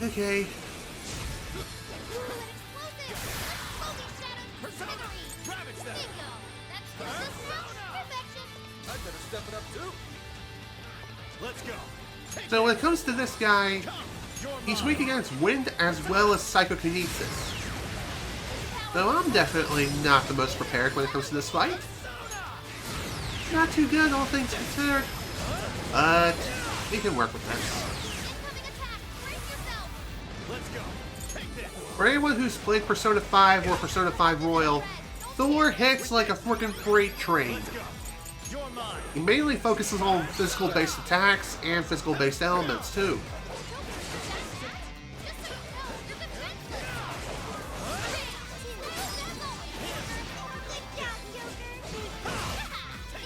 Okay. Let's go. So when it comes to this guy, he's weak against wind as well as psychokinesis. So I'm definitely not the most prepared when it comes to this fight. Not too good, all things considered. But we can work with this. For anyone who's played Persona 5 or Persona 5 Royal, Thor hits like a freaking freight train. He mainly focuses on physical-based attacks and physical-based elements, too.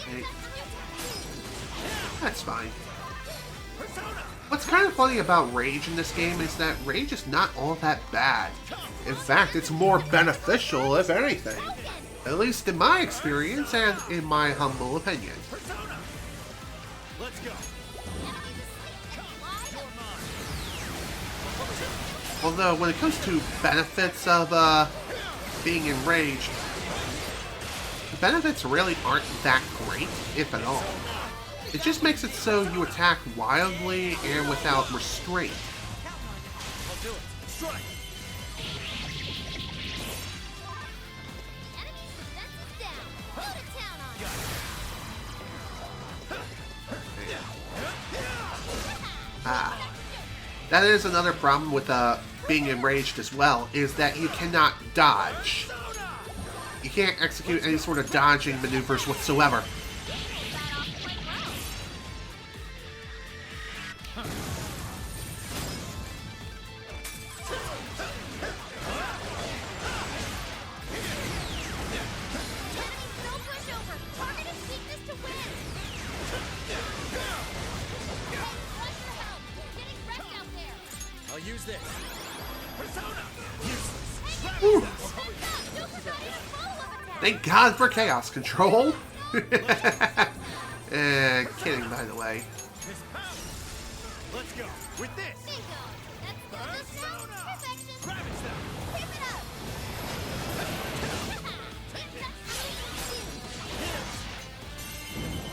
Okay. That's fine. What's kind of funny about Rage in this game is that Rage is not all that bad. In fact, it's more beneficial, if anything. At least in my experience and in my humble opinion. Let's go. Although, when it comes to benefits of being enraged, the benefits really aren't that great, if at all. It just makes it so you attack wildly and without restraint. I'll do it. Strike. That is another problem with being enraged as well, is that you cannot dodge. You can't execute any sort of dodging maneuvers whatsoever. I'll use this. Whew. Thank God for chaos control. Kidding, by the way. Let's go. With this.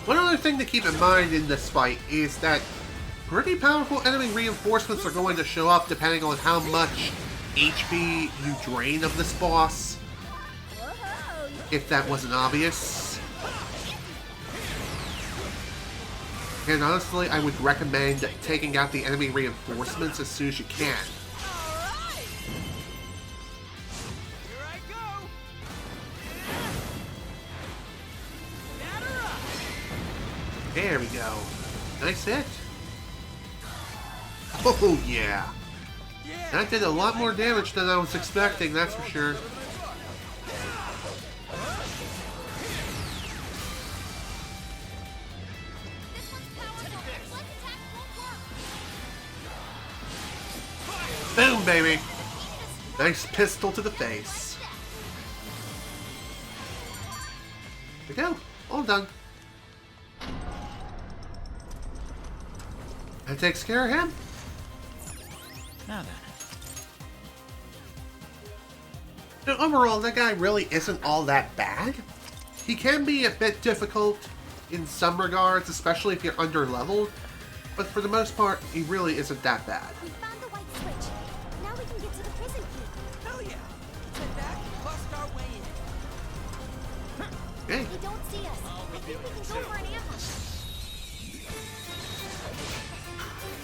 One other thing to keep in mind in this fight is that pretty powerful enemy reinforcements are going to show up depending on how much HP you drain of this boss. If that wasn't obvious. And honestly, I would recommend taking out the enemy reinforcements as soon as you can. There we go. Nice hit. Oh yeah. That did a lot more damage than I was expecting, that's for sure. Boom, baby. Nice pistol to the face. There we go. All done. That takes care of him. Now then. So overall, that guy really isn't all that bad. He can be a bit difficult in some regards, especially if you're under-leveled, but for the most part, he really isn't that bad. We found the white switch. Now we can get to the prison key. Hell yeah! Head back and bust our way in. Okay. They don't see us. I think we can go for an ambush.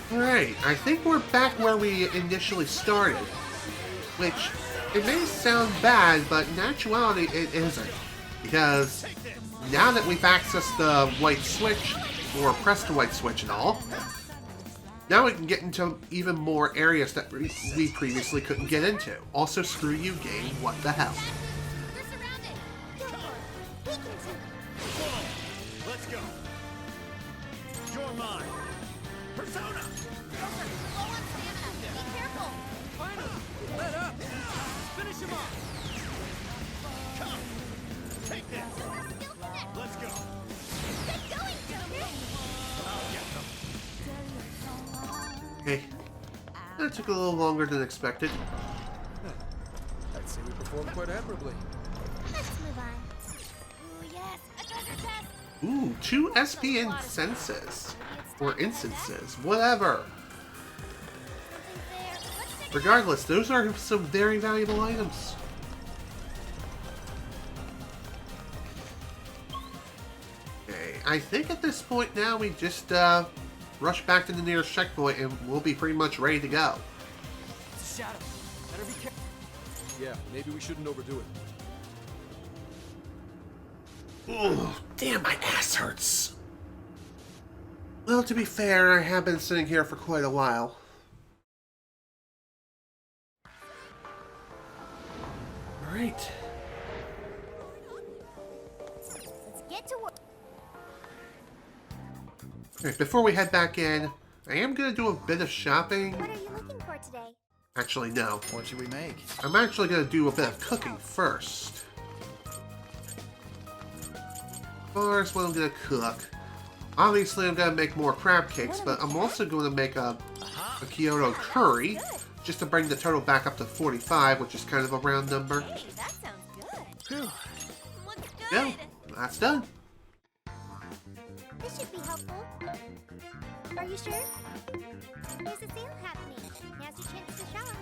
Alright, I think we're back where we initially started. Which, it may sound bad, but in actuality it isn't. Because now that we've accessed the white switch, or pressed the white switch and all, now we can get into even more areas that we previously couldn't get into. Also, screw you game, what the hell. We're surrounded. Go for it. We can take Let's go. You're mine. Persona. low on stamina. Be careful. Finally! Let up! Finish him off! Come. Take this. Skill connect. Let's go. Get going, Joker. I'll get them. Okay. That took a little longer than expected. I'd say we performed quite admirably. Let's move on. Ooh, yes. A treasure chest. Ooh, 2 SP incenses. Or instances, whatever. Something's there. Let's take Regardless, those are some very valuable items. Okay, I think at this point now we just rush back to the nearest checkpoint and we'll be pretty much ready to go. It's a shadow. Better be careful. Yeah, maybe we shouldn't overdo it. Ugh, damn, my ass hurts. Well, to be fair, I have been sitting here for quite a while. Alright. Let's get to work. Alright, before we head back in, I am going to do a bit of shopping. What are you looking for today? Actually, no. What should we make? I'm actually going to do a bit of cooking first. First, what I'm going to cook. Obviously, I'm going to make more crab cakes, but I'm also going to make a Kyoto curry, just to bring the total back up to 45, which is kind of a round number. Hey, that sounds good. Looks good. Yeah, that's done. This should be helpful. Are you sure? There's a sale happening. Now's your chance to shop.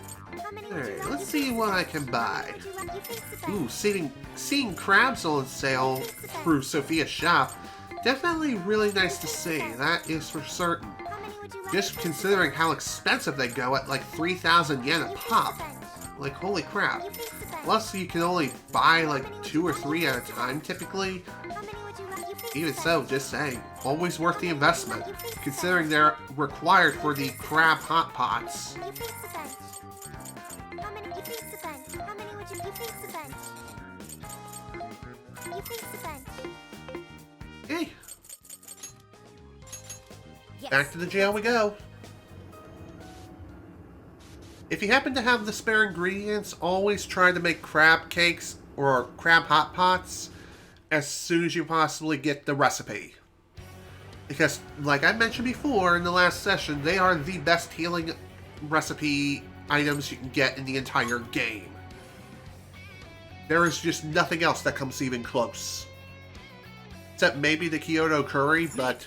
How many would you Alright, like? let's see what I can buy. Would you like? You face the best. Ooh, seeing crabs on sale through Sophia's shop. Definitely really nice to see, that is for certain. How many would you like? Just considering how expensive they go at like 3,000 yen a pop. Like, holy crap. You face the best. Plus, you can only buy like 2 or 3 at a time typically. How many would you like? You face Even the so, best. just saying, always worth the investment, considering they're required for the crab hot pots. You face the bench. How many? You face the bench. How many would you? You face the bench. You face the bench. Okay, Yes. back to the jail we go. If you happen to have the spare ingredients, always try to make crab cakes or crab hot pots as soon as you possibly get the recipe. Because, like I mentioned before in the last session, they are the best healing recipe items you can get in the entire game. There is just nothing else that comes even close. Except maybe the Kyoto curry, but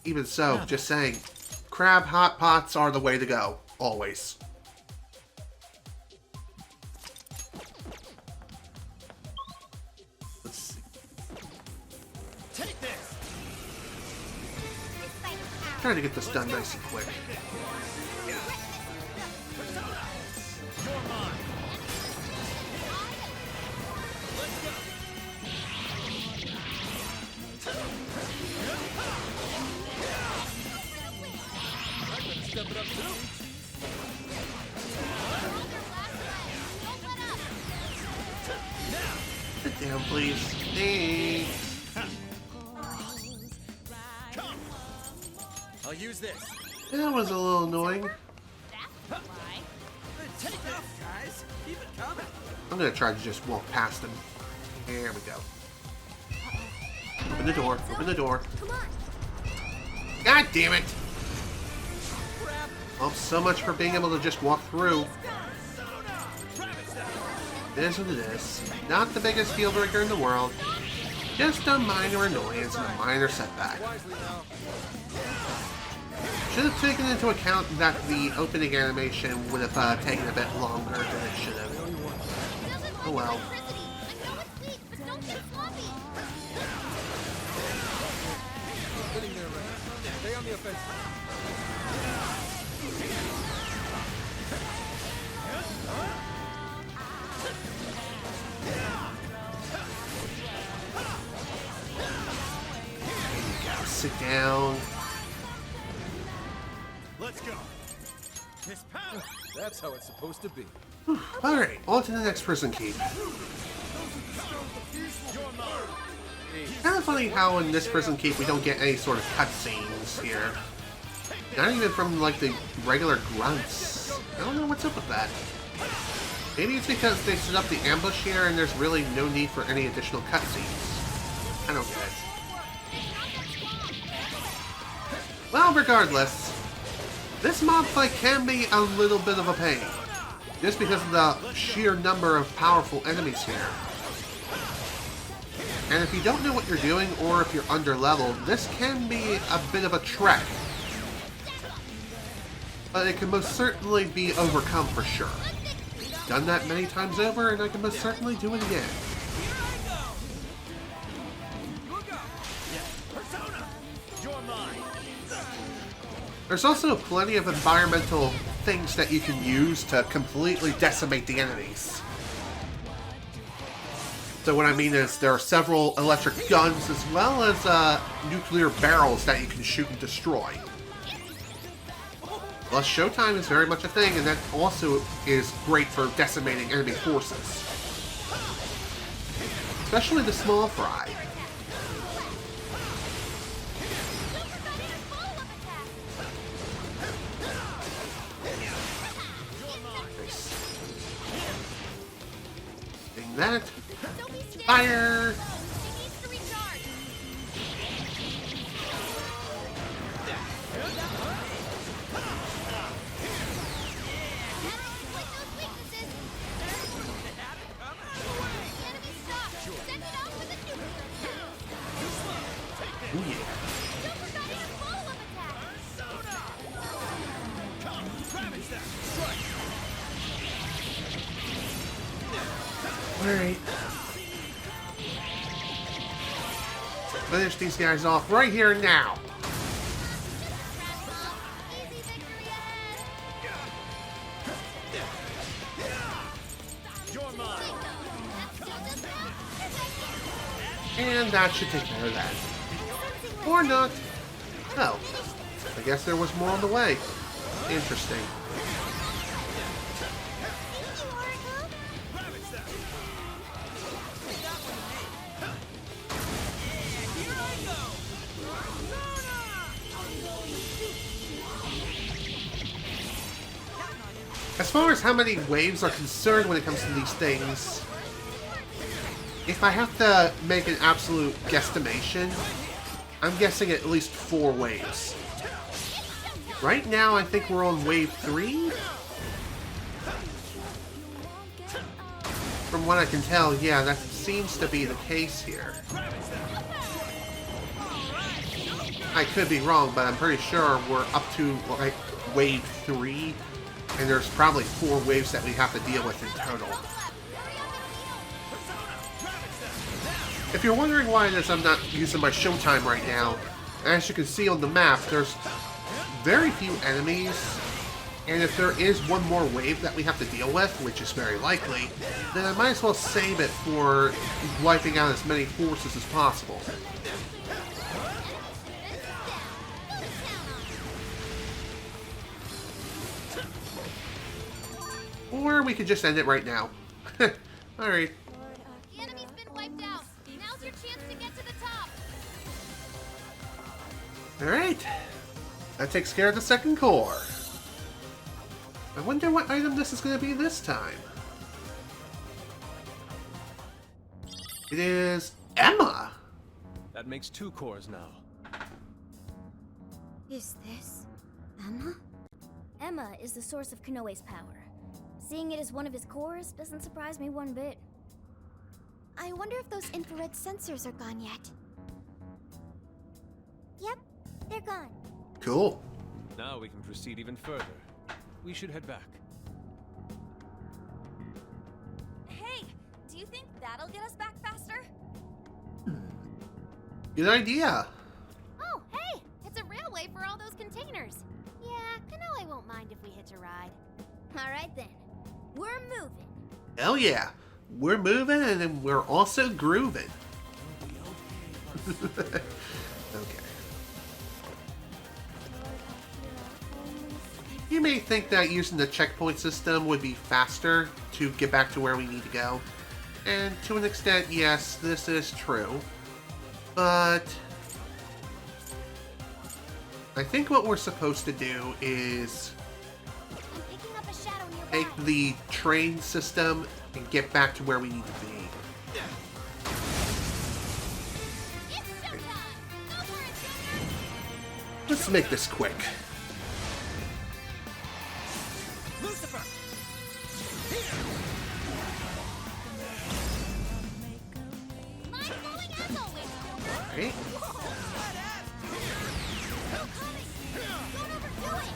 even so, just saying, crab hot pots are the way to go, always. Let's see. Take this. Trying to get this done nice and quick. Persona. You're mine. Let's go. Step it up too. Sit down, please. Thanks. Come. I'll use this. That was a little annoying. Take this, guys. Keep it coming. I'm gonna try to just walk past him. There we go. Open the door. Open the door. Come on. God damn it! Well, so much for being able to just walk through. It is what it is. Not the biggest deal breaker in the world. Just a minor annoyance and a minor setback. Should have taken into account that the opening animation would have taken a bit longer than it should have. Oh well. Stay on the offensive. Sit down. Let's go. Miss Power. That's how it's supposed to be. Alright, on to the next prison keep. Kind of funny how in this prison keep we don't get any sort of cutscenes here. Not even from like the regular grunts. I don't know what's up with that. Maybe it's because they set up the ambush here and there's really no need for any additional cutscenes. I don't get it. Well, regardless, this mob fight can be a little bit of a pain, just because of the sheer number of powerful enemies here. And if you don't know what you're doing, or if you're underleveled, this can be a bit of a trek. But it can most certainly be overcome for sure. Done that many times over, and I can most certainly do it again. There's also plenty of environmental things that you can use to completely decimate the enemies. So what I mean is there are several electric guns as well as nuclear barrels that you can shoot and destroy. Plus, showtime is very much a thing, and that also is great for decimating enemy forces. Especially the small fry. That. Fire! Ooh, yeah. Alright. Finish these guys off right here and now. And that should take care of that. Or not. Oh. I guess there was more on the way. Interesting. As far as how many waves are concerned when it comes to these things, if I have to make an absolute guesstimation, I'm guessing at least 4 waves. Right now, I think we're on wave 3? From what I can tell, yeah, that seems to be the case here. I could be wrong, but I'm pretty sure we're up to like wave 3. And there's probably 4 waves that we have to deal with in total. If you're wondering why it is I'm not using my showtime right now, as you can see on the map, there's very few enemies. And if there is one more wave that we have to deal with, which is very likely, then I might as well save it for wiping out as many forces as possible. Or we could just end it right now. Alright. The enemy's been wiped out. Now's your chance to get to the top. Alright. That takes care of the second core. I wonder what item this is going to be this time. It is Emma. That makes 2 cores now. Is this Emma? Emma is the source of Konoe's power. Seeing it as one of his cores doesn't surprise me one bit. I wonder if those infrared sensors are gone yet. Yep, they're gone. Cool. Now we can proceed even further. We should head back. Hey, do you think that'll get us back faster? Good idea. Oh, hey! It's a railway for all those containers. Yeah, Konoe won't mind if we hitch a ride. Alright then, we're moving. Hell yeah. We're moving and then we're also grooving. Okay. You may think that using the checkpoint system would be faster to get back to where we need to go. And to an extent, yes, this is true. But I think what we're supposed to do is I'm picking up a shadow nearby. take the train system and get back to where we need to be. It's showtime! Go for it, Junior! Let's make this quick. Lucifer! Mind blowing as always, Joker! Right? Don't overdo it!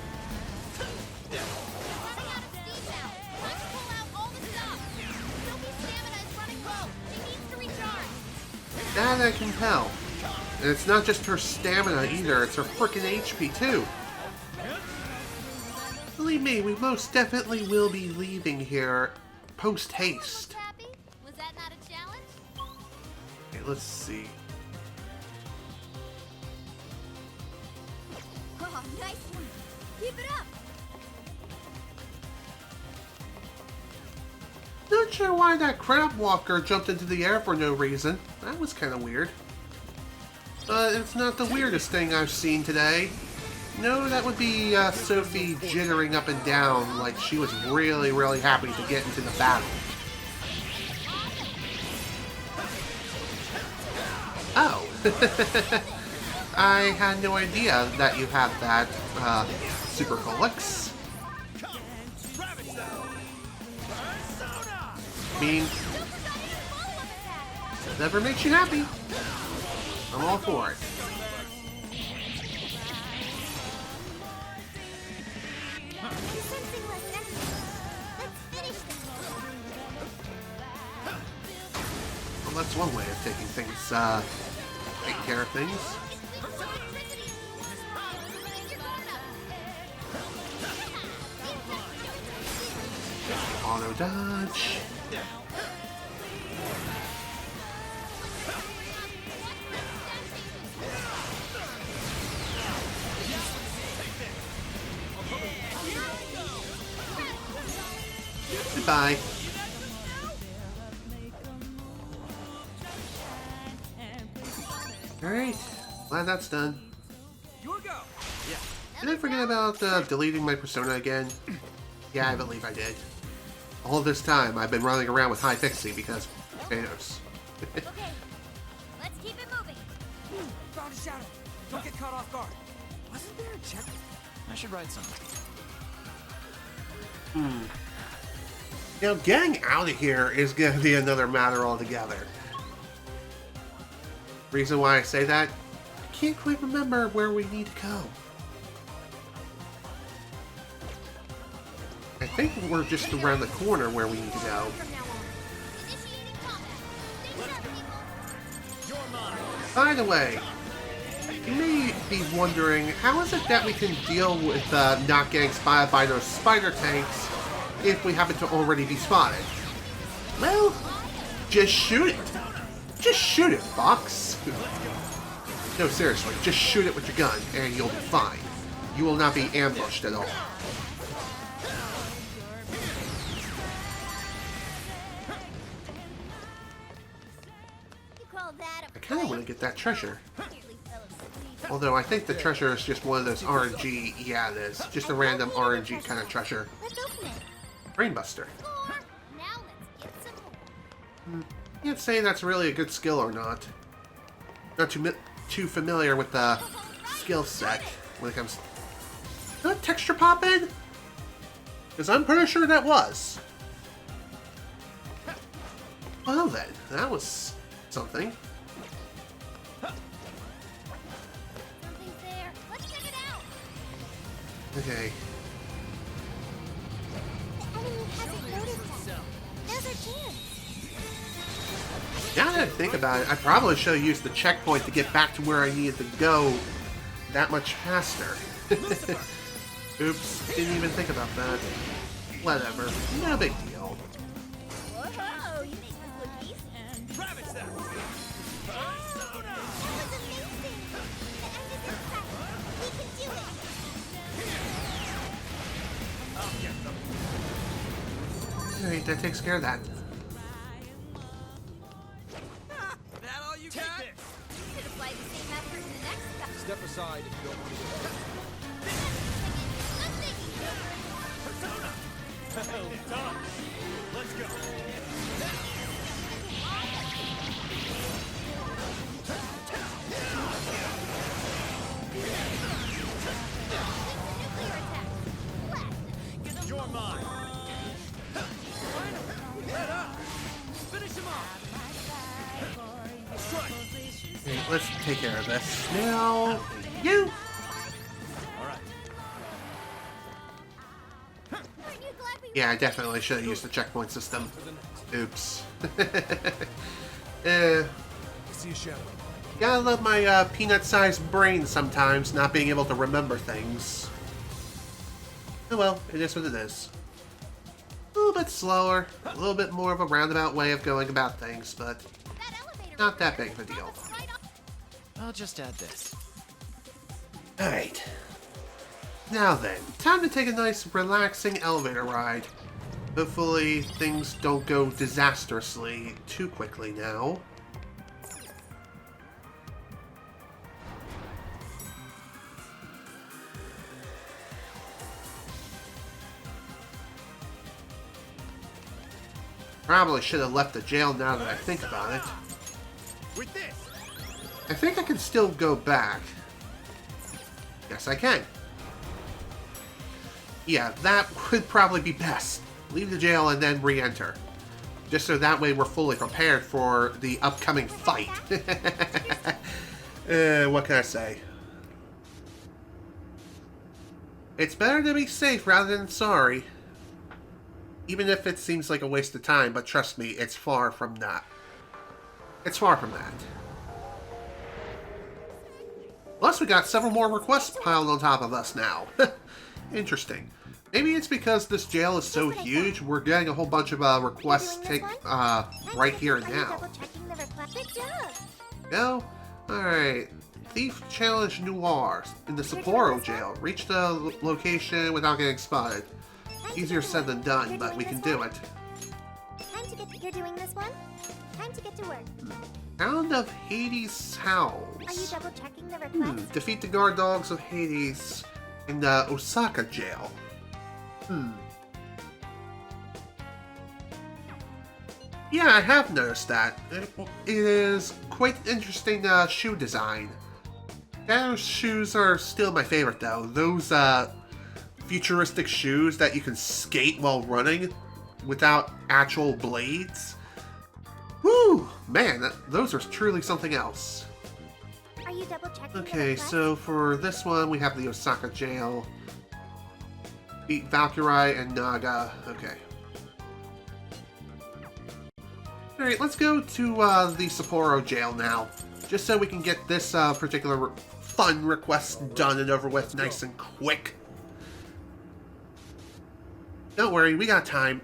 Running out of steam now. Time to pull out all the stops. Sophie's stamina is running low. She needs to recharge. That I can tell. And it's not just her stamina either, it's her frickin' HP too. Believe me, we most definitely will be leaving here post-haste. Happy? Was that not a challenge? Okay, let's see. Oh, nice one. Keep it up. Not sure why that crab walker jumped into the air for no reason. That was kind of weird. But it's not the weirdest thing I've seen today. No, that would be Sophie jittering up and down like she was really, really happy to get into the battle. Oh. I had no idea that you had that, Super Helix. I mean, whatever makes you happy. I'm all for it. I'm sensing less energy. Let's finish this. Well, that's one way of taking things, taking care of things. Auto dodge. Goodbye. Alright, glad that's done. Your go! Did I forget about deleting my persona again? Yeah, I believe I did. All this time, I've been running around with High Pixie because Thanos. Okay, let's keep it moving. Found a shadow. Don't get caught off guard. Wasn't there a check? I should write some. Now, getting out of here is going to be another matter altogether. Reason why I say that? I can't quite remember where we need to go. I think we're just around the corner where we need to go. From now on. Initiating combat. Stay sharp, people. You're mine. By the way, you may be wondering, how is it that we can deal with not getting spotted by those spider tanks if we happen to already be spotted? Well, just shoot it. Just shoot it, Fox. No, seriously, just shoot it with your gun and you'll be fine. You will not be ambushed at all. You call that a I kind of want to fight? get that treasure. Nearly fell asleep. Although I think the treasure is just one of those RNG, yeah it is, just a random RNG kind of treasure. Let's open it. Brainbuster. Score. Now let's get some more. Can't say that's really a good skill or not. Not too familiar with the skill set when it comes. Not texture popping? Because I'm pretty sure that was. Well then, that was something. Something's there. Let's check it out. Okay. The enemy hasn't noticed us. Now's our chance. Now that I think about it, I probably should have used the checkpoint to get back to where I needed to go that much faster. Oops, didn't even think about that. Whatever, no big deal. Whoa, you make this look easy. Ravage that! That was amazing. The end is in sight. We can do it. I'll get them. Alright, that takes care of that. That all you Take got? this! Should apply the same effort in the next step. Step aside if you don't want to get hurt. Persona! Well done! Let's go! Nuclear attack. Blast. You're mine! Head up! Finish him off! Strike! Okay, let's take care of this. Now, you! Alright. Aren't you glad we Yeah, I definitely should have used the checkpoint system. Oops. See a shadow. Gotta love my peanut-sized brain sometimes, not being able to remember things. Oh well, it is what it is. A little bit slower, a little bit more of a roundabout way of going about things, but that elevator not that big of a deal. was right on. I'll just add this. Alright. Now then, time to take a nice, relaxing elevator ride. Hopefully, things don't go disastrously too quickly now. Probably should have left the jail now that I think about it. With this! I think I can still go back. Yes, I can. Yeah, that would probably be best. Leave the jail and then re-enter. Just so that way we're fully prepared for the upcoming fight. What can I say? It's better to be safe rather than sorry. Even if it seems like a waste of time, but trust me, it's far from that. It's far from that. Plus, we got several more requests piled on top of us now. Interesting. Maybe it's because this jail is so huge, we're getting a whole bunch of requests right here and now. Double-checking the request. Good job. No? Alright. Thief Challenge Noir in the Sapporo jail. Reach the location without getting spotted. Easier said than done, but we can do it. Time to get. You're doing this one. Time to get to work. Hound of Hades Howls. Are you double-checking the request? Defeat the guard dogs of Hades in the Osaka jail. Yeah, I have noticed that. It is quite interesting shoe design. Those shoes are still my favorite though. Those futuristic shoes that you can skate while running without actual blades. Whew! Man, those are truly something else. Are you double-checking the Okay, request? so for this one, we have the Osaka jail. Beat Valkyrie and Naga. Okay. Alright, let's go to the Sapporo jail now. Just so we can get this particular fun request done and over with nice and quick. Don't worry, we got time.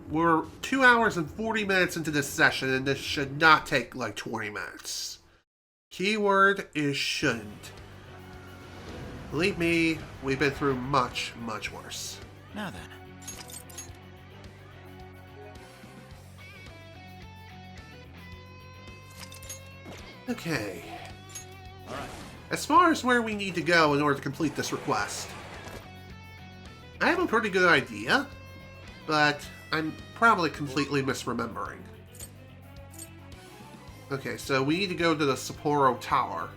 We're 2 hours and 40 minutes into this session, and this should not take like 20 minutes. Keyword is shouldn't. Believe me, we've been through much, much worse. Now then. Okay. As far as where we need to go in order to complete this request, I have a pretty good idea, but I'm probably completely misremembering. Okay, so we need to go to the Sapporo Tower.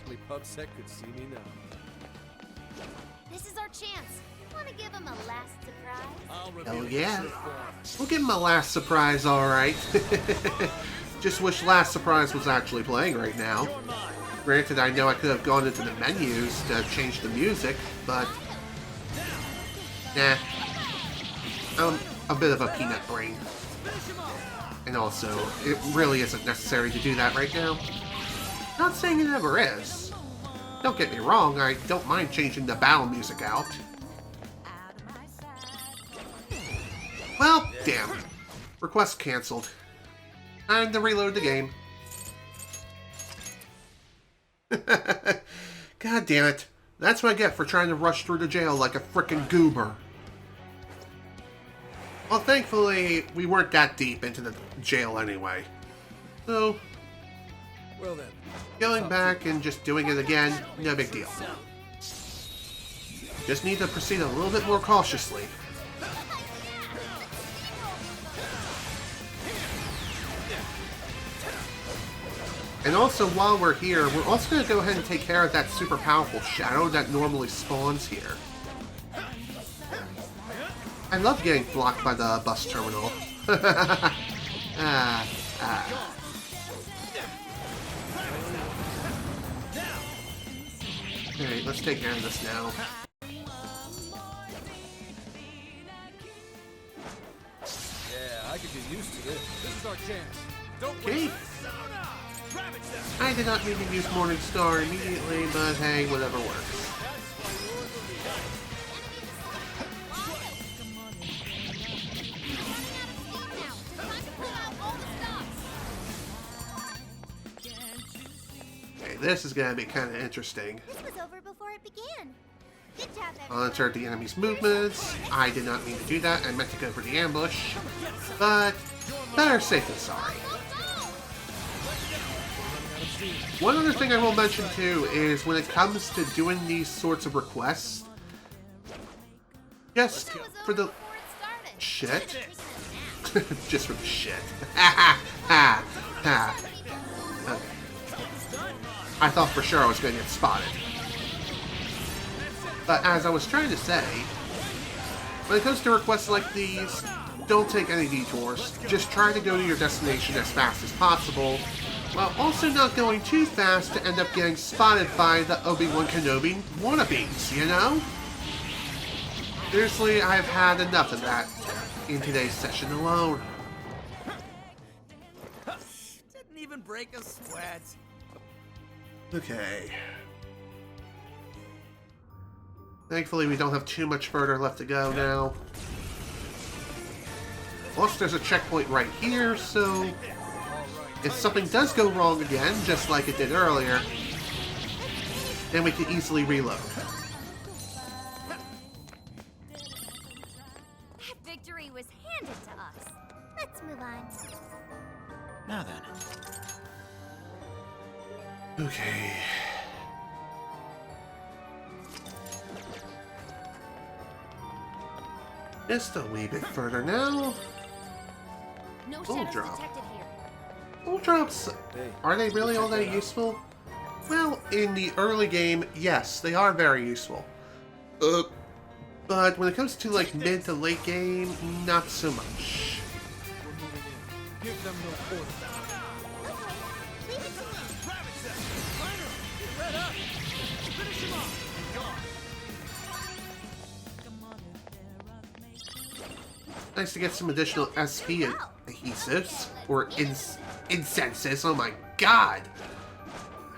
Only Pubsec could see me now. This is our chance. Want to give him a last surprise? I'll Hell reveal yeah. your true form. We'll give him a last surprise, alright. Just wish last surprise was actually playing right now. You're mine. Granted, I know I could have gone into the menus to change the music, but... Nah. I'm a bit of a peanut brain. And also, it really isn't necessary to do that right now. Not saying it ever is. Don't get me wrong, I don't mind changing the battle music out. Well, damn. Request cancelled. Time to reload the game. God damn it. That's what I get for trying to rush through the jail like a frickin' goober. Well, thankfully, we weren't that deep into the jail anyway. So, Well then. going back and just doing it again, no big deal. Just need to proceed a little bit more cautiously. And also, while we're here, we're also going to go ahead and take care of that super powerful shadow that normally spawns here. I love getting blocked by the bus terminal. Alright, let's take care of this now. Yeah, I could get used to this. This is our chance. Don't Okay. I did not mean to use Morning Star immediately, but hey, whatever works. Okay, this is gonna be kind of interesting. This was over before it began. Good job, Monitor the enemy's movements. I did not mean to do that. I meant to go for the ambush. But better safe than sorry. One other thing I will mention too is when it comes to doing these sorts of requests, just for the shit, just for the shit. Okay. I thought for sure I was going to get spotted. But as I was trying to say, when it comes to requests like these, don't take any detours. Just try to go to your destination as fast as possible, while also not going too fast to end up getting spotted by the Obi-Wan Kenobi wannabes, you know? Seriously, I've had enough of that in today's session alone. Didn't even break a sweat. Okay. Thankfully, we don't have too much further left to go now. Plus, there's a checkpoint right here, so if something does go wrong again, just like it did earlier, then we can easily reload. Victory was handed to us. Let's move on. Now then. Okay. Just a wee bit further now. No Gold shadows drop. detected here. Gold drops, are they really all that useful? Well, in the early game, yes, they are very useful. But when it comes to like mid to late game, not so much. We're moving in. Give them no order. Nice to get some additional SP adhesives, or incenses, oh my god!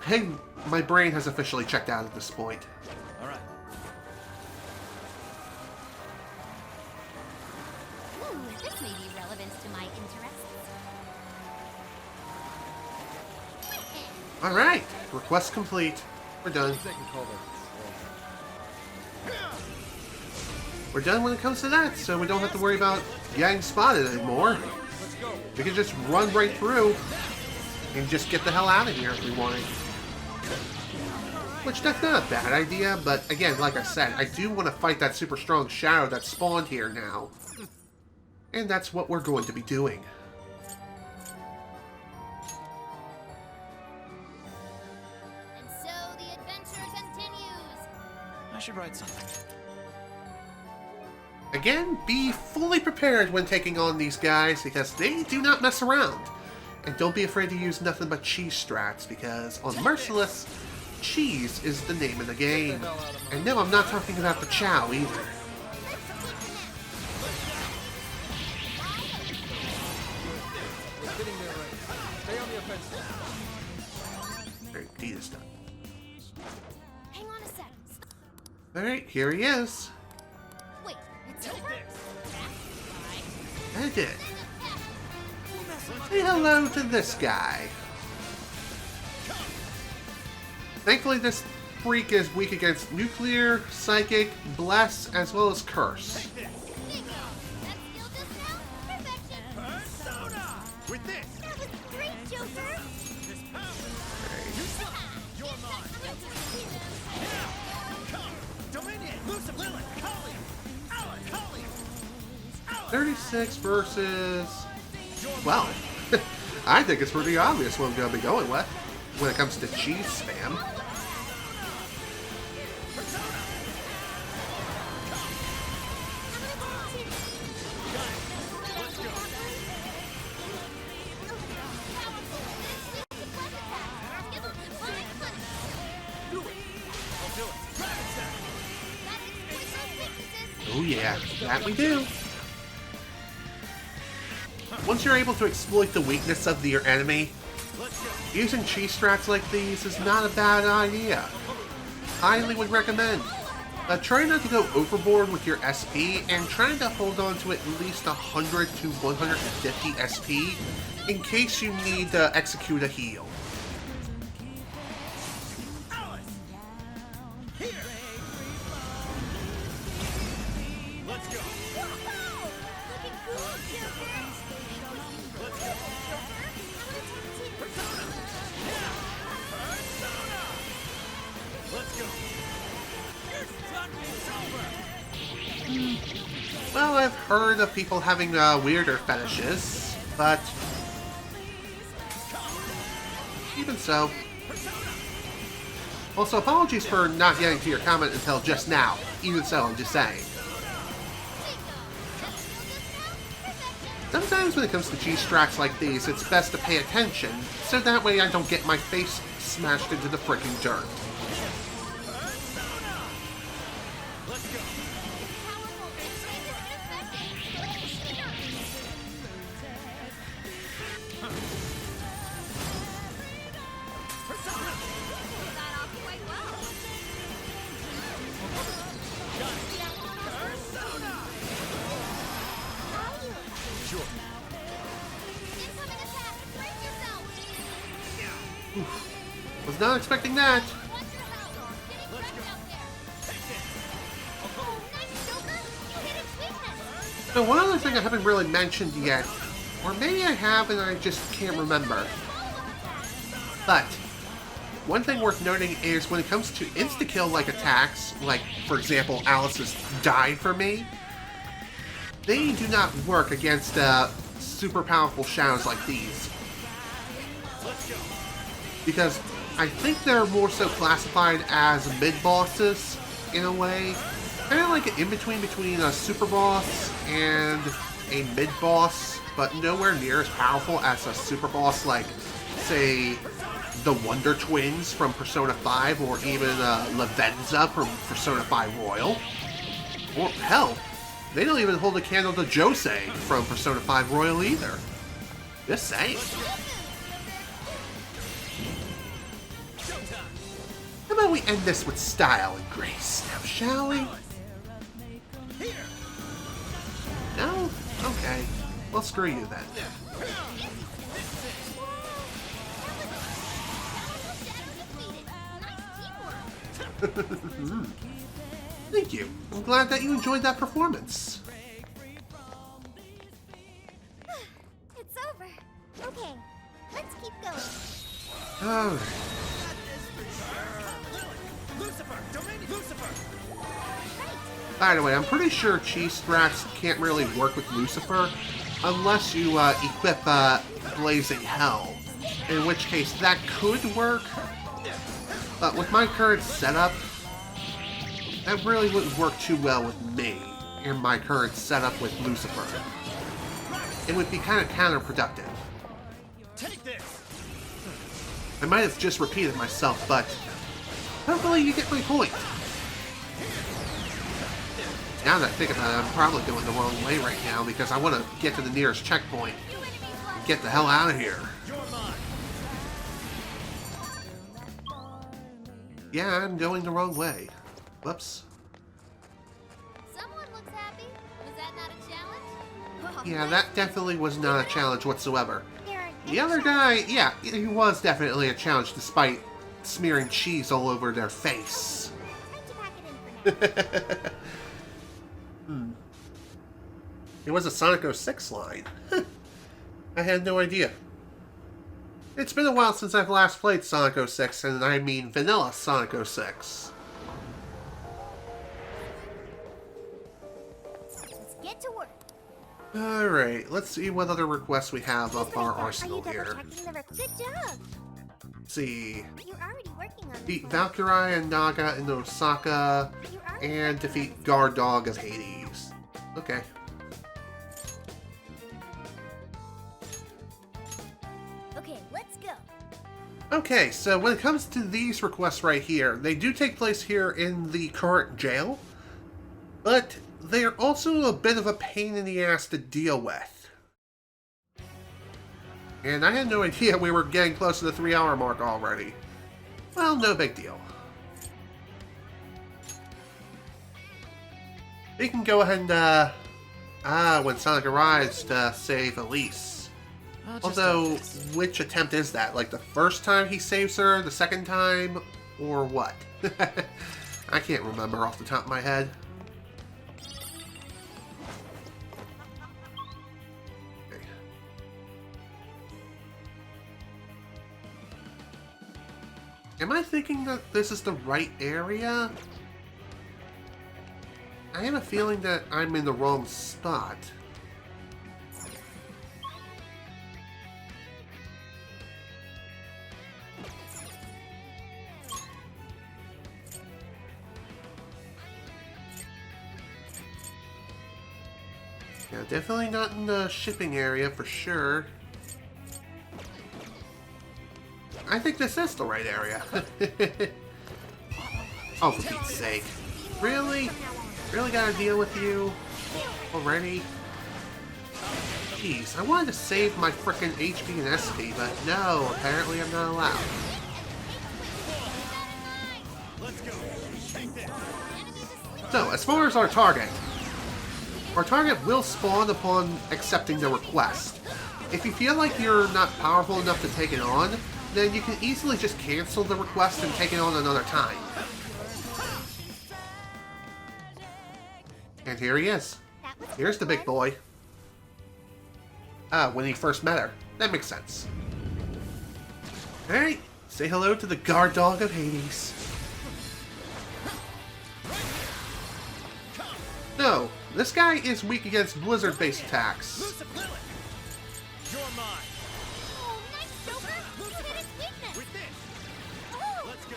Hey, my brain has officially checked out at this point. All right. Ooh, this may be relevant to my interests. Alright, request complete. We're done. We're done when it comes to that, so we don't have to worry about getting spotted anymore. We can just run right through and just get the hell out of here if we wanted. Which, that's not a bad idea, but again, like I said, I do want to fight that super strong shadow that spawned here now. And that's what we're going to be doing. And so the adventure continues. I should write something. Again, be fully prepared when taking on these guys because they do not mess around. And don't be afraid to use nothing but cheese strats because on Merciless, cheese is the name of the game. And no, I'm not talking about the chow either. Alright, Dita's done. Hang on a sec. Alright, here he is. Wait, it's over? I did. Say hello to this guy. Thankfully, this freak is weak against Nuclear, Psychic, Bless, as well as Curse. Persona! With this! That was great, Joker! This power! You're mine! Come! Dominion! Lucifer! Lilith! Kali! Alec! Kali! 36 versus... Well, I think it's pretty obvious what I'm going to be going with when it comes to cheese spam. Oh yeah, that we do. Once you're able to exploit the weakness of your enemy, using cheese strats like these is not a bad idea. Highly would recommend. Try not to go overboard with your SP and try to hold on to at least 100 to 150 SP in case you need to execute a heal. Let's go! Let's go! Well, I've heard of people having weirder fetishes, but even so. Also, apologies for not getting to your comment until just now. Even so, I'm just saying. Sometimes when it comes to cheese strats like these, it's best to pay attention, so that way I don't get my face smashed into the frickin' dirt. Was not expecting that. So one other thing I haven't really mentioned yet, or maybe I have and I just can't remember. But one thing worth noting is when it comes to insta-kill like attacks, like for example Alice's Die For Me, they do not work against super powerful shadows like these. Because I think they're more so classified as mid-bosses, in a way. Kind of like an in-between between a super boss and a mid-boss, but nowhere near as powerful as a super boss like, say, the Wonder Twins from Persona 5, or even Lavenza from Persona 5 Royal. Or, hell, they don't even hold a candle to Josei from Persona 5 Royal either. Just saying. How about we end this with style and grace now, shall we? No? Okay. Well, screw you then. Thank you. I'm glad that you enjoyed that performance. It's over. Okay, let's keep going. Alright. Lucifer! Dominion! Lucifer! By the way, I'm pretty sure cheese strats can't really work with Lucifer unless you equip Blazing Hell, in which case that could work, but with my current setup, that really wouldn't work too well with me, in my current setup with Lucifer. It would be kind of counterproductive. Take this. I might have just repeated myself, but hopefully you get my point. Now that I think about it, I'm probably going the wrong way right now because I want to get to the nearest checkpoint and get the hell out of here. Yeah, I'm going the wrong way. Whoops. Someone looks happy. Was that not a challenge? Yeah, that definitely was not a challenge whatsoever. The other guy, yeah, he was definitely a challenge despite smearing cheese all over their face. It was a Sonic 06 line. I had no idea. It's been a while since I've last played Sonic 06, and I mean vanilla Sonic 06. Let's get to work. Alright, let's see what other requests we have up our arsenal here. Good job. Let's see. You're already working on Beat Valkyrie and Naga in Osaka, and defeat Guard Dog of Hades. Okay. Okay, let's go. Okay, so when it comes to these requests right here, they do take place here in the current jail, but they are also a bit of a pain in the ass to deal with. And I had no idea we were getting close to the 3-hour mark already. Well, no big deal. We can go ahead and, when Sonic arrives to save Elise. Although, which attempt is that? Like the first time he saves her, the second time, or what? I can't remember off the top of my head. Okay. Am I thinking that this is the right area? I have a feeling that I'm in the wrong spot. Yeah, definitely not in the shipping area for sure. I think this is the right area. Oh, for Pete's sake. Really? Really gotta deal with you already? Jeez, I wanted to save my frickin' HP and SP, but no, apparently I'm not allowed. So, as far as our target will spawn upon accepting the request. If you feel like you're not powerful enough to take it on, then you can easily just cancel the request and take it on another time. And here he is. Here's the big boy. When he first met her. That makes sense. Alright, say hello to the Guard Dog of Hades. No, this guy is weak against blizzard-based attacks. You're mine. Oh, nice, Joker. You hit his weakness. With this. Oh, Let's go.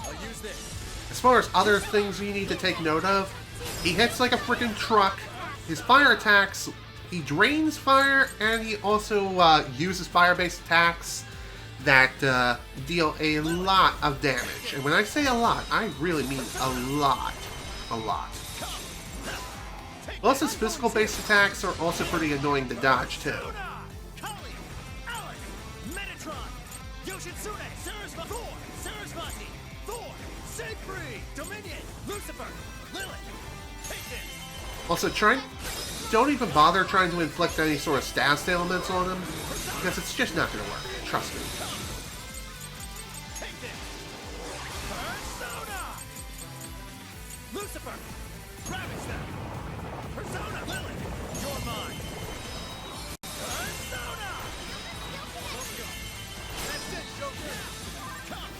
I'll use this. As far as other things you need to take note of, he hits like a freaking truck. His fire attacks, he drains fire, and he also uses fire-based attacks that deal a lot of damage. And when I say a lot, I really mean a lot. A lot. Plus, his physical-based attacks are also pretty annoying to dodge, too. Also, don't even bother trying to inflict any sort of stats elements on him, because it's just not going to work. Trust me. Lucifer, ravage them. Persona, Lilith, you're mine. Persona. That's it, Joker.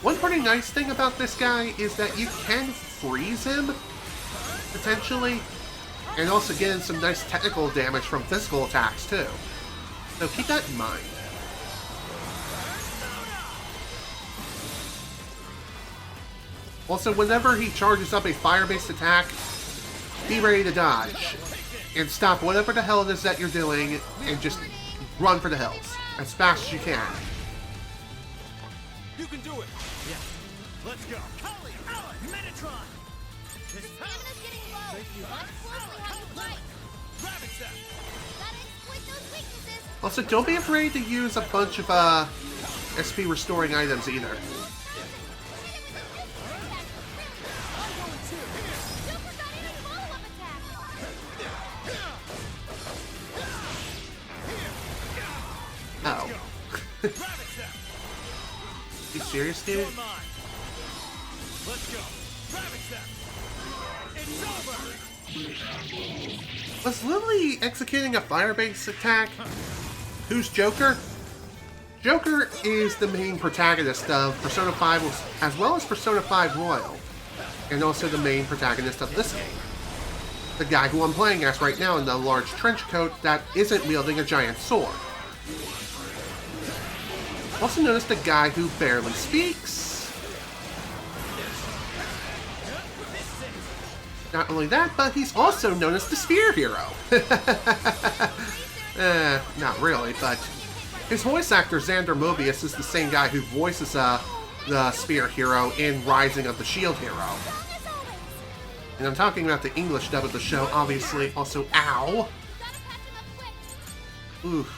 One pretty nice thing about this guy is that you can freeze him, potentially, and also get in some nice technical damage from physical attacks, too. So keep that in mind. Also, whenever he charges up a fire-based attack, be ready to dodge. and stop whatever the hell it is that you're doing and just run for the hills as fast as you can. You can do it. Yeah. Let's go. Kali, Alan, Metatron. Stamina's getting low. Watch closely how you fight. Rabbit Step. Gotta exploit those weaknesses. Also, don't be afraid to use a bunch of SP restoring items either. Joker got in a follow-up attack. Oh. Rabbit Step. You serious, dude? You're mine. Let's go. Rabbit Step. It's over. Was Lily executing a fire-based attack? Who's Joker? Joker is the main protagonist of Persona 5 as well as Persona 5 Royal, and also the main protagonist of this game. The guy who I'm playing as right now in the large trench coat that isn't wielding a giant sword. Also notice the guy who barely speaks. Not only that, but he's also known as the Spear Hero. Not really, but his voice actor Xander Mobius is the same guy who voices the Spear Hero in Rising of the Shield Hero. And I'm talking about the English dub of the show, obviously. Also, ow! Oof.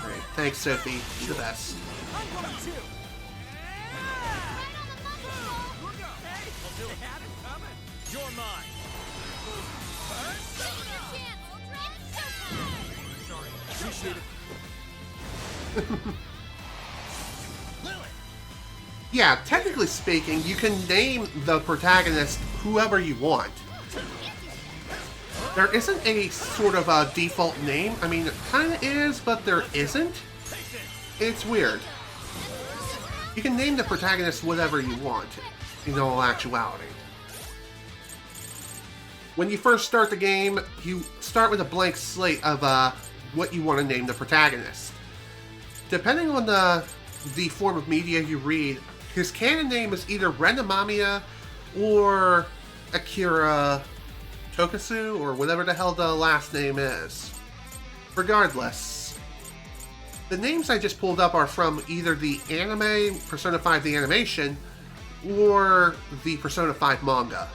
Alright, thanks, Sophie. You're the best. I'm going too. You're mine. Appreciate it. Lily. Yeah, technically speaking, you can name the protagonist whoever you want. There isn't a sort of a default name. I mean, it kind of is, but there isn't. It's weird. You can name the protagonist whatever you want, in all actuality. When you first start the game, you start with a blank slate of what you want to name the protagonist. Depending on the form of media you read, his canon name is either Ren Amamiya or Akira Tokusu, or whatever the hell the last name is. Regardless, the names I just pulled up are from either the anime Persona 5 the animation or the Persona 5 manga.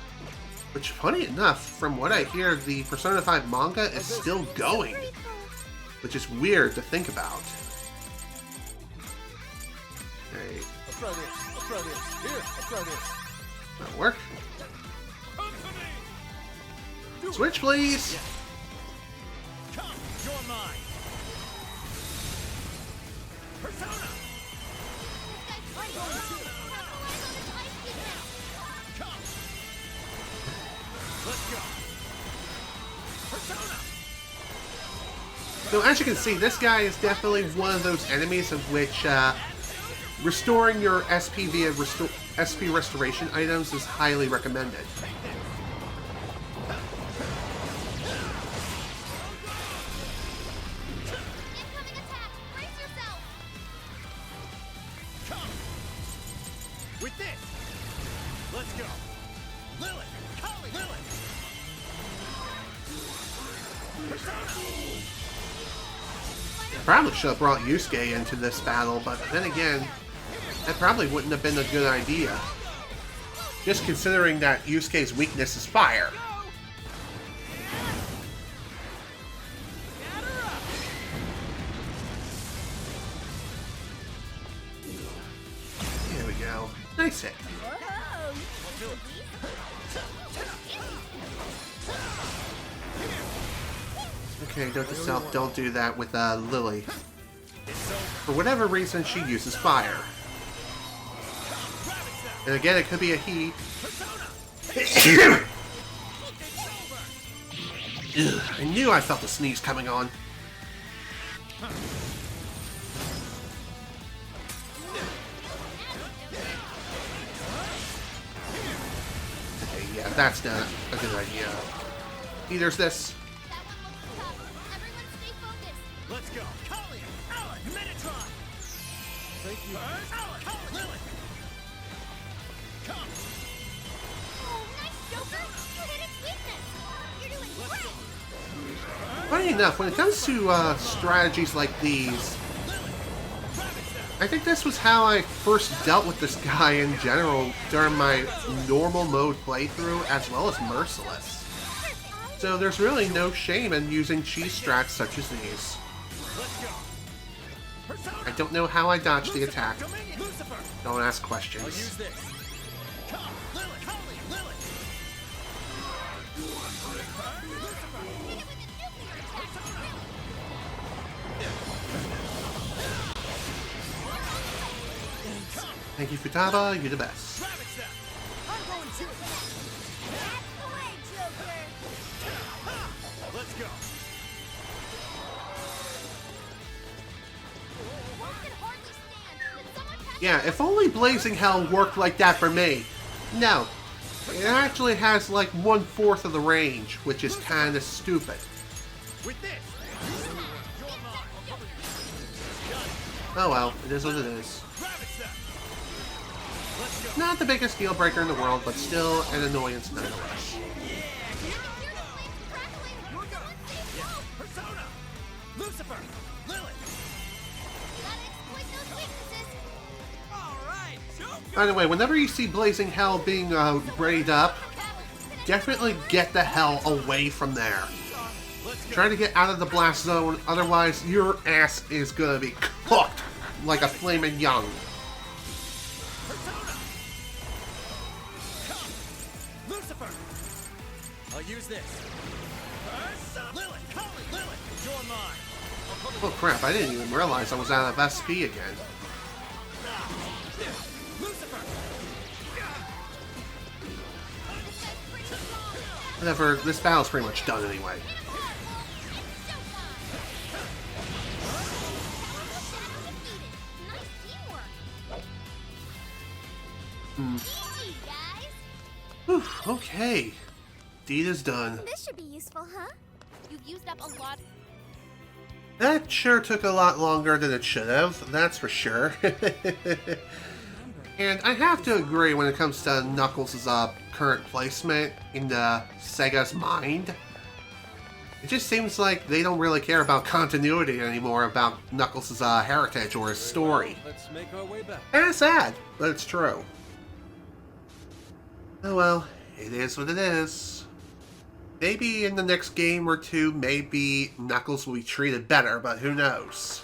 Which, funny enough, from what I hear, the Persona 5 manga is still going. Which is weird to think about. Okay. Let's try this. Let's try this. Here, let's try this. That'll work. Switch, please! Come, you're mine. Persona. Come. Let's go. Persona. So as you can see, this guy is definitely one of those enemies of which restoring your SP via SP restoration items is highly recommended. Incoming attack! Brace yourself! Come. With this. Let's go. Lily. Kali. Lily. Persona. Probably should have brought Yusuke into this battle, but then again, that probably wouldn't have been a good idea. Just considering that Yusuke's weakness is fire. There we go. Nice hit. Okay, note to self, don't do that with Lily. For whatever reason, she uses fire. And again, it could be a he. Ugh, I knew I felt the sneeze coming on. Okay, yeah, that's not a good idea. There's this. Everyone stay focused! Let's go. Kali. Alan. Metatron. Thank you. Alan. Kali. Lily. Come. Oh, nice, Joker! You hit it weakness! You're doing great! Funny enough, when it comes to strategies like these, I think this was how I first dealt with this guy in general during my normal mode playthrough, as well as Merciless. So there's really no shame in using cheese strats such as these. I don't know how I dodged the attack. Don't ask questions. Thank you, Futaba. You're the best. Let's go. Yeah, if only Blazing Hell worked like that for me. No. It actually has like 1/4 of the range, which is kinda stupid. Oh well, it is what it is. Not the biggest deal breaker in the world, but still an annoyance nonetheless. Lucifer! Lilith! By the way, whenever you see Blazing Hell being raided up, definitely get the hell away from there. Try to get out of the blast zone, otherwise your ass is gonna be cooked like a flaming young. Lucifer! I'll use this. Lilith! Lilith! You're mine! Oh crap, I didn't even realize I was out of SP again. Whatever, this battle's pretty much done anyway. Whew, okay. Deed is done. This should be useful, huh? You've used up a lot. That sure took a lot longer than it should have, that's for sure. And I have to agree when it comes to Knuckles' current placement in Sega's mind. It just seems like they don't really care about continuity anymore about Knuckles' heritage or his story. Let's make our way back. And it's sad, but it's true. Oh well, it is what it is. Maybe in the next game or two, maybe Knuckles will be treated better, but who knows?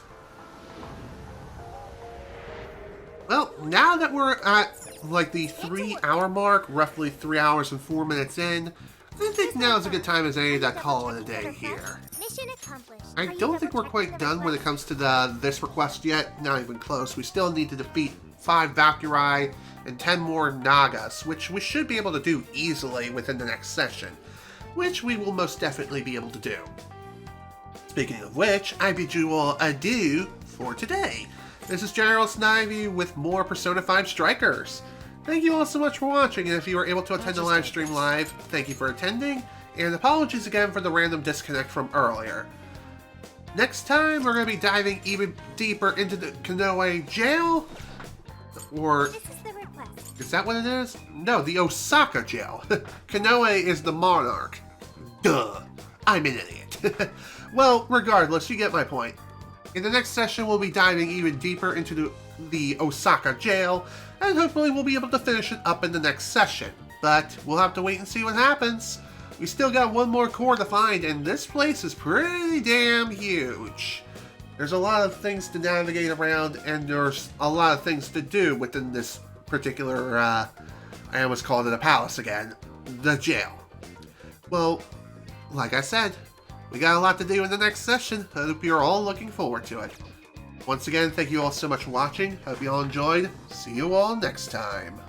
Well, now that we're at like the 3-hour mark, roughly 3 hours and 4 minutes in, I think now is a good time as any to call it a day here. Mission accomplished. I don't think we're quite done when it comes to this request yet, not even close. We still need to defeat 5 Valkyrie and 10 more Nagas, which we should be able to do easily within the next session, which we will most definitely be able to do. Speaking of which, I bid you all adieu for today. This is General Snivy with more Persona 5 Strikers. Thank you all so much for watching, and if you were able to attend the live stream live, thank you for attending, and apologies again for the random disconnect from earlier. Next time, we're going to be diving even deeper into the Konoe jail, or... This is the request. Is that what it is? No, the Osaka jail. Konoe is the monarch. Duh. I'm an idiot. Well, regardless, you get my point. In the next session, we'll be diving even deeper into the Osaka jail, and hopefully we'll be able to finish it up in the next session. But we'll have to wait and see what happens. We still got one more core to find, and this place is pretty damn huge. There's a lot of things to navigate around, and there's a lot of things to do within this particular, I almost called it a palace again, the jail. Well, like I said, we got a lot to do in the next session. I hope you're all looking forward to it. Once again, thank you all so much for watching. Hope you all enjoyed. See you all next time.